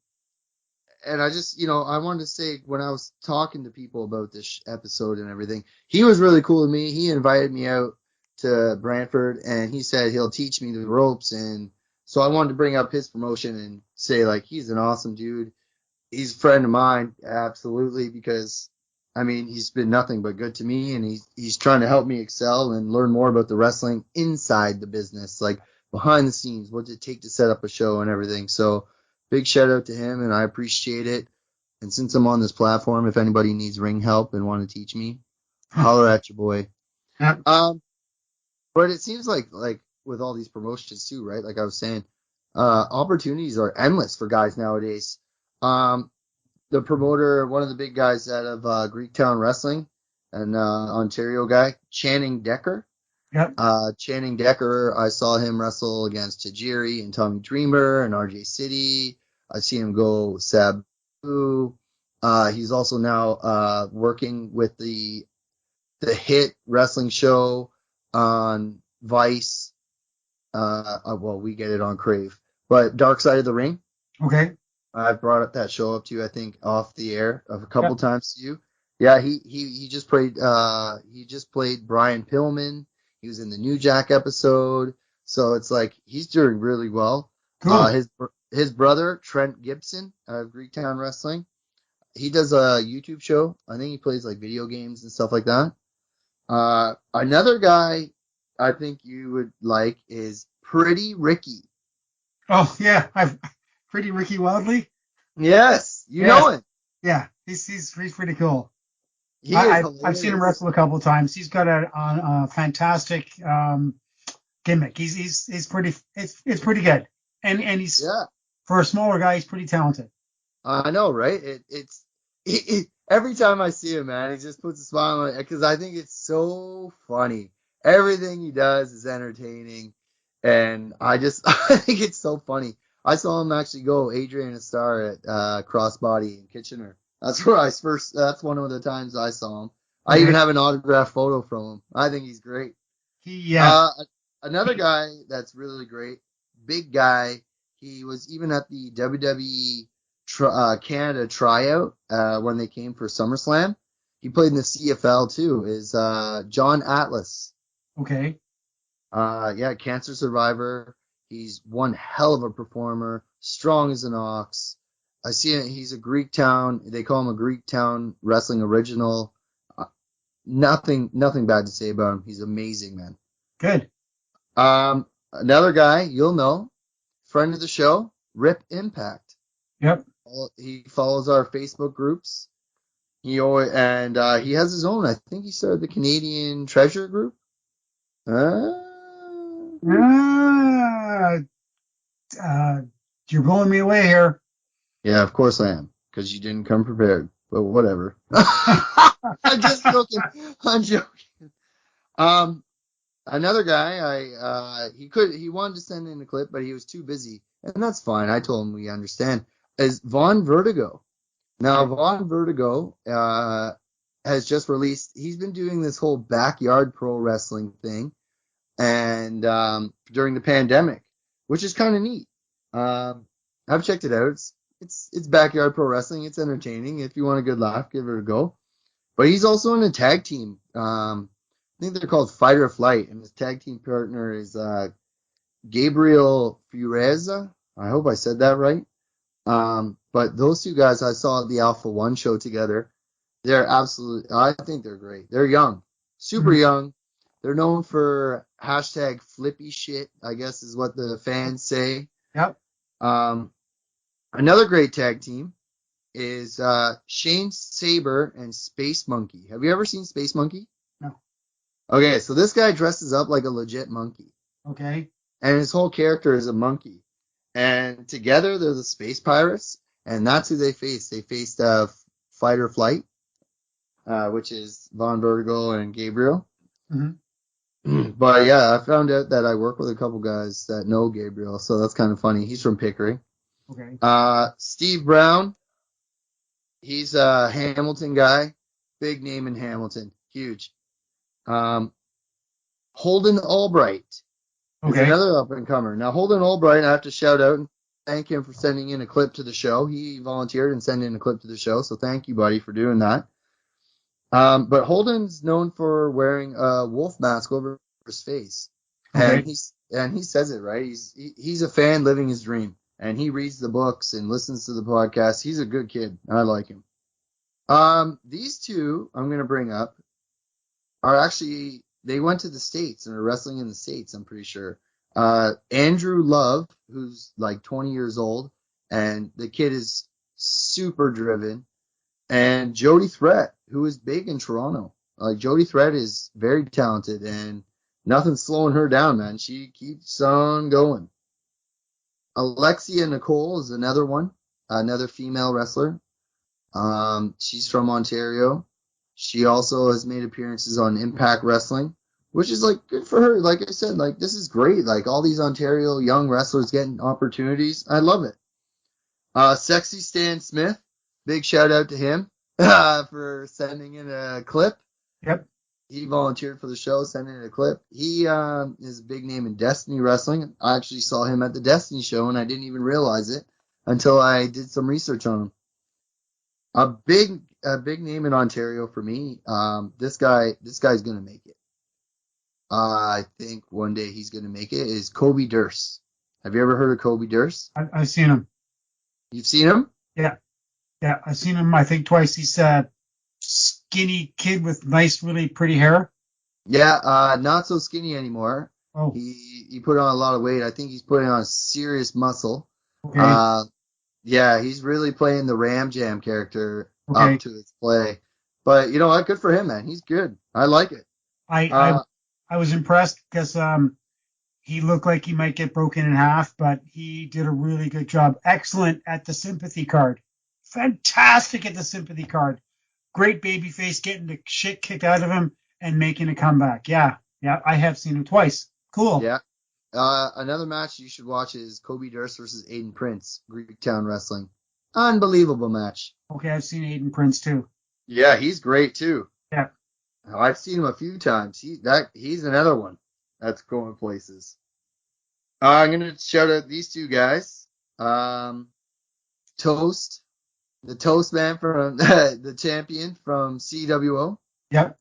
I just, I wanted to say when I was talking to people about this episode and everything, he was really cool with me. He invited me out to Brantford, and he said he'll teach me the ropes. And so I wanted to bring up his promotion and say, like, he's an awesome dude. he's a friend of mine, absolutely, because I mean he's been nothing but good to me, and he's trying to help me excel and learn more about the wrestling inside the business, like behind the scenes, what does it take to set up a show and everything. So big shout out to him, and I appreciate it. And since I'm on this platform, if anybody needs ring help and want to teach me, holler at your boy. Yep. But it seems like with all these promotions too, right? Like I was saying, opportunities are endless for guys nowadays. The promoter, one of the big guys out of Greektown Wrestling, an Ontario guy, Channing Decker. Yep. Channing Decker, I saw him wrestle against Tajiri and Tommy Dreamer and RJ City. I see him go Sabu. He's also now working with the hit wrestling show on Vice. Well, we get it on Crave, but Dark Side of the Ring. Okay. I've brought up that show up to you, I think, off the air of a couple Yep. times to you. Yeah, he just played Brian Pillman. He was in the New Jack episode, so it's like he's doing really well. Cool. His brother Trent Gibson of Greektown Wrestling, he does a YouTube show. I think he plays like video games and stuff like that. Another guy I think you would like is Pretty Ricky. Oh yeah, Pretty Ricky Wildley. Yes, you Yes. know him. Yeah, he's pretty cool. He is I've seen him hilarious. wrestle a couple of times. He's got a fantastic gimmick. He's pretty it's pretty good, and he's Yeah, for a smaller guy, he's pretty talented. I know, right? Every time I see him, man, he just puts a smile on it because I think it's so funny. Everything he does is entertaining, and I think it's so funny. I saw him actually go Adrian a Star at Crossbody in Kitchener. That's where that's one of the times I saw him. I Okay. even have an autographed photo from him. I think he's great. Yeah. Another guy that's really great, big guy. He was even at the WWE Canada tryout when they came for SummerSlam. He played in the CFL too. Is John Atlas? Okay. Yeah, cancer survivor. He's one hell of a performer, strong as an ox. I see it. He's a Greektown. They call him a Greektown wrestling original. Nothing bad to say about him. He's amazing, man. Good. Another guy you'll know, friend of the show, Rip Impact. Yep. He follows our Facebook groups. He has his own. I think he started the Canadian Treasure Group. You're blowing me away here. Yeah, of course I am, because you didn't come prepared. But whatever. I'm just joking. I'm joking. Another guy, he wanted to send in a clip, but he was too busy, and that's fine. I told him we understand. Is Von Vertigo. Now, Von Vertigo has just released. He's been doing this whole backyard pro wrestling thing, and during the pandemic, which is kind of neat. I've checked it out. It's backyard pro wrestling. It's entertaining. If you want a good laugh, give it a go. But he's also in a tag team. I think they're called Fight or Flight, and his tag team partner is Gabriel Fureza. I hope I said that right. But those two guys I saw at the Alpha One show together. I think they're great. They're young, super young. They're known for hashtag flippy shit, I guess is what the fans say. Yep. Another great tag team is Shane Saber and Space Monkey. Have you ever seen Space Monkey? No. Okay, so this guy dresses up like a legit monkey. Okay. And his whole character is a monkey. And together they're the Space Pirates, and that's who they faced. They faced Fight or Flight, which is Von Vertigo and Gabriel. Mm-hmm. But yeah, I found out that I work with a couple guys that know Gabriel, so that's kind of funny. He's from Pickering. Okay. Steve Brown, he's a Hamilton guy, big name in Hamilton, huge. Holden Albright is another up and comer. Now Holden Albright, I have to shout out and thank him for sending in a clip to the show. He volunteered and sent in a clip to the show, so thank you, buddy, for doing that. But Holden's known for wearing a wolf mask over his face, and he says it right. He's a fan living his dream, and he reads the books and listens to the podcast. He's a good kid. I like him. These two I'm going to bring up are actually, they went to the States and are wrestling in the States, I'm pretty sure. Andrew Love, who's like 20 years old, and the kid is super driven, and Jody Threat, who is big in Toronto. Like, Jody Threat is very talented, and nothing's slowing her down, man. She keeps on going. Alexia Nicole is another one, another female wrestler. She's from Ontario. She also has made appearances on Impact Wrestling, which is like good for her. Like I said, like this is great. Like all these Ontario young wrestlers getting opportunities. I love it. Sexy Stan Smith, big shout out to him for sending in a clip. Yep. He volunteered for the show, sending in a clip. He is a big name in Destiny Wrestling. I actually saw him at the Destiny show, and I didn't even realize it until I did some research on him. A big name in Ontario for me. This guy's gonna make it. I think one day he's gonna make it. Is Kobe Durst? Have you ever heard of Kobe Durst? I've seen him. You've seen him? Yeah, I've seen him. I think twice. He's a skinny kid with nice, really pretty hair. Yeah, not so skinny anymore. Oh, He put on a lot of weight. I think he's putting on serious muscle. okay. Yeah, he's really playing the Ram Jam character Okay. up to its play. But you know what? Good for him, man. He's good. I like it. I was impressed because he looked like he might get broken in half, but he did a really good job. Excellent at the sympathy card. Fantastic at the sympathy card. Great baby face, getting the shit kicked out of him and making a comeback. Yeah, I have seen him twice. Cool. Yeah. Another match you should watch is Kobe Durst versus Aiden Prince, Greektown Wrestling. Unbelievable match. Okay, I've seen Aiden Prince too. Yeah, he's great too. Yeah. I've seen him a few times. He's another one that's going places. I'm gonna shout out these two guys. Toast, the Toast man from the champion from CWO. Yep.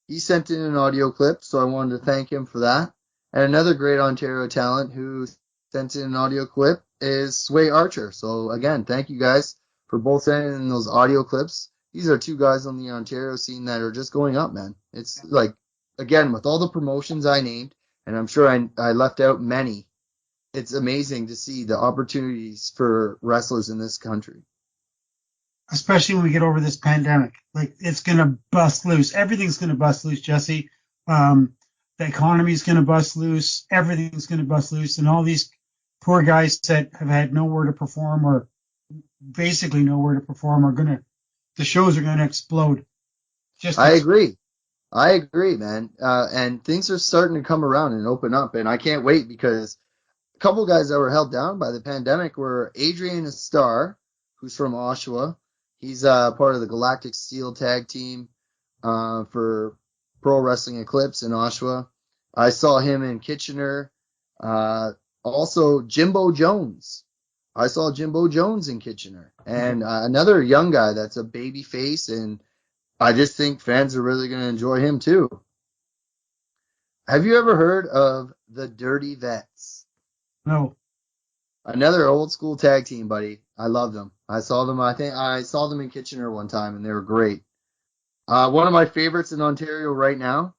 He sent in an audio clip, so I wanted to thank him for that. And another great Ontario talent who sent in an audio clip is Sway Archer. So again, thank you guys for both sending in those audio clips. These are two guys on the Ontario scene that are just going up, man. It's like, again, with all the promotions I named, and I'm sure I left out many, it's amazing to see the opportunities for wrestlers in this country. Especially when we get over this pandemic. Like, it's going to bust loose. Everything's going to bust loose, Jesse. The economy's going to bust loose. Everything's going to bust loose. And all these poor guys that have had nowhere to perform or basically nowhere to perform the shows are going to explode. I agree, man. And things are starting to come around and open up. And I can't wait because a couple guys that were held down by the pandemic were Adrian Starr, who's from Oshawa. He's part of the Galactic Steel tag team for Pro Wrestling Eclipse in Oshawa. I saw him in Kitchener. Also, Jimbo Jones. I saw Jimbo Jones in Kitchener. And another young guy that's a baby face, and I just think fans are really going to enjoy him too. Have you ever heard of the Dirty Vets? No. Another old school tag team, buddy. I love them. I saw them. I think I saw them in Kitchener one time, and they were great. One of my favorites in Ontario right now.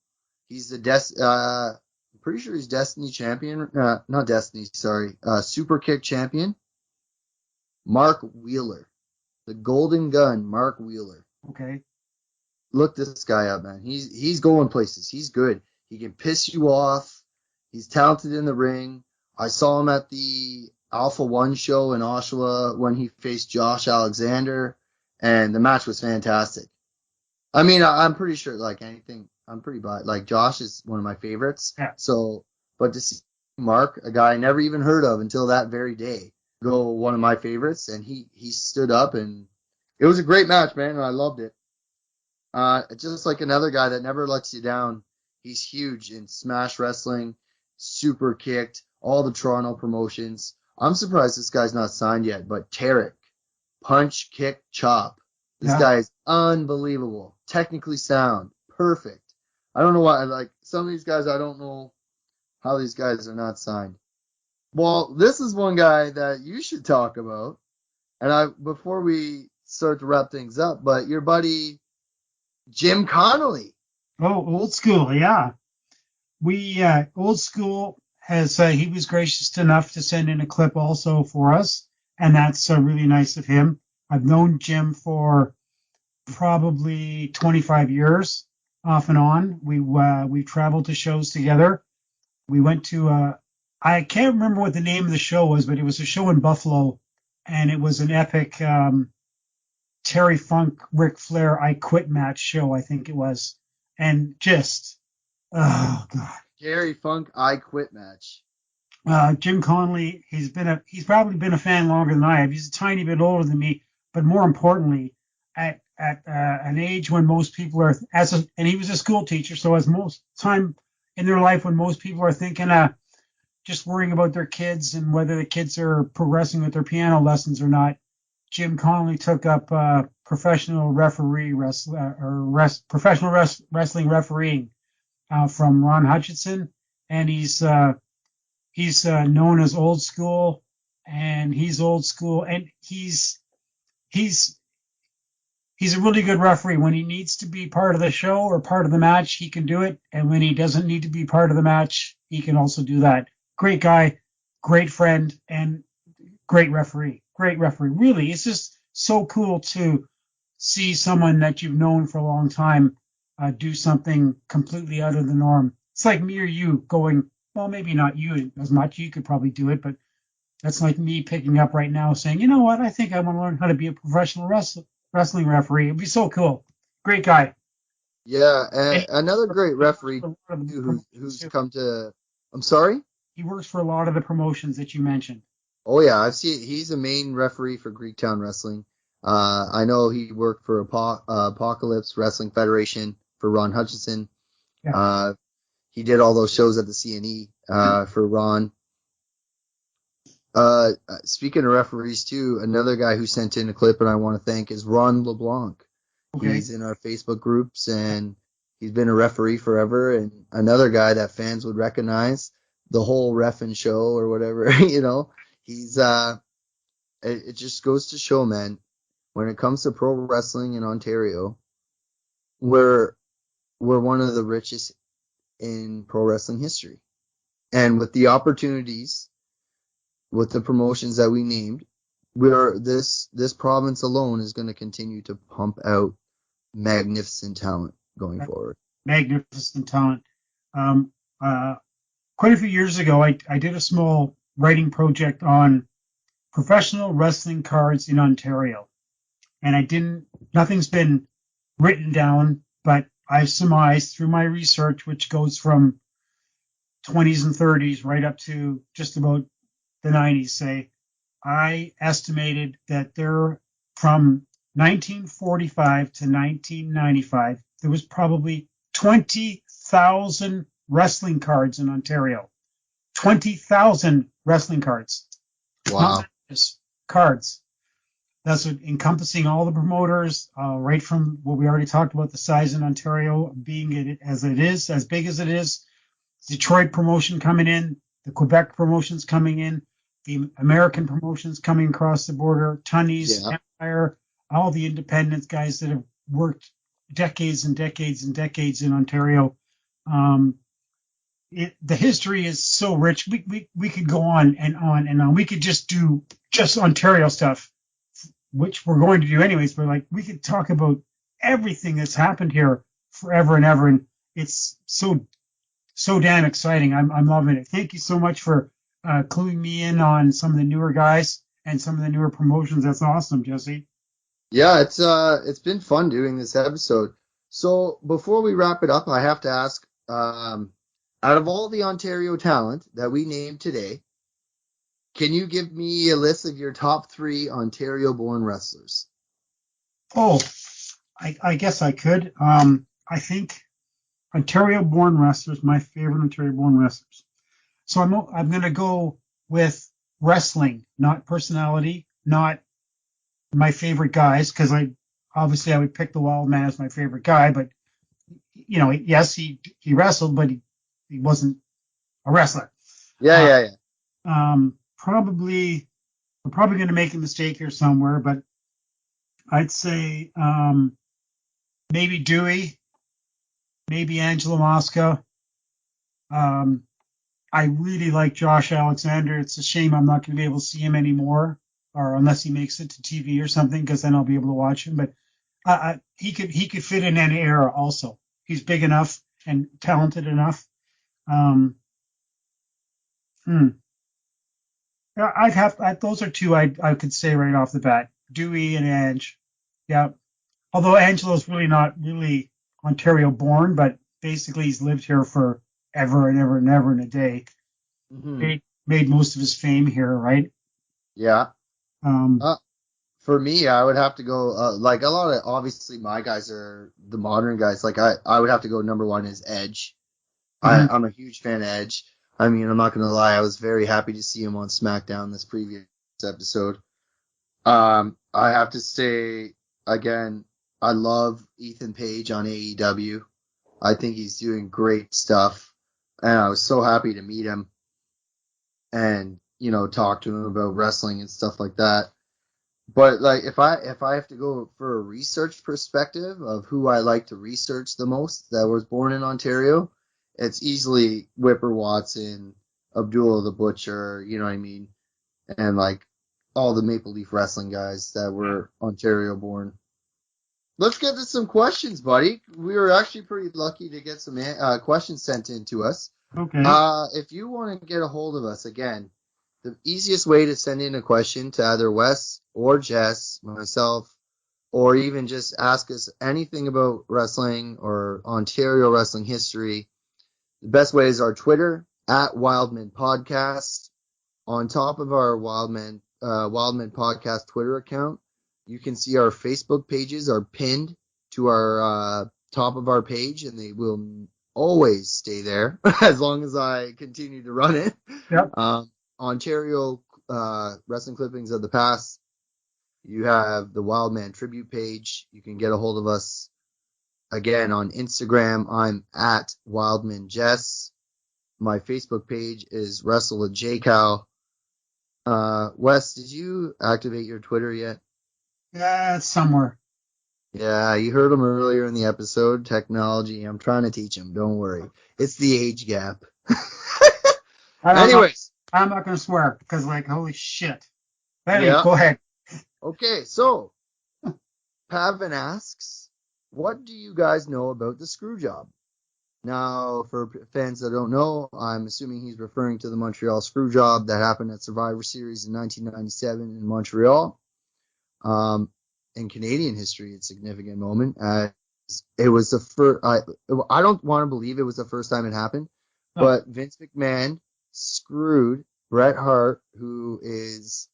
He's I'm pretty sure he's Destiny champion. Not Destiny, sorry. Super Kick champion. Mark Wheeler, the Golden Gun. Mark Wheeler. Okay. Look this guy up, man. He's going places. He's good. He can piss you off. He's talented in the ring. I saw him at the Alpha One show in Oshawa when he faced Josh Alexander, and the match was fantastic. I mean, I'm pretty sure, like anything, I'm pretty biased. Like Josh is one of my favorites. Yeah. So, but to see Mark, a guy I never even heard of until that very day, go one of my favorites, and he stood up, and it was a great match, man, and I loved it. Just like another guy that never lets you down. He's huge in Smash Wrestling, Super Kicked, all the Toronto promotions. I'm surprised this guy's not signed yet, but Tarek, Punch, Kick, Chop. This guy is unbelievable. Technically sound. Perfect. I don't know why. Like, some of these guys, I don't know how these guys are not signed. Well, this is one guy that you should talk about. And before we start to wrap things up, but your buddy Jim Connolly. Oh, old school, yeah. We old school has he was gracious enough to send in a clip also for us, and that's really nice of him. I've known Jim for probably 25 years, off and on. We traveled to shows together. We went to I can't remember what the name of the show was, but it was a show in Buffalo, and it was an epic Terry Funk, Ric Flair, I Quit match show, I think it was, and just oh god. Terry Funk I Quit match. Jim Conley, he's probably been a fan longer than I have. He's a tiny bit older than me, but more importantly, at an age when most people are and he was a school teacher, so as most time in their life when most people are thinking just worrying about their kids and whether the kids are progressing with their piano lessons or not, Jim Conley took up professional wrestling refereeing from Ron Hutchinson, and he's known as old school, and he's old school, and he's a really good referee. When he needs to be part of the show or part of the match, he can do it, and when he doesn't need to be part of the match, he can also do that. Great guy, great friend, and great referee. Great referee. Really, it's just so cool to see someone that you've known for a long time do something completely out of the norm. It's like me or you going, well, maybe not you as much. You could probably do it, but that's like me picking up right now saying, you know what? I think I want to learn how to be a professional wrestling referee. It'd be so cool. Great guy. Yeah, and another great referee who's come to. I'm sorry? He works for a lot of the promotions that you mentioned. Oh yeah, I've seen he's a main referee for Greektown Wrestling. I know he worked for Apocalypse Wrestling Federation for Ron Hutchinson. Yeah. He did all those shows at the CNE for Ron. Speaking of referees too, another guy who sent in a clip and I want to thank is Ron LeBlanc. Okay. He's in our Facebook groups and he's been a referee forever, and another guy that fans would recognize, the whole Reffin' show or whatever, you know. He's it just goes to show, man, when it comes to pro wrestling in Ontario, we're one of the richest in pro wrestling history. And with the opportunities, with the promotions that we named, this province alone is going to continue to pump out magnificent talent going forward. Magnificent talent. Quite a few years ago, I did a small writing project on professional wrestling cards in Ontario. And nothing's been written down, but I surmised through my research, which goes from 20s and 30s right up to just about the 90s, say, I estimated that there, from 1945 to 1995, there was probably 20,000 wrestling cards in Ontario. 20,000 wrestling cards. Wow. Just cards. That's what, encompassing all the promoters, right from what we already talked about, the size in Ontario being as big as it is. Detroit promotion coming in, the Quebec promotions coming in, the American promotions coming across the border, Tunney's, Empire, all the independent guys that have worked decades and decades and decades in Ontario. The history is so rich. We could go on and on and on. We could just do just Ontario stuff, which we're going to do anyways. But like, we could talk about everything that's happened here forever and ever, and it's so damn exciting. I'm loving it. Thank you so much for cluing me in on some of the newer guys and some of the newer promotions. That's awesome, Jesse. Yeah, it's been fun doing this episode. So before we wrap it up, I have to ask, out of all the Ontario talent that we named today, can you give me a list of your top 3 Ontario-born wrestlers? Oh, I guess I could. I think Ontario-born wrestlers, my favorite Ontario-born wrestlers. So I'm going to go with wrestling, not personality, not my favorite guys, because I would pick the Wildman as my favorite guy, but you know, yes, he wrestled, but he wasn't a wrestler. Yeah. Probably, we're probably going to make a mistake here somewhere, but I'd say maybe Dewey, maybe Angela Mosca. Um, I really like Josh Alexander. It's a shame I'm not going to be able to see him anymore, or unless he makes it to TV or something, because then I'll be able to watch him. But he could fit in any era also. He's big enough and talented enough. Um, hmm. Those are two I could say right off the bat. Dewey and Ange. Yeah. Although Angelo's really not really Ontario born, but basically he's lived here for ever and ever and ever and a day. Mm-hmm. Made most of his fame here, right? Yeah. Um, For me, I would have to go, like a lot of, obviously my guys are the modern guys. Like I would have to go number one is Edge. mhm. I'm a huge fan of Edge. I mean, I'm not going to lie. I was very happy to see him on SmackDown this previous episode. I have to say again, I love Ethan Page on AEW. I think he's doing great stuff. And I was so happy to meet him and, talk to him about wrestling and stuff like that. But like if I have to go for a research perspective of who I like to research the most that was born in Ontario, it's easily Whipper Watson, Abdullah the Butcher, you know what I mean, and like all the Maple Leaf Wrestling guys that were Ontario born. Let's get to some questions, buddy. We were actually pretty lucky to get some questions sent in to us. Okay. If you want to get a hold of us again, the easiest way to send in a question to either Wes or Jess, myself, or even just ask us anything about wrestling or Ontario wrestling history, the best way is our Twitter at Wildmen Podcast. On top of our Wildmen Podcast Twitter account, you can see our Facebook pages are pinned to our top of our page, and they will always stay there as long as I continue to run it. Yep. Ontario Wrestling Clippings of the Past. You have the Wildman Tribute page. You can get a hold of us again on Instagram. I'm at Wildman Jess. My Facebook page is Wrestle with JCal. Wes, did you activate your Twitter yet? Yeah, somewhere. Yeah, you heard him earlier in the episode. Technology. I'm trying to teach him. Don't worry. It's the age gap. Anyways. I'm not going to swear because, like, holy shit. Anyway, Yeah. go ahead. Okay, so Pavin asks, what do you guys know about the screw job? Now, for fans that don't know, I'm assuming he's referring to the Montreal screw job that happened at Survivor Series in 1997 in Montreal. In Canadian history, it's a significant moment. It was the first. I don't want to believe it was the first time it happened, but Vince McMahon screwed Bret Hart, who is,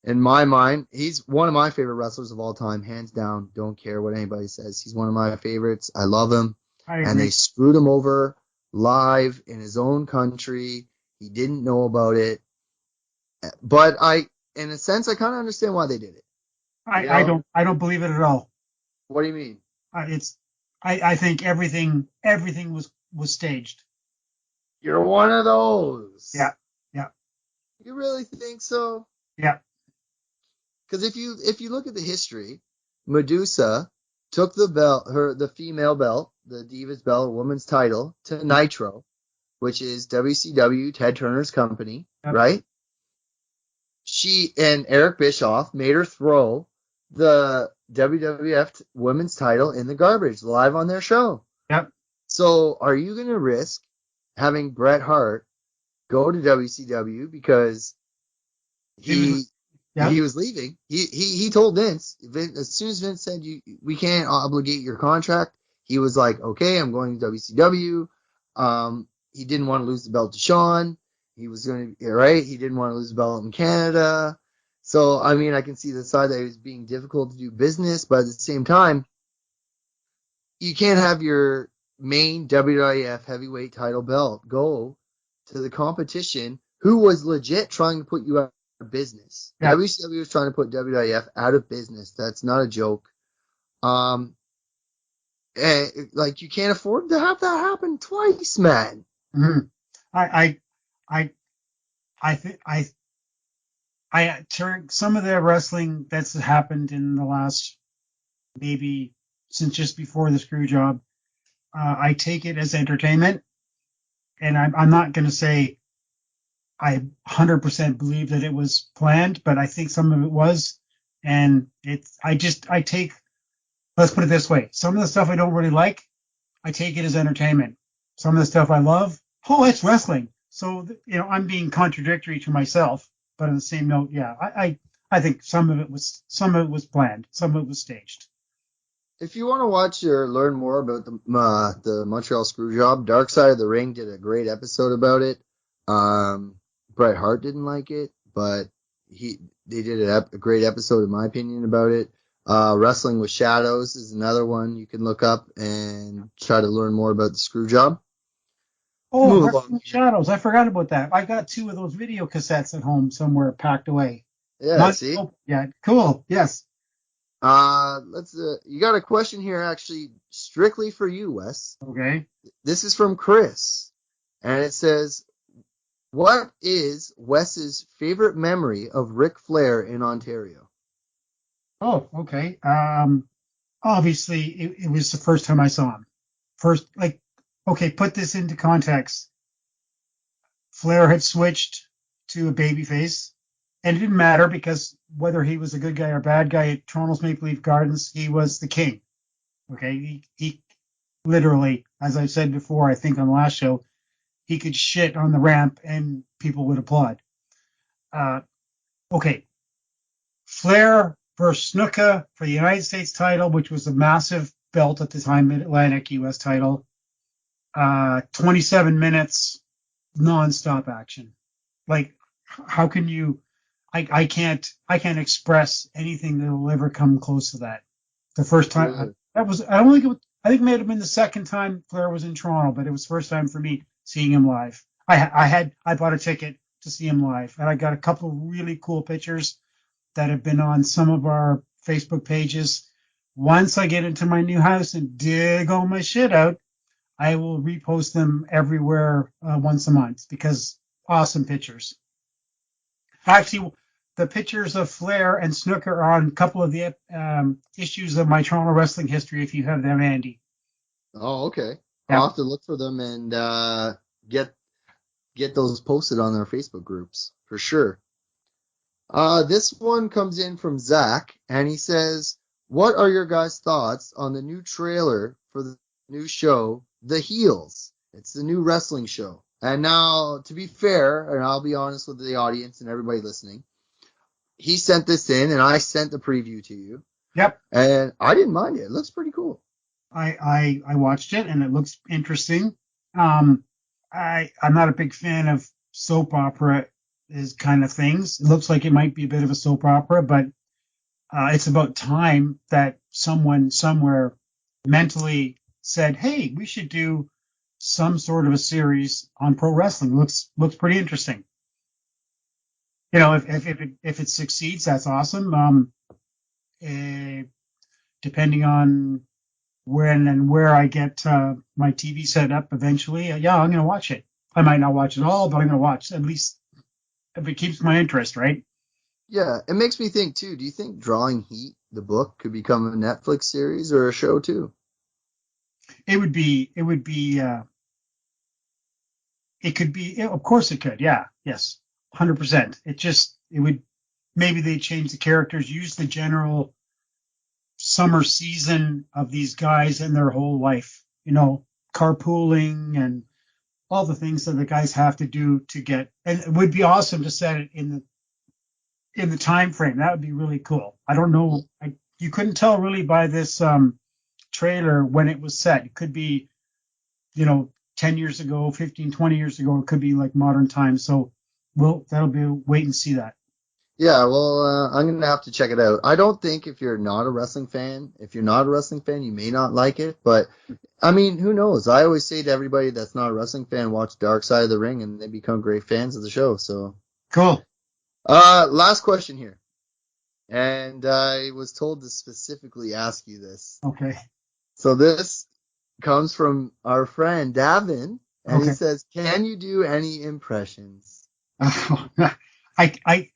in my mind, he's one of my favorite wrestlers of all time, hands down. Don't care what anybody says. He's one of my favorites. I love him. I agree. And they screwed him over live in his own country. He didn't know about it. But in a sense, I kind of understand why they did it. I don't believe it at all. What do you mean? I think everything was staged. You're one of those. Yeah. You really think so? Yeah. Because if you look at the history, Medusa took the female belt, the Divas belt, woman's title, to Nitro, which is WCW, Ted Turner's company, right? She and Eric Bischoff made her throw the WWF women's title in the garbage live on their show. Yep. So are you going to risk having Bret Hart go to WCW because he was leaving? He told Vince, as soon as Vince said we can't obligate your contract, he was like, okay, I'm going to WCW. He didn't want to lose the belt to Shawn. He was going to, right? He didn't want to lose the belt in Canada. So, I mean, I can see the side that it was being difficult to do business, but at the same time, you can't have your main WWF heavyweight title belt go to the competition who was legit trying to put you out of business. Yeah. WCW was trying to put WWF out of business. That's not a joke. Like, you can't afford to have that happen twice, man. Mm-hmm. I some of the wrestling that's happened in the last maybe since just before the screw job, I take it as entertainment, and I'm not going to say I 100% believe that it was planned, but I think some of it was, and I take, let's put it this way, some of the stuff I don't really like, I take it as entertainment. Some of the stuff I love, oh, it's wrestling. So, I'm being contradictory to myself, but on the same note, yeah, I think some of it was planned, some of it was staged. If you want to watch or learn more about the Montreal Screwjob, Dark Side of the Ring did a great episode about it. Bret Hart didn't like it, but they did a great episode, in my opinion, about it. Wrestling with Shadows is another one you can look up and try to learn more about the Screwjob. Oh, Wrestling Shadows. I forgot about that. I got 2 of those video cassettes at home somewhere packed away. Yeah, see? Yeah, cool. Yes. You got a question here actually strictly for you, Wes. Okay. This is from Chris, and it says, what is Wes's favorite memory of Ric Flair in Ontario? Oh, okay. Obviously, it was the first time I saw him. Okay, put this into context. Flair had switched to a babyface, and it didn't matter because whether he was a good guy or bad guy at Toronto's Maple Leaf Gardens, he was the king. Okay, he literally, as I said before, I think on the last show, he could shit on the ramp and people would applaud. Okay, Flair versus Snuka for the United States title, which was a massive belt at the time, Mid-Atlantic US title. 27 minutes, non-stop action. Like, how can you? I can't express anything that will ever come close to that. The first time I think it may have been the second time Flair was in Toronto, but it was the first time for me seeing him live. I bought a ticket to see him live, and I got a couple of really cool pictures that have been on some of our Facebook pages. Once I get into my new house and dig all my shit out, I will repost them everywhere once a month because awesome pictures. Actually, the pictures of Flair and Snuka are on a couple of the issues of my Toronto wrestling history if you have them, Andy. Oh, okay. Yeah. I'll have to look for them and get those posted on their Facebook groups for sure. This one comes in from Zach, and he says, what are your guys' thoughts on the new trailer for the new show, The Heels? It's the new wrestling show. And now, to be fair, and I'll be honest with the audience and everybody listening, he sent this in, and I sent the preview to you. Yep. And I didn't mind it. It looks pretty cool. I watched it, and it looks interesting. I'm not a big fan of soap opera is kind of things. It looks like it might be a bit of a soap opera, but it's about time that someone somewhere mentally said, "Hey, we should do some sort of a series on pro wrestling." Looks pretty interesting. If it succeeds, that's awesome. Depending on when and where I get my TV set up eventually, I'm going to watch it. I might not watch it all, but I'm going to watch at least if it keeps my interest, right? Yeah, it makes me think too. Do you think Drawing Heat, the book, could become a Netflix series or a show too? It could be. Of course, it could. Yeah, yes, 100%. It would. Maybe they change the characters, use the general summer season of these guys and their whole life. Carpooling and all the things that the guys have to do to get. And it would be awesome to set it in the time frame. That would be really cool. I don't know. You couldn't tell really by this trailer when it was set. It could be, 10 years ago, 15, 20 years ago. It could be like modern times. So that'll be wait and see that. Yeah, well, I'm going to have to check it out. I don't think if you're not a wrestling fan, you may not like it. But, I mean, who knows? I always say to everybody that's not a wrestling fan, watch Dark Side of the Ring, and they become great fans of the show. So cool. Last question here. And I was told to specifically ask you this. Okay. So this comes from our friend Davin, and Okay. he says, can you do any impressions? I, I,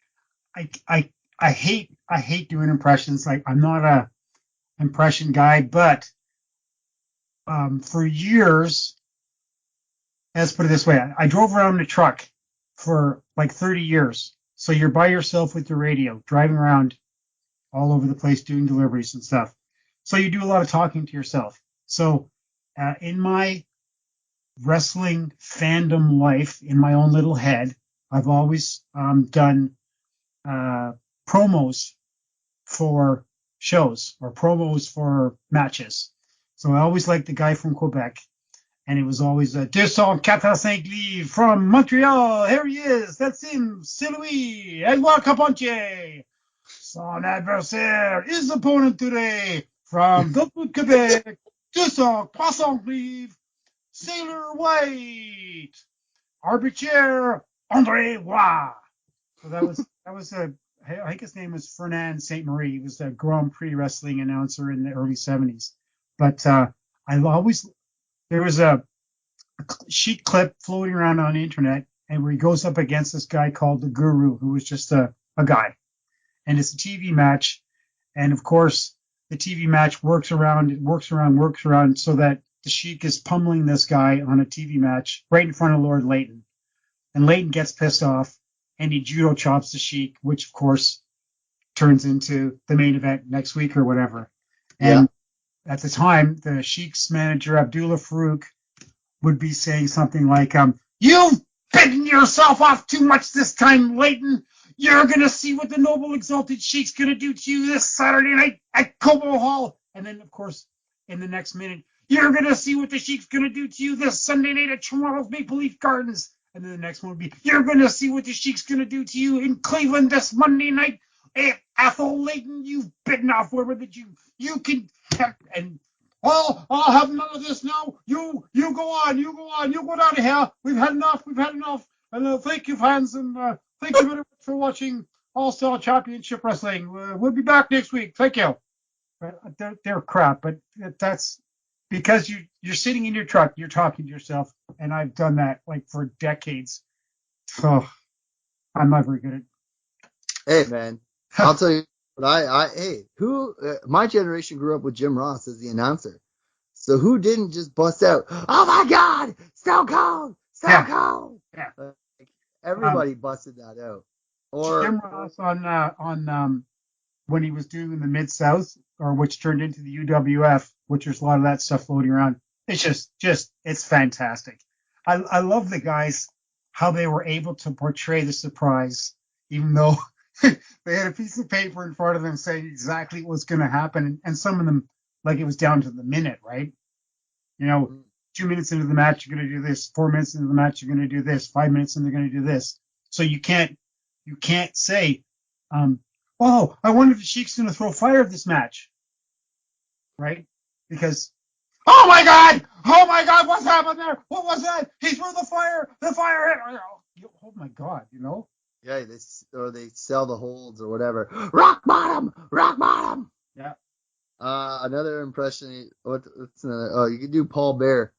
I hate doing impressions. Like, I'm not a impression guy, but for years, let's put it this way, I drove around in a truck for like 30 years. So you're by yourself with your radio, driving around all over the place doing deliveries and stuff. So you do a lot of talking to yourself. So in my wrestling fandom life, in my own little head, I've always done promos for shows or promos for matches. So I always liked the guy from Quebec, and it was always 245 livres from Montreal. Here he is. That's him. C'est lui. Edouard Carpentier. Son adversaire, his opponent today from Dortmund, Quebec. 300 livres. Sailor White. Arbitraire André Roy. So I think his name was Fernand St. Marie. He was a Grand Prix wrestling announcer in the early 70s. But there was a sheet clip floating around on the internet, and where he goes up against this guy called the Guru, who was just a guy. And it's a TV match. And of course, the TV match works around so that the Sheik is pummeling this guy on a TV match right in front of Lord Layton. And Layton gets pissed off, and he judo chops the Sheik, which of course turns into the main event next week or whatever. And at the time, the Sheik's manager, Abdullah Farouk, would be saying something like, you've bitten yourself off too much this time, Layton. You're going to see what the noble exalted Sheik's going to do to you this Saturday night at Cobo Hall. And then, of course, in the next minute, you're going to see what the Sheik's going to do to you this Sunday night at Toronto's Maple Leaf Gardens. And then the next one would be, you're going to see what the Sheik's going to do to you in Cleveland this Monday night. Hey, Athol Layton, you've bitten off whoever that you can. And, well, I'll have none of this now. You go on. You go down to here. We've had enough. And thank you, fans, and thank you very much for watching All-Star Championship Wrestling. We'll be back next week. Thank you. They're crap, but that's because you're sitting in your truck, you're talking to yourself, and I've done that like for decades. Oh, I'm not very good at. Hey, man, I'll tell you. But my generation grew up with Jim Ross as the announcer. So who didn't just bust out, oh my God, Stone Cold. Yeah. Everybody busted that out. Or Jim Ross on when he was doing the Mid-South, or which turned into the UWF, which there's a lot of that stuff floating around. It's just it's fantastic. I love the guys, how they were able to portray the surprise, even though they had a piece of paper in front of them saying exactly what was going to happen. And some of them, like, it was down to the minute, right? 2 minutes into the match, you're going to do this. 4 minutes into the match, you're going to do this. 5 minutes in, they're going to do this. So you can't say, oh, I wonder if the Sheik's going to throw fire at this match, right? Because, oh my God, what's happened there? What was that? He threw the fire hit. Oh my God, Yeah, they sell the holds or whatever. Rock bottom. Yeah. Another impression. What's another? Oh, you could do Paul Bear.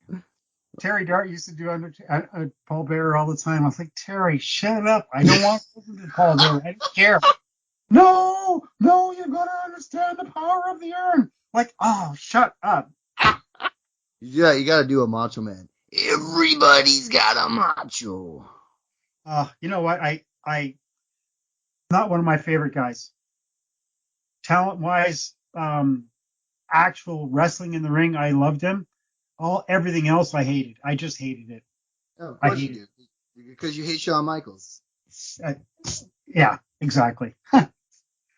Undertaker. Terry Dart used to do Paul Bearer all the time. I was like, Terry, shut up. I don't want to listen to Paul Bearer. I don't care. No, you got to understand the power of the urn. Like, oh, shut up. You got to do a Macho Man. Everybody's got a macho. You know what? I not one of my favorite guys. Talent-wise, actual wrestling in the ring, I loved him. Everything else I hated. I just hated it. Oh, of course you do. Because you hate Shawn Michaels. Yeah, exactly.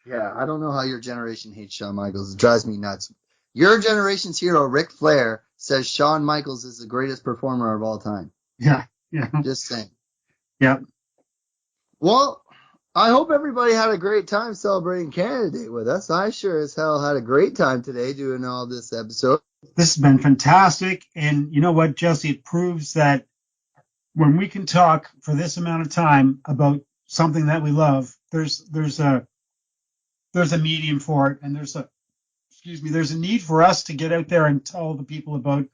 Yeah, I don't know how your generation hates Shawn Michaels. It drives me nuts. Your generation's hero, Ric Flair, says Shawn Michaels is the greatest performer of all time. Yeah. Just saying. Yeah. Well, I hope everybody had a great time celebrating Canada Day with us. I sure as hell had a great time today doing all this episode. This has been fantastic. And you know what, Jesse? It proves that when we can talk for this amount of time about something that we love, there's a medium for it, and there's a need for us to get out there and tell the people about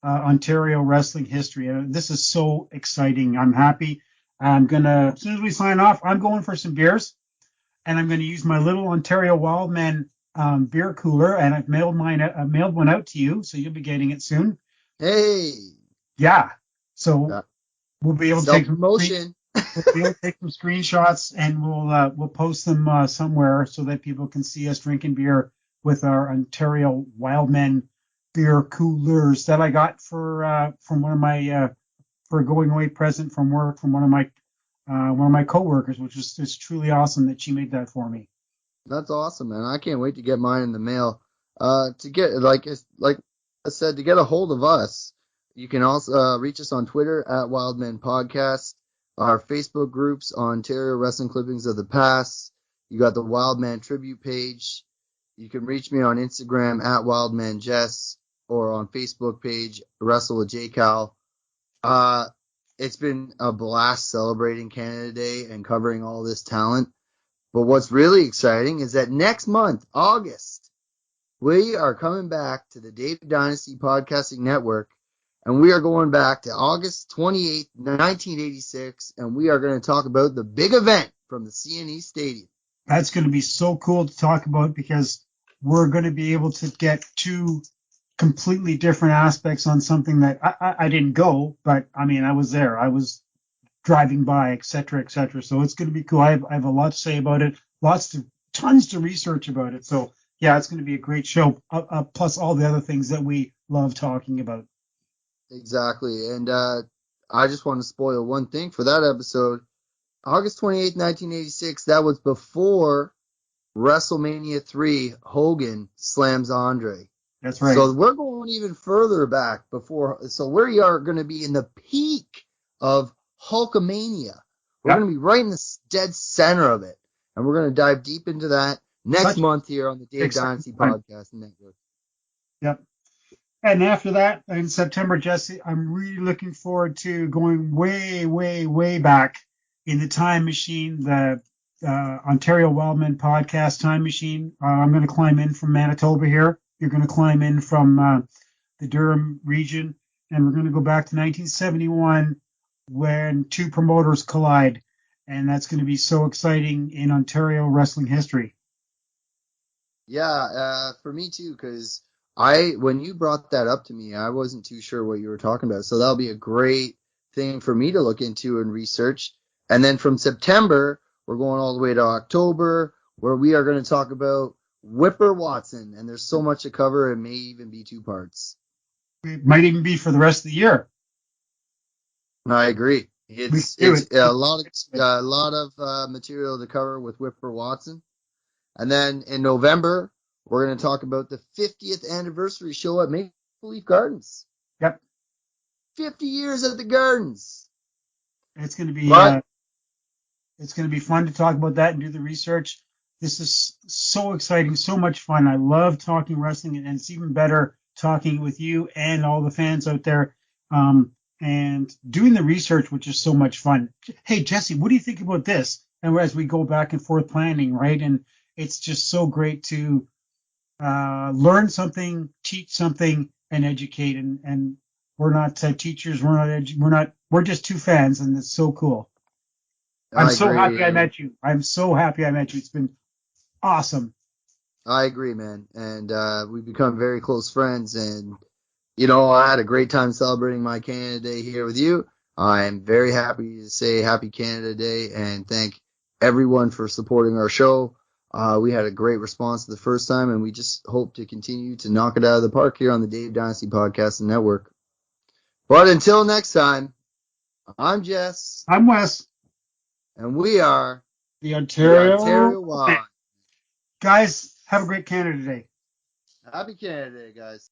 Ontario wrestling history. This is so exciting. I'm happy. As soon as we sign off, I'm going for some beers, and I'm going to use my little Ontario Wildmen beer cooler, and I've mailed one out to you, so you'll be getting it soon. Hey, Yeah. So we'll be able to take self-promotion. we'll be able to take some screenshots, and we'll post them somewhere so that people can see us drinking beer with our Ontario Wildmen beer coolers that I got for from one of my for a going away present from work from one of my coworkers, which is just truly awesome that she made that for me. That's awesome, man. I can't wait to get mine in the mail. To get like I said, to get a hold of us, you can also reach us on Twitter at Wildmen Podcast, our Facebook groups, Ontario Wrestling Clippings of the Past. You got the Wildman Tribute page. You can reach me on Instagram at Wildman Jess or on Facebook page Wrestle with J Cal. It's been a blast celebrating Canada Day and covering all this talent. But what's really exciting is that next month, August, we are coming back to the Dave Dynasty Podcasting Network, and we are going back to August 28th, 1986, and we are going to talk about the big event from the CNE Stadium. That's going to be so cool to talk about because we're going to be able to get two completely different aspects on something that I didn't go, but I mean, I was there. I was driving by, et cetera, et cetera. So it's going to be cool. I have a lot to say about it, tons to research about it. So yeah, it's going to be a great show, plus all the other things that we love talking about. Exactly. And I just want to spoil one thing for that episode. August 28th, 1986, that was before WrestleMania 3, Hogan slams Andre. That's right. So we're going even further back so we are going to be in the peak of Hulkamania. We're going to be right in the dead center of it. And we're going to dive deep into that next month here on the Dave Dynasty Podcast Network. Yep. And after that, in September, Jesse, I'm really looking forward to going way, way, way back in the time machine, the Ontario Wildmen podcast time machine. I'm going to climb in from Manitoba here. You're going to climb in from the Durham region, and we're going to go back to 1971 when two promoters collide, and that's going to be so exciting in Ontario wrestling history. Yeah, for me too, because when you brought that up to me, I wasn't too sure what you were talking about. So that'll be a great thing for me to look into and research. And then from September, we're going all the way to October, where we are going to talk about Whipper Watson. And there's so much to cover, it may even be 2 parts. It might even be for the rest of the year. I agree. It's a lot of material to cover with Whipper Watson. And then in November, we're going to talk about the 50th anniversary show at Maple Leaf Gardens. Yep. 50 years at the Gardens. It's going to be fun to talk about that and do the research. This is so exciting, so much fun. I love talking wrestling, and it's even better talking with you and all the fans out there, and doing the research, which is so much fun. Hey, Jesse, what do you think about this? And as we go back and forth planning, right? And it's just so great to learn something, teach something, and educate. And we're not teachers. We're just two fans, and it's so cool. I'm so happy I met you. It's been awesome. I agree, man. And we've become very close friends. And, I had a great time celebrating my Canada Day here with you. I'm very happy to say Happy Canada Day and thank everyone for supporting our show. We had a great response the first time, and we just hope to continue to knock it out of the park here on the Dave Dynasty Podcast Network. But until next time, I'm Jess. I'm Wes. And we are the Ontario Wild. Guys, have a great Canada Day. Happy Canada Day, guys.